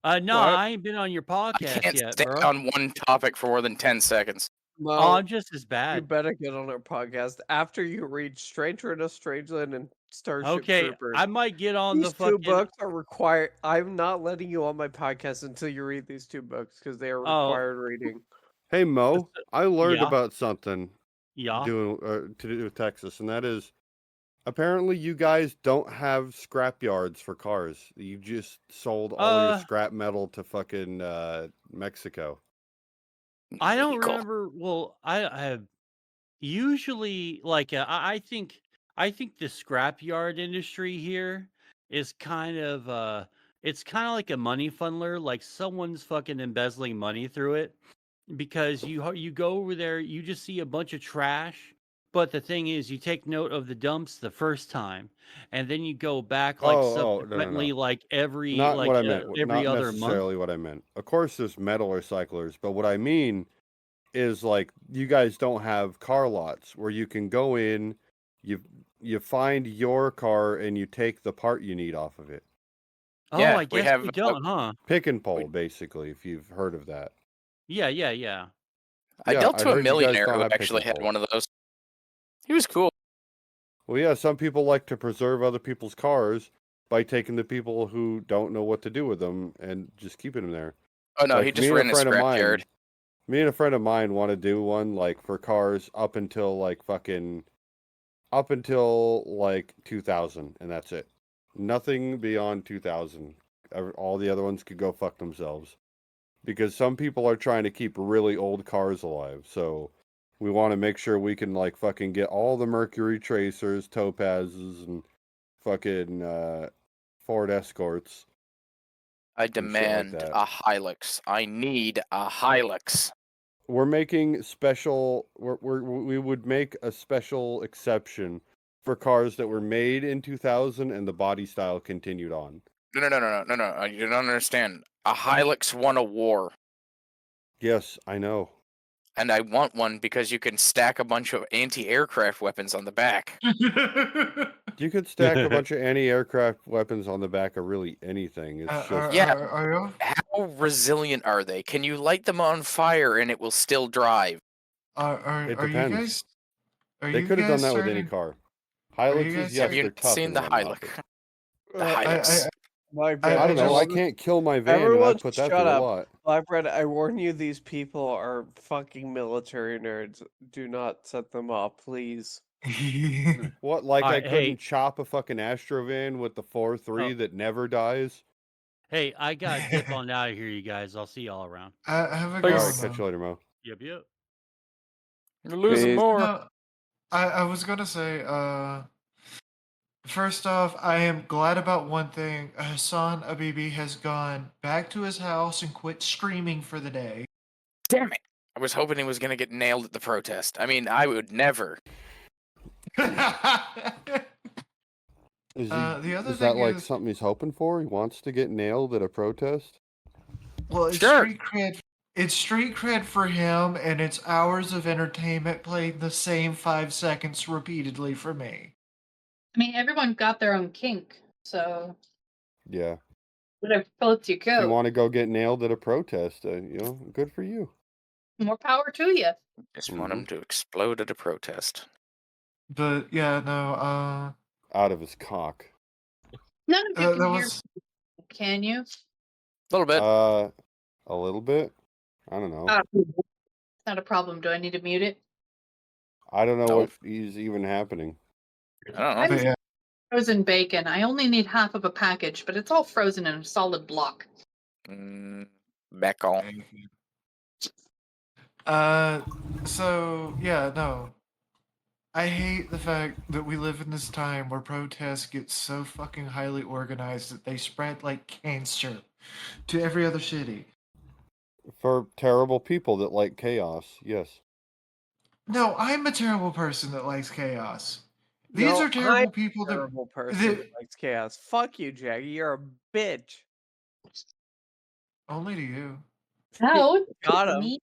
Speaker 2: No,
Speaker 5: What?
Speaker 2: I ain't been on your
Speaker 6: I
Speaker 2: podcast
Speaker 6: can't
Speaker 2: yet,
Speaker 6: stay
Speaker 2: bro.
Speaker 6: on one topic for more than 10 seconds.
Speaker 2: Oh,
Speaker 5: Mo,
Speaker 2: I'm just as
Speaker 5: you
Speaker 2: bad.
Speaker 5: better get on our podcast after you read Stranger in a Strangeland and Starship
Speaker 2: Okay,
Speaker 5: Troopers.
Speaker 2: I might get on
Speaker 5: These
Speaker 2: the
Speaker 5: two
Speaker 2: fucking.
Speaker 5: books are required. I'm not letting you on my podcast until you read these two books because they are
Speaker 2: Oh.
Speaker 5: required reading.
Speaker 4: Hey Mo, I learned
Speaker 2: Yeah.
Speaker 4: about something
Speaker 2: Yeah.
Speaker 4: to do with Texas, and that is apparently you guys don't have scrap yards for cars. You just sold all your scrap metal to fucking Mexico.
Speaker 2: I don't
Speaker 6: Illegal.
Speaker 2: remember. Well, I have usually like I think the scrapyard industry here is kind of it's kind of like a money funneler. Like someone's fucking embezzling money through it because you go over there, you just see a bunch of trash. But the thing is, you take note of the dumps the first time, and then you go back like
Speaker 4: No.
Speaker 2: subsequently, like every
Speaker 4: Not
Speaker 2: like
Speaker 4: what I meant.
Speaker 2: every
Speaker 4: Not
Speaker 2: other month.
Speaker 4: necessarily what I meant. Of course, there's metal recyclers, but what I mean is like you guys don't have car lots where you can go in, you find your car and you take the part you need off of it.
Speaker 2: Oh,
Speaker 6: Yeah,
Speaker 2: I
Speaker 6: we
Speaker 2: guess
Speaker 6: have,
Speaker 2: we don't, huh?
Speaker 4: Pick and pull, basically, if you've heard of that.
Speaker 2: Yeah.
Speaker 6: I
Speaker 4: Yeah,
Speaker 6: dealt
Speaker 4: I
Speaker 6: to
Speaker 4: heard
Speaker 6: a
Speaker 4: you guys
Speaker 6: millionaire
Speaker 4: don't
Speaker 6: who
Speaker 4: have pick
Speaker 6: actually
Speaker 4: and
Speaker 6: had
Speaker 4: pull.
Speaker 6: one of those. He was cool.
Speaker 4: Well, yeah, some people like to preserve other people's cars by taking the people who don't know what to do with them and just keeping them there.
Speaker 6: Oh no,
Speaker 4: Like,
Speaker 6: he just ran a scrapyard.
Speaker 4: Me and a friend of mine want to do one like for cars up until like 2000, and that's it. Nothing beyond 2000. All the other ones could go fuck themselves. Because some people are trying to keep really old cars alive, so we want to make sure we can like fucking get all the Mercury Tracers, Topazes, and fucking Ford Escorts.
Speaker 6: I
Speaker 4: shit like
Speaker 6: demand
Speaker 4: that.
Speaker 6: a Hilux. I need a Hilux.
Speaker 4: We're making special. We would make a special exception for cars that were made in 2000 and the body style continued on.
Speaker 6: No. You don't understand. A Hilux won a war.
Speaker 4: Yes, I know.
Speaker 6: And I want one because you can stack a bunch of anti-aircraft weapons on the back.
Speaker 4: You could stack a bunch of anti-aircraft weapons on the back of really anything. It's just
Speaker 6: Yeah.
Speaker 7: Are you?
Speaker 6: How resilient are they? Can you light them on fire and it will still drive?
Speaker 4: It
Speaker 7: Are you
Speaker 4: depends.
Speaker 7: guys? Are
Speaker 4: they
Speaker 7: you
Speaker 4: could have done
Speaker 7: guys
Speaker 4: that with any
Speaker 7: starting-
Speaker 4: car.
Speaker 7: you
Speaker 4: Hiluxes,
Speaker 7: guys-
Speaker 4: yes,
Speaker 6: Have you
Speaker 4: they're tough.
Speaker 6: seen
Speaker 4: and
Speaker 6: the
Speaker 4: whatnot,
Speaker 6: Hilux?
Speaker 4: but-
Speaker 6: The
Speaker 7: I-
Speaker 6: Hilux.
Speaker 5: My
Speaker 7: I
Speaker 4: I don't know.
Speaker 7: just-
Speaker 4: I can't kill my van, and I
Speaker 5: Everyone
Speaker 4: put that
Speaker 5: shut
Speaker 4: through a
Speaker 5: up.
Speaker 4: lot.
Speaker 5: Blackbread, I warn you, these people are fucking military nerds. Do not set them up, please.
Speaker 4: What? Like I
Speaker 2: Alright,
Speaker 4: couldn't
Speaker 2: hey.
Speaker 4: chop a fucking Astrovan with the 4.3
Speaker 2: Oh.
Speaker 4: that never dies?
Speaker 2: Hey, I gotta dip on out of here, you guys. I'll see y'all around.
Speaker 7: have a
Speaker 4: All
Speaker 7: go.
Speaker 4: right, catch you later, Mo.
Speaker 2: Yep.
Speaker 6: You're losing
Speaker 5: Peace.
Speaker 6: more.
Speaker 7: No, I was gonna say, first off, I am glad about one thing. Hassan Abibi has gone back to his house and quit streaming for the day.
Speaker 6: Damn it. I was hoping he was going to get nailed at the protest. I mean, I would never.
Speaker 4: Is,
Speaker 7: The other
Speaker 4: is that
Speaker 7: thing
Speaker 4: like
Speaker 7: is-
Speaker 4: something he's hoping for? He wants to get nailed at a protest?
Speaker 7: Well, it's
Speaker 6: Sure.
Speaker 7: street cred. It's street cred for him, and it's hours of entertainment played the same 5 seconds repeatedly for me.
Speaker 3: I mean, everyone got their own kink, so
Speaker 4: Yeah.
Speaker 3: whatever floats your
Speaker 4: If you
Speaker 3: goat.
Speaker 4: want to go get nailed at a protest, good for you.
Speaker 3: More power to you.
Speaker 6: Just want him to explode at a protest.
Speaker 7: But yeah, no.
Speaker 4: Out of his cock.
Speaker 3: None of you
Speaker 7: That
Speaker 3: can hear,
Speaker 7: was
Speaker 3: can you?
Speaker 6: A little bit.
Speaker 4: A little bit. I don't know.
Speaker 3: It's not a problem. Do I need to mute it?
Speaker 4: I don't know
Speaker 6: Nope.
Speaker 4: what is even happening.
Speaker 6: I don't know.
Speaker 3: I'm
Speaker 7: but yeah.
Speaker 3: frozen bacon. I only need half of a package, but it's all frozen in a solid block.
Speaker 6: Back on.
Speaker 7: So yeah, no. I hate the fact that we live in this time where protests get so fucking highly organized that they spread like cancer to every other city.
Speaker 4: For terrible people that like chaos, yes.
Speaker 7: No, I'm a terrible person that likes chaos. These
Speaker 5: No,
Speaker 7: are
Speaker 5: I'm
Speaker 7: terrible
Speaker 5: a
Speaker 7: people
Speaker 5: terrible person
Speaker 7: that
Speaker 5: that likes chaos. Fuck you, Jackie. You're a bitch.
Speaker 7: only to you.
Speaker 3: No,
Speaker 5: Got him.
Speaker 3: me.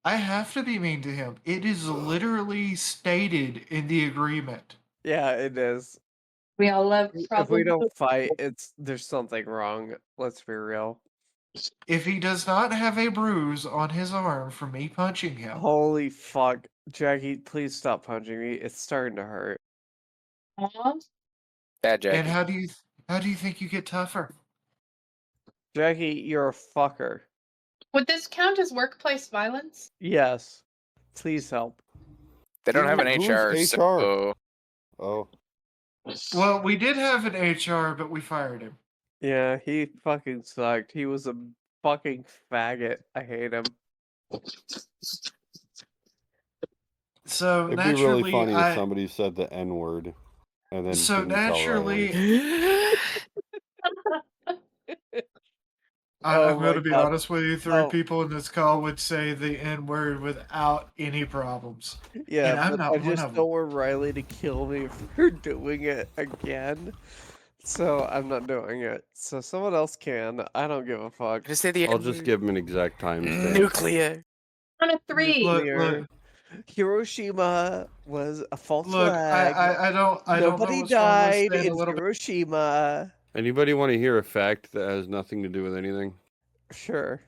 Speaker 7: I have to be mean to him. It is literally stated in the agreement.
Speaker 5: Yeah, it is.
Speaker 3: We all love
Speaker 5: If we
Speaker 3: trouble.
Speaker 5: don't fight, there's something wrong. Let's be real.
Speaker 7: If he does not have a bruise on his arm from me punching him,
Speaker 5: Holy fuck. Jackie, please stop punching me. It's starting to hurt.
Speaker 3: Aw.
Speaker 6: Bad
Speaker 7: and
Speaker 6: Jackie.
Speaker 7: how do you think you get tougher?
Speaker 5: Jackie, you're a fucker.
Speaker 3: Would this count as workplace violence?
Speaker 5: Yes. Please help.
Speaker 6: They don't have an
Speaker 4: Who's
Speaker 6: HR,
Speaker 4: HR?
Speaker 6: so
Speaker 4: Oh,
Speaker 7: Well, we did have an HR, but we fired him.
Speaker 5: Yeah, he fucking sucked. He was a fucking faggot. I hate him.
Speaker 7: So
Speaker 4: it'd be
Speaker 7: naturally,
Speaker 4: really funny if somebody said the N word and then
Speaker 7: So
Speaker 4: didn't tell
Speaker 7: naturally,
Speaker 4: Riley.
Speaker 5: Oh
Speaker 7: I'm
Speaker 5: my
Speaker 7: going to be
Speaker 5: God.
Speaker 7: honest with you. Three people in this call would say the N word without any problems.
Speaker 5: Yeah,
Speaker 7: And I'm
Speaker 5: but
Speaker 7: not
Speaker 5: I
Speaker 7: one
Speaker 5: just
Speaker 7: of them.
Speaker 5: don't want Riley to kill me for doing it again. So I'm not doing it. So someone else can. I don't give a fuck.
Speaker 6: just say the
Speaker 4: I'll just give him an exact timestamp.
Speaker 6: nuclear.
Speaker 3: On a 3.
Speaker 7: Look,
Speaker 5: Nuclear. Hiroshima was a false
Speaker 7: look,
Speaker 5: flag.
Speaker 7: I don't know
Speaker 5: Nobody
Speaker 7: what's wrong with
Speaker 5: died
Speaker 7: staying a
Speaker 5: in
Speaker 7: little bit.
Speaker 5: Hiroshima.
Speaker 4: Anybody want to hear a fact that has nothing to do with anything?
Speaker 5: Sure.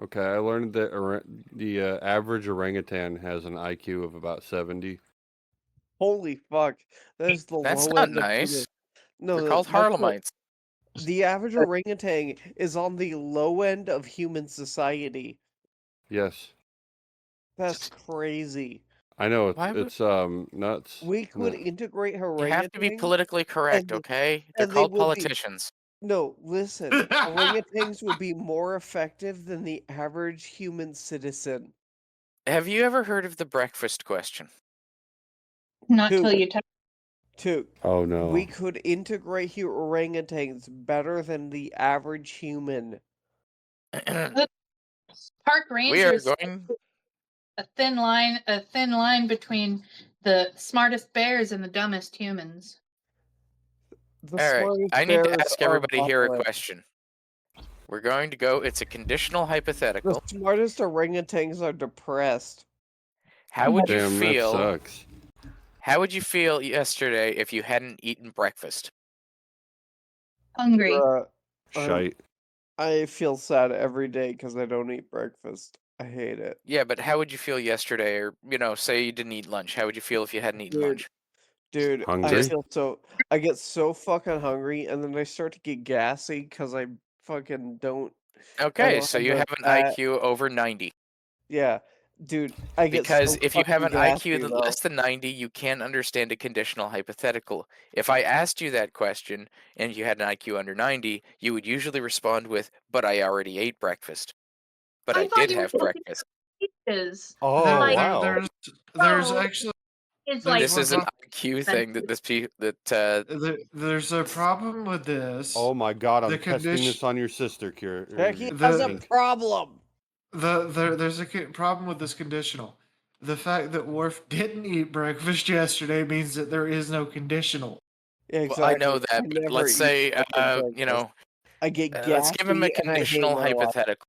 Speaker 4: Okay, I learned that the average orangutan has an IQ of about 70.
Speaker 5: Holy fuck. That's the
Speaker 6: That's
Speaker 5: low
Speaker 6: not
Speaker 5: end of
Speaker 6: nice.
Speaker 5: human. No,
Speaker 6: They're called
Speaker 5: that's what-
Speaker 6: Harlemites.
Speaker 5: The average orangutan is on the low end of human society.
Speaker 4: Yes,
Speaker 5: That's crazy.
Speaker 4: I know
Speaker 6: Why would-
Speaker 4: it's nuts.
Speaker 5: We could
Speaker 4: No.
Speaker 5: integrate
Speaker 6: You have to be
Speaker 5: orangutans.
Speaker 6: politically correct,
Speaker 5: and-
Speaker 6: okay? They're
Speaker 5: and they
Speaker 6: called
Speaker 5: will be-
Speaker 6: politicians.
Speaker 5: No, listen. Orangutans would be more effective than the average human citizen.
Speaker 6: Have you ever heard of the breakfast question?
Speaker 3: Not
Speaker 5: Two.
Speaker 3: till you touch.
Speaker 5: Two.
Speaker 4: Oh no.
Speaker 5: We could integrate orangutans better than the average human.
Speaker 3: Park
Speaker 6: We are
Speaker 3: rangers.
Speaker 6: going.
Speaker 3: A thin line between the smartest bears and the dumbest humans.
Speaker 5: The
Speaker 6: All right,
Speaker 5: smartest
Speaker 6: I need to
Speaker 5: bears
Speaker 6: ask
Speaker 5: are
Speaker 6: everybody here a
Speaker 5: violent.
Speaker 6: question. We're going to go. It's a conditional
Speaker 5: The
Speaker 6: hypothetical.
Speaker 5: smartest orangutans are depressed.
Speaker 6: How would you
Speaker 4: Damn, that
Speaker 6: feel?
Speaker 4: sucks.
Speaker 6: How would you feel yesterday if you hadn't eaten breakfast?
Speaker 3: Hungry.
Speaker 4: Shite.
Speaker 5: I feel sad every day because I don't eat breakfast. I hate it.
Speaker 6: Yeah, but how would you feel yesterday, or say you didn't eat lunch? How would you feel if you hadn't eaten
Speaker 5: Dude,
Speaker 6: lunch?
Speaker 5: Dude,
Speaker 4: Hungry?
Speaker 5: I get so fucking hungry, and then I start to get gassy because I fucking don't.
Speaker 6: Okay,
Speaker 5: don't
Speaker 6: so
Speaker 5: have
Speaker 6: you
Speaker 5: the
Speaker 6: have an
Speaker 5: fat-
Speaker 6: IQ over 90.
Speaker 5: Yeah, dude, I get
Speaker 6: Because
Speaker 5: so
Speaker 6: if you have an
Speaker 5: fucking
Speaker 6: IQ
Speaker 5: gassy,
Speaker 6: less than 90, you can't understand a conditional hypothetical. If I asked you that question and you had an IQ under 90, you would usually respond with, "But I already ate breakfast." But I
Speaker 3: thought
Speaker 6: did
Speaker 3: you were
Speaker 6: have
Speaker 3: saying
Speaker 6: breakfast.
Speaker 3: Is
Speaker 4: Oh
Speaker 3: Like-
Speaker 4: wow.
Speaker 7: There's
Speaker 3: Oh.
Speaker 7: actually
Speaker 3: it's
Speaker 7: There's
Speaker 3: like
Speaker 6: This is an
Speaker 7: one
Speaker 6: IQ thing that
Speaker 7: there's a problem with this.
Speaker 4: Oh my god, I'm
Speaker 7: the
Speaker 4: testing
Speaker 7: condition-
Speaker 4: this on your sister, Kier.
Speaker 5: Jackie
Speaker 7: The-
Speaker 5: has a problem.
Speaker 7: There's a problem with this conditional. The fact that Warf didn't eat breakfast yesterday means that there is no conditional.
Speaker 5: Yeah,
Speaker 6: Well,
Speaker 5: exactly.
Speaker 6: I know that, but
Speaker 5: never
Speaker 6: let's
Speaker 5: eat
Speaker 6: say,
Speaker 5: fucking breakfast. I get gassy.
Speaker 6: let's give him a
Speaker 5: and I hate
Speaker 6: conditional
Speaker 5: my life.
Speaker 6: hypothetical.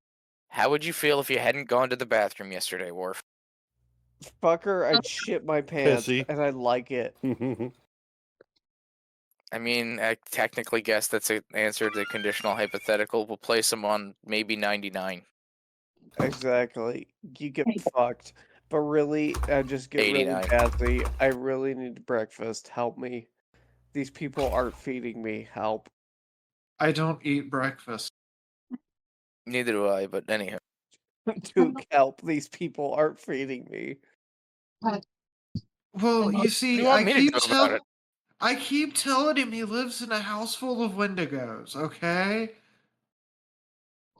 Speaker 6: How would you feel if you hadn't gone to the bathroom yesterday, Worf?
Speaker 5: Fucker, I'd shit my pants,
Speaker 4: Pissy.
Speaker 5: and I like it.
Speaker 6: I mean, I technically guess that's an answer to the conditional hypothetical. We'll place him on maybe 99.
Speaker 5: Exactly. You get fucked. But really, I just get really
Speaker 6: 89.
Speaker 5: gassy. I really need breakfast. Help me. These people aren't feeding me. Help.
Speaker 7: I don't eat breakfast.
Speaker 6: Neither do I, but anyhow.
Speaker 5: Tuque, help. These people aren't feeding me.
Speaker 7: Well, you
Speaker 6: What do
Speaker 7: see,
Speaker 6: you want me to do about it?
Speaker 7: I keep telling him he lives in a house full of Wendigos, okay?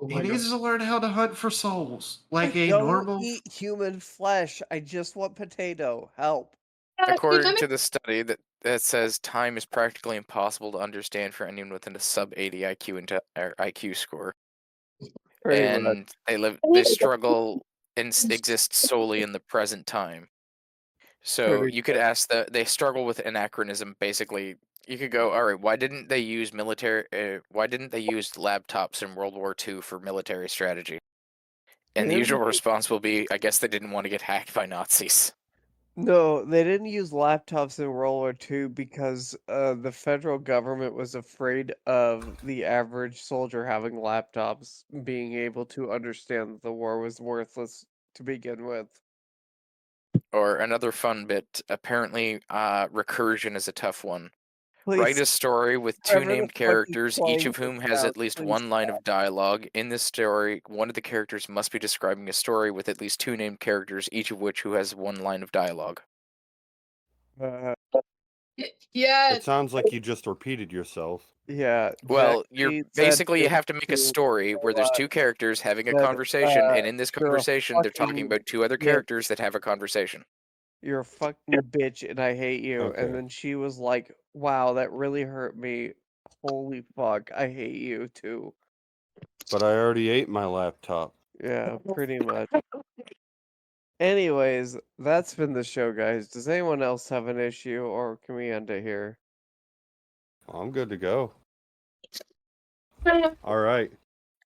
Speaker 7: He needs to learn how to hunt for souls like
Speaker 5: I
Speaker 7: a
Speaker 5: don't
Speaker 7: normal.
Speaker 5: eat human flesh. I just want potato. Help.
Speaker 6: According to the study that says time is practically impossible to understand for anyone within a sub 80 IQ score,
Speaker 5: Pretty much.
Speaker 6: and they struggle and exist solely in the present time. So
Speaker 5: Pretty
Speaker 6: you could ask that they struggle with anachronism. Basically, you could go, all right, why didn't they use why didn't they use laptops in World War II for military strategy? And the usual response will be, I guess they didn't want to get hacked by Nazis.
Speaker 5: No, they didn't use laptops in World War II because the federal government was afraid of the average soldier having laptops, being able to understand that the war was worthless to begin with.
Speaker 6: Or another fun bit, apparently recursion is a tough one. Write
Speaker 5: Please,
Speaker 6: a story with two
Speaker 5: whoever the
Speaker 6: named
Speaker 5: fuck is
Speaker 6: characters, each
Speaker 5: playing
Speaker 6: of whom
Speaker 5: this
Speaker 6: has
Speaker 5: out,
Speaker 6: at least
Speaker 5: please
Speaker 6: one line
Speaker 5: stop.
Speaker 6: of dialogue. In this story, one of the characters must be describing a story with at least two named characters, each of which who has one line of dialogue.
Speaker 3: Yeah.
Speaker 4: It sounds like you just repeated yourself.
Speaker 5: Yeah.
Speaker 6: Well,
Speaker 5: Jackie
Speaker 6: you
Speaker 5: said
Speaker 6: have to make a story where there's two characters having a
Speaker 5: said,
Speaker 6: conversation, and in this
Speaker 5: you're a
Speaker 6: conversation, they're talking
Speaker 5: fucking
Speaker 6: about two other
Speaker 5: bitch.
Speaker 6: characters that have a conversation.
Speaker 5: You're a fucking bitch and I hate you.
Speaker 4: Okay.
Speaker 5: And then she was like, wow, that really hurt me. Holy fuck, I hate you too.
Speaker 4: But I already ate my laptop.
Speaker 5: Yeah, pretty much. Anyways, that's been the show, guys. Does anyone else have an issue or can we end it here?
Speaker 4: I'm good to go. All right.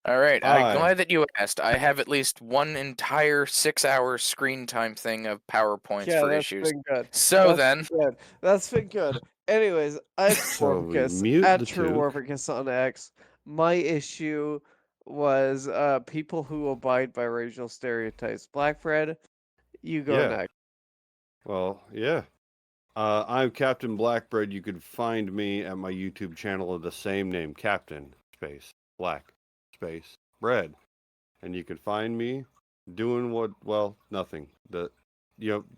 Speaker 6: All right,
Speaker 4: Hi.
Speaker 6: I'm glad that you asked. I have at least one entire 6-hour screen time thing of PowerPoints
Speaker 5: Yeah,
Speaker 6: for
Speaker 5: that's
Speaker 6: issues.
Speaker 5: been good.
Speaker 6: So
Speaker 5: That's been good. That's been good. Anyways, I'm
Speaker 4: So we
Speaker 5: Warficus
Speaker 4: mute
Speaker 5: at
Speaker 4: the
Speaker 5: True
Speaker 4: Tuque.
Speaker 5: Warficus on X. My issue was people who abide by racial stereotypes. Blackbread, you go
Speaker 4: Yeah.
Speaker 5: next.
Speaker 4: Well, yeah. I'm Captain Blackbread. You can find me at my YouTube channel of the same name, Captain Space Black Space Bread, and you can find me doing nothing. The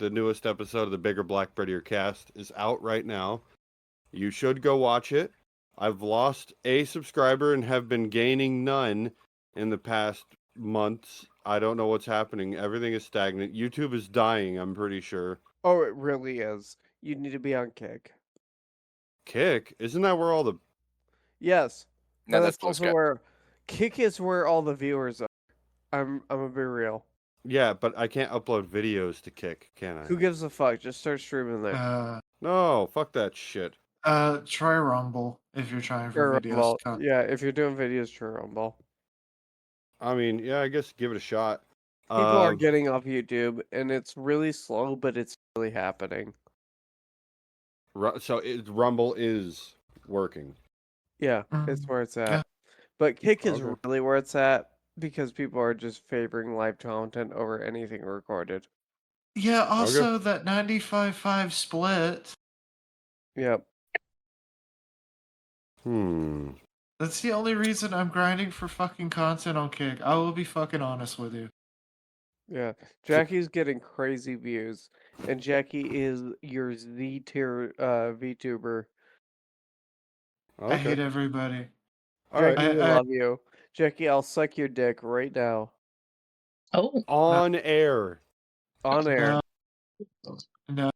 Speaker 4: newest episode of the Bigger Blackbreadier Cast is out right now. You should go watch it. I've lost a subscriber and have been gaining none in the past months. I don't know what's happening. Everything is stagnant. YouTube is dying, I'm pretty sure.
Speaker 5: Oh, it really is. You need to be on Kick.
Speaker 4: Kick? Isn't that where all the...
Speaker 5: Yes.
Speaker 6: No,
Speaker 5: But
Speaker 6: that's
Speaker 5: that's also
Speaker 6: Blue Sky.
Speaker 5: where Kick is where all the viewers are. I'm gonna be real.
Speaker 4: Yeah, but I can't upload videos to Kick, can I?
Speaker 5: Who gives a fuck? Just start streaming there.
Speaker 4: No, fuck that shit.
Speaker 7: Try Rumble if you're trying for
Speaker 5: Sure,
Speaker 7: videos.
Speaker 5: Rumble. Yeah, if you're doing videos, sure, Rumble.
Speaker 4: I mean, yeah, I guess give it a shot.
Speaker 5: People are getting off YouTube, and it's really slow, but it's really happening.
Speaker 4: So Rumble is working.
Speaker 5: Yeah, it's where it's at.
Speaker 7: Yeah.
Speaker 5: But Kick is
Speaker 4: Okay.
Speaker 5: really where it's at because people are just favoring live content over anything recorded.
Speaker 7: Yeah, also that 95-5 split.
Speaker 5: Yep.
Speaker 7: That's the only reason I'm grinding for fucking content on Kick. I will be fucking honest with you.
Speaker 5: Yeah. Jackie's getting crazy views, and Jackie is your Z tier VTuber.
Speaker 7: I hate everybody.
Speaker 5: Jackie,
Speaker 7: right.
Speaker 5: we love you. Jackie, I'll suck your dick right now.
Speaker 3: Oh.
Speaker 4: On air.
Speaker 5: On air.
Speaker 7: No.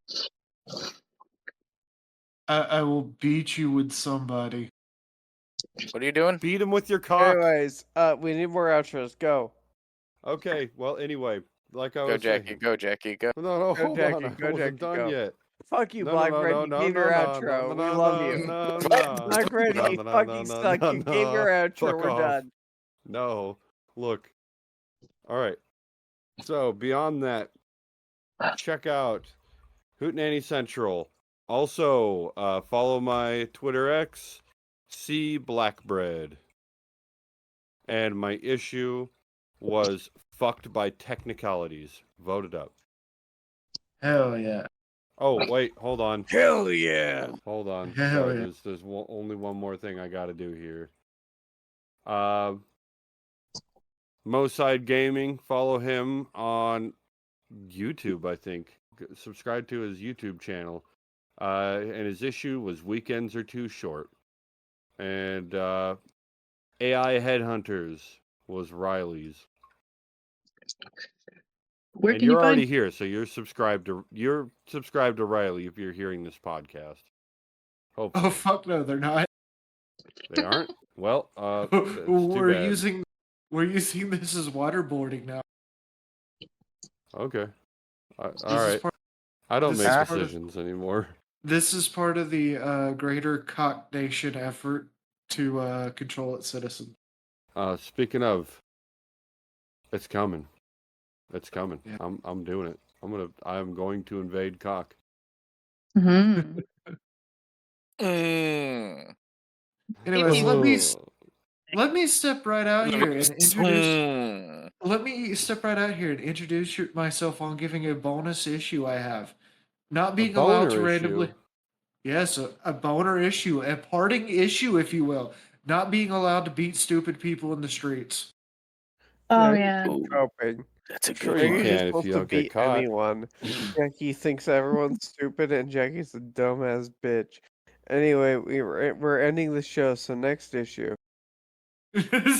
Speaker 7: I will beat you with somebody.
Speaker 6: What are you doing?
Speaker 4: Beat him with your cock.
Speaker 5: Anyways, we need more outros. Go.
Speaker 4: Okay, well, anyway, like I
Speaker 6: Go,
Speaker 4: was
Speaker 6: Jackie.
Speaker 4: saying.
Speaker 6: Go, Jackie. Go.
Speaker 4: No, hold
Speaker 5: Jackie,
Speaker 4: on. I
Speaker 5: go,
Speaker 4: wasn't
Speaker 5: Jackie,
Speaker 4: done
Speaker 5: go.
Speaker 4: yet.
Speaker 5: Fuck you,
Speaker 4: No,
Speaker 5: Blackbread. You gave your outro. We love you. Blackbread, you fucking suck. You gave your outro.
Speaker 4: Fuck
Speaker 5: We're
Speaker 4: off.
Speaker 5: done.
Speaker 4: No, look. All right. So beyond that, check out Hootenanny Central. Also, follow my Twitter X, CBlackbread. And my issue was fucked by Technicalities. Voted up.
Speaker 7: Hell yeah.
Speaker 4: Oh, wait, hold on.
Speaker 5: Hell yeah.
Speaker 4: Hold on.
Speaker 7: Hell
Speaker 4: Sorry,
Speaker 7: yeah.
Speaker 4: there's only one more thing I got to do here. Moside Gaming, follow him on YouTube, I think. Subscribe to his YouTube channel. And his issue was Weekends Are Too Short. And AI Headhunters, was Riley's.
Speaker 9: Where
Speaker 4: And
Speaker 9: can you
Speaker 4: you're already
Speaker 9: find?
Speaker 4: here, so you're subscribed to Riley if you're hearing this podcast. Hopefully.
Speaker 7: Oh fuck no, they're not.
Speaker 4: They aren't? Well, that's too
Speaker 7: we're
Speaker 4: bad.
Speaker 7: using this as waterboarding now.
Speaker 4: Okay. All
Speaker 7: This is
Speaker 4: right.
Speaker 7: part-
Speaker 4: I don't
Speaker 7: this
Speaker 4: make
Speaker 7: is part of-
Speaker 4: decisions anymore.
Speaker 7: This is part of the greater Cock Nation effort to control its citizens.
Speaker 4: Speaking of, it's coming. It's coming.
Speaker 7: Yeah.
Speaker 4: I'm doing it. I'm going to invade cock.
Speaker 9: Mhm.
Speaker 6: Mm.
Speaker 7: Anyways,
Speaker 4: Oh.
Speaker 7: let me step right out here and introduce.
Speaker 6: Mm.
Speaker 7: Let me step right out here and introduce myself on giving a bonus issue I have. Not being allowed to
Speaker 4: boner
Speaker 7: randomly.
Speaker 4: issue?
Speaker 7: Yes, a boner issue, a parting issue, if you will. Not being allowed to beat stupid people in the streets.
Speaker 9: Oh
Speaker 5: Yeah,
Speaker 9: yeah.
Speaker 6: Ooh,
Speaker 5: Coping.
Speaker 6: that's a
Speaker 4: Sure
Speaker 6: good
Speaker 4: you
Speaker 6: one.
Speaker 4: can
Speaker 5: Jackie's
Speaker 4: if
Speaker 5: supposed
Speaker 4: you
Speaker 5: to
Speaker 4: don't get
Speaker 5: beat
Speaker 4: caught.
Speaker 5: anyone. Jackie thinks everyone's stupid, and Jackie's a dumbass bitch. Anyway, we're ending the show. So next issue.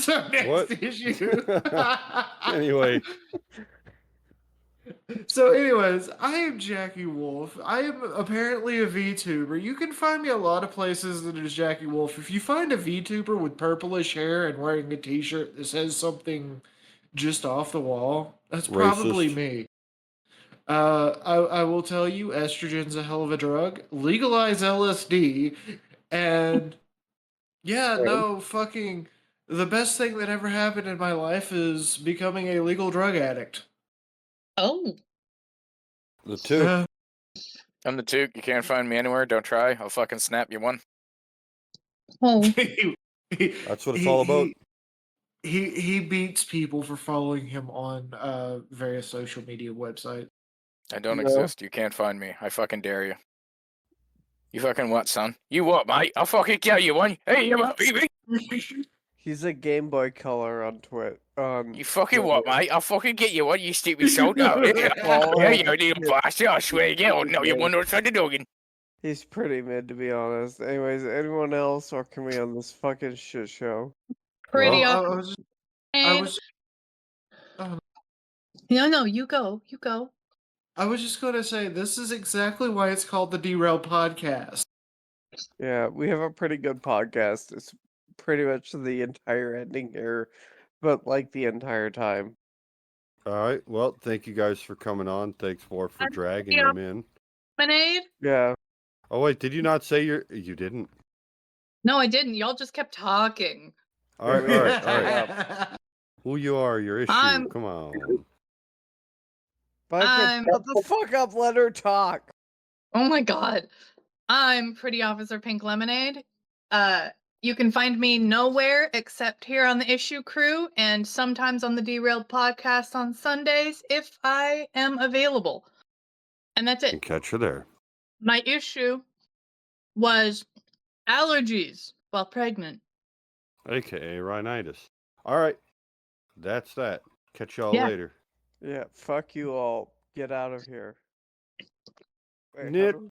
Speaker 7: So next
Speaker 4: What?
Speaker 7: issue.
Speaker 4: Anyway.
Speaker 7: So, anyways, I am Jackie Wulf. I am apparently a VTuber. You can find me a lot of places that is Jackie Wulf. If you find a VTuber with purplish hair and wearing a t-shirt that says something just off the wall, that's probably
Speaker 4: Racist.
Speaker 7: me. I will tell you, estrogen's a hell of a drug. Legalize LSD, and yeah, no, fucking, the best thing that ever happened in my life is becoming a legal drug addict.
Speaker 9: Oh.
Speaker 4: TheTuque.
Speaker 7: Uh,
Speaker 6: I'm the Tuque. You can't find me anywhere. Don't try. I'll fucking snap you one.
Speaker 9: Oh.
Speaker 4: That's what it's all about.
Speaker 7: He beats people for following him on various social media websites.
Speaker 6: I don't
Speaker 5: No.
Speaker 6: exist. You can't find me. I fucking dare you. You fucking what, son? You what, mate? I'll fucking kill you one. Hey, you what, baby?
Speaker 5: He's a Game Boy Color on Twitch.
Speaker 6: You fucking what, mate? I'll fucking get you one, you stupid soul. Oh, yeah.
Speaker 5: Well,
Speaker 6: Yeah, you little bastard. I swear, yeah, I'll know you one outside the dogging.
Speaker 5: He's pretty mid, to be honest. Anyways, anyone else, or can we end this fucking shit show?
Speaker 9: Pretty
Speaker 7: Well,
Speaker 9: awesome.
Speaker 7: I was oh,
Speaker 9: No, you go. You go.
Speaker 7: I was just going to say this is exactly why it's called the Derailed Podcast.
Speaker 5: Yeah, we have a pretty good podcast. It's pretty much the entire ending here, but like the entire time.
Speaker 4: All right. Well, thank you guys for coming on. Thanks, Warf, for dragging
Speaker 9: yeah.
Speaker 4: them in.
Speaker 9: Lemonade?
Speaker 5: Yeah.
Speaker 4: Oh, wait. Did you not say you didn't?
Speaker 9: No, I didn't. Y'all just kept talking.
Speaker 4: All right. All right. All right. Who you are, your issue.
Speaker 9: I'm-
Speaker 4: Come on.
Speaker 9: I'm-
Speaker 5: Shut the fuck up, let her talk.
Speaker 9: Oh my god. I'm Pretty Officer Pink Lemonade. You can find me nowhere except here on the Issue Crew and sometimes on the Derailed Podcast on Sundays if I am available. And that's
Speaker 4: And
Speaker 9: it.
Speaker 4: catch you there.
Speaker 9: My issue was allergies while pregnant.
Speaker 4: AKA rhinitis. All right. That's that. Catch y'all
Speaker 9: Yeah.
Speaker 4: later.
Speaker 5: Yeah, fuck you all. Get out of here. Wait, how
Speaker 4: Nit.
Speaker 5: do-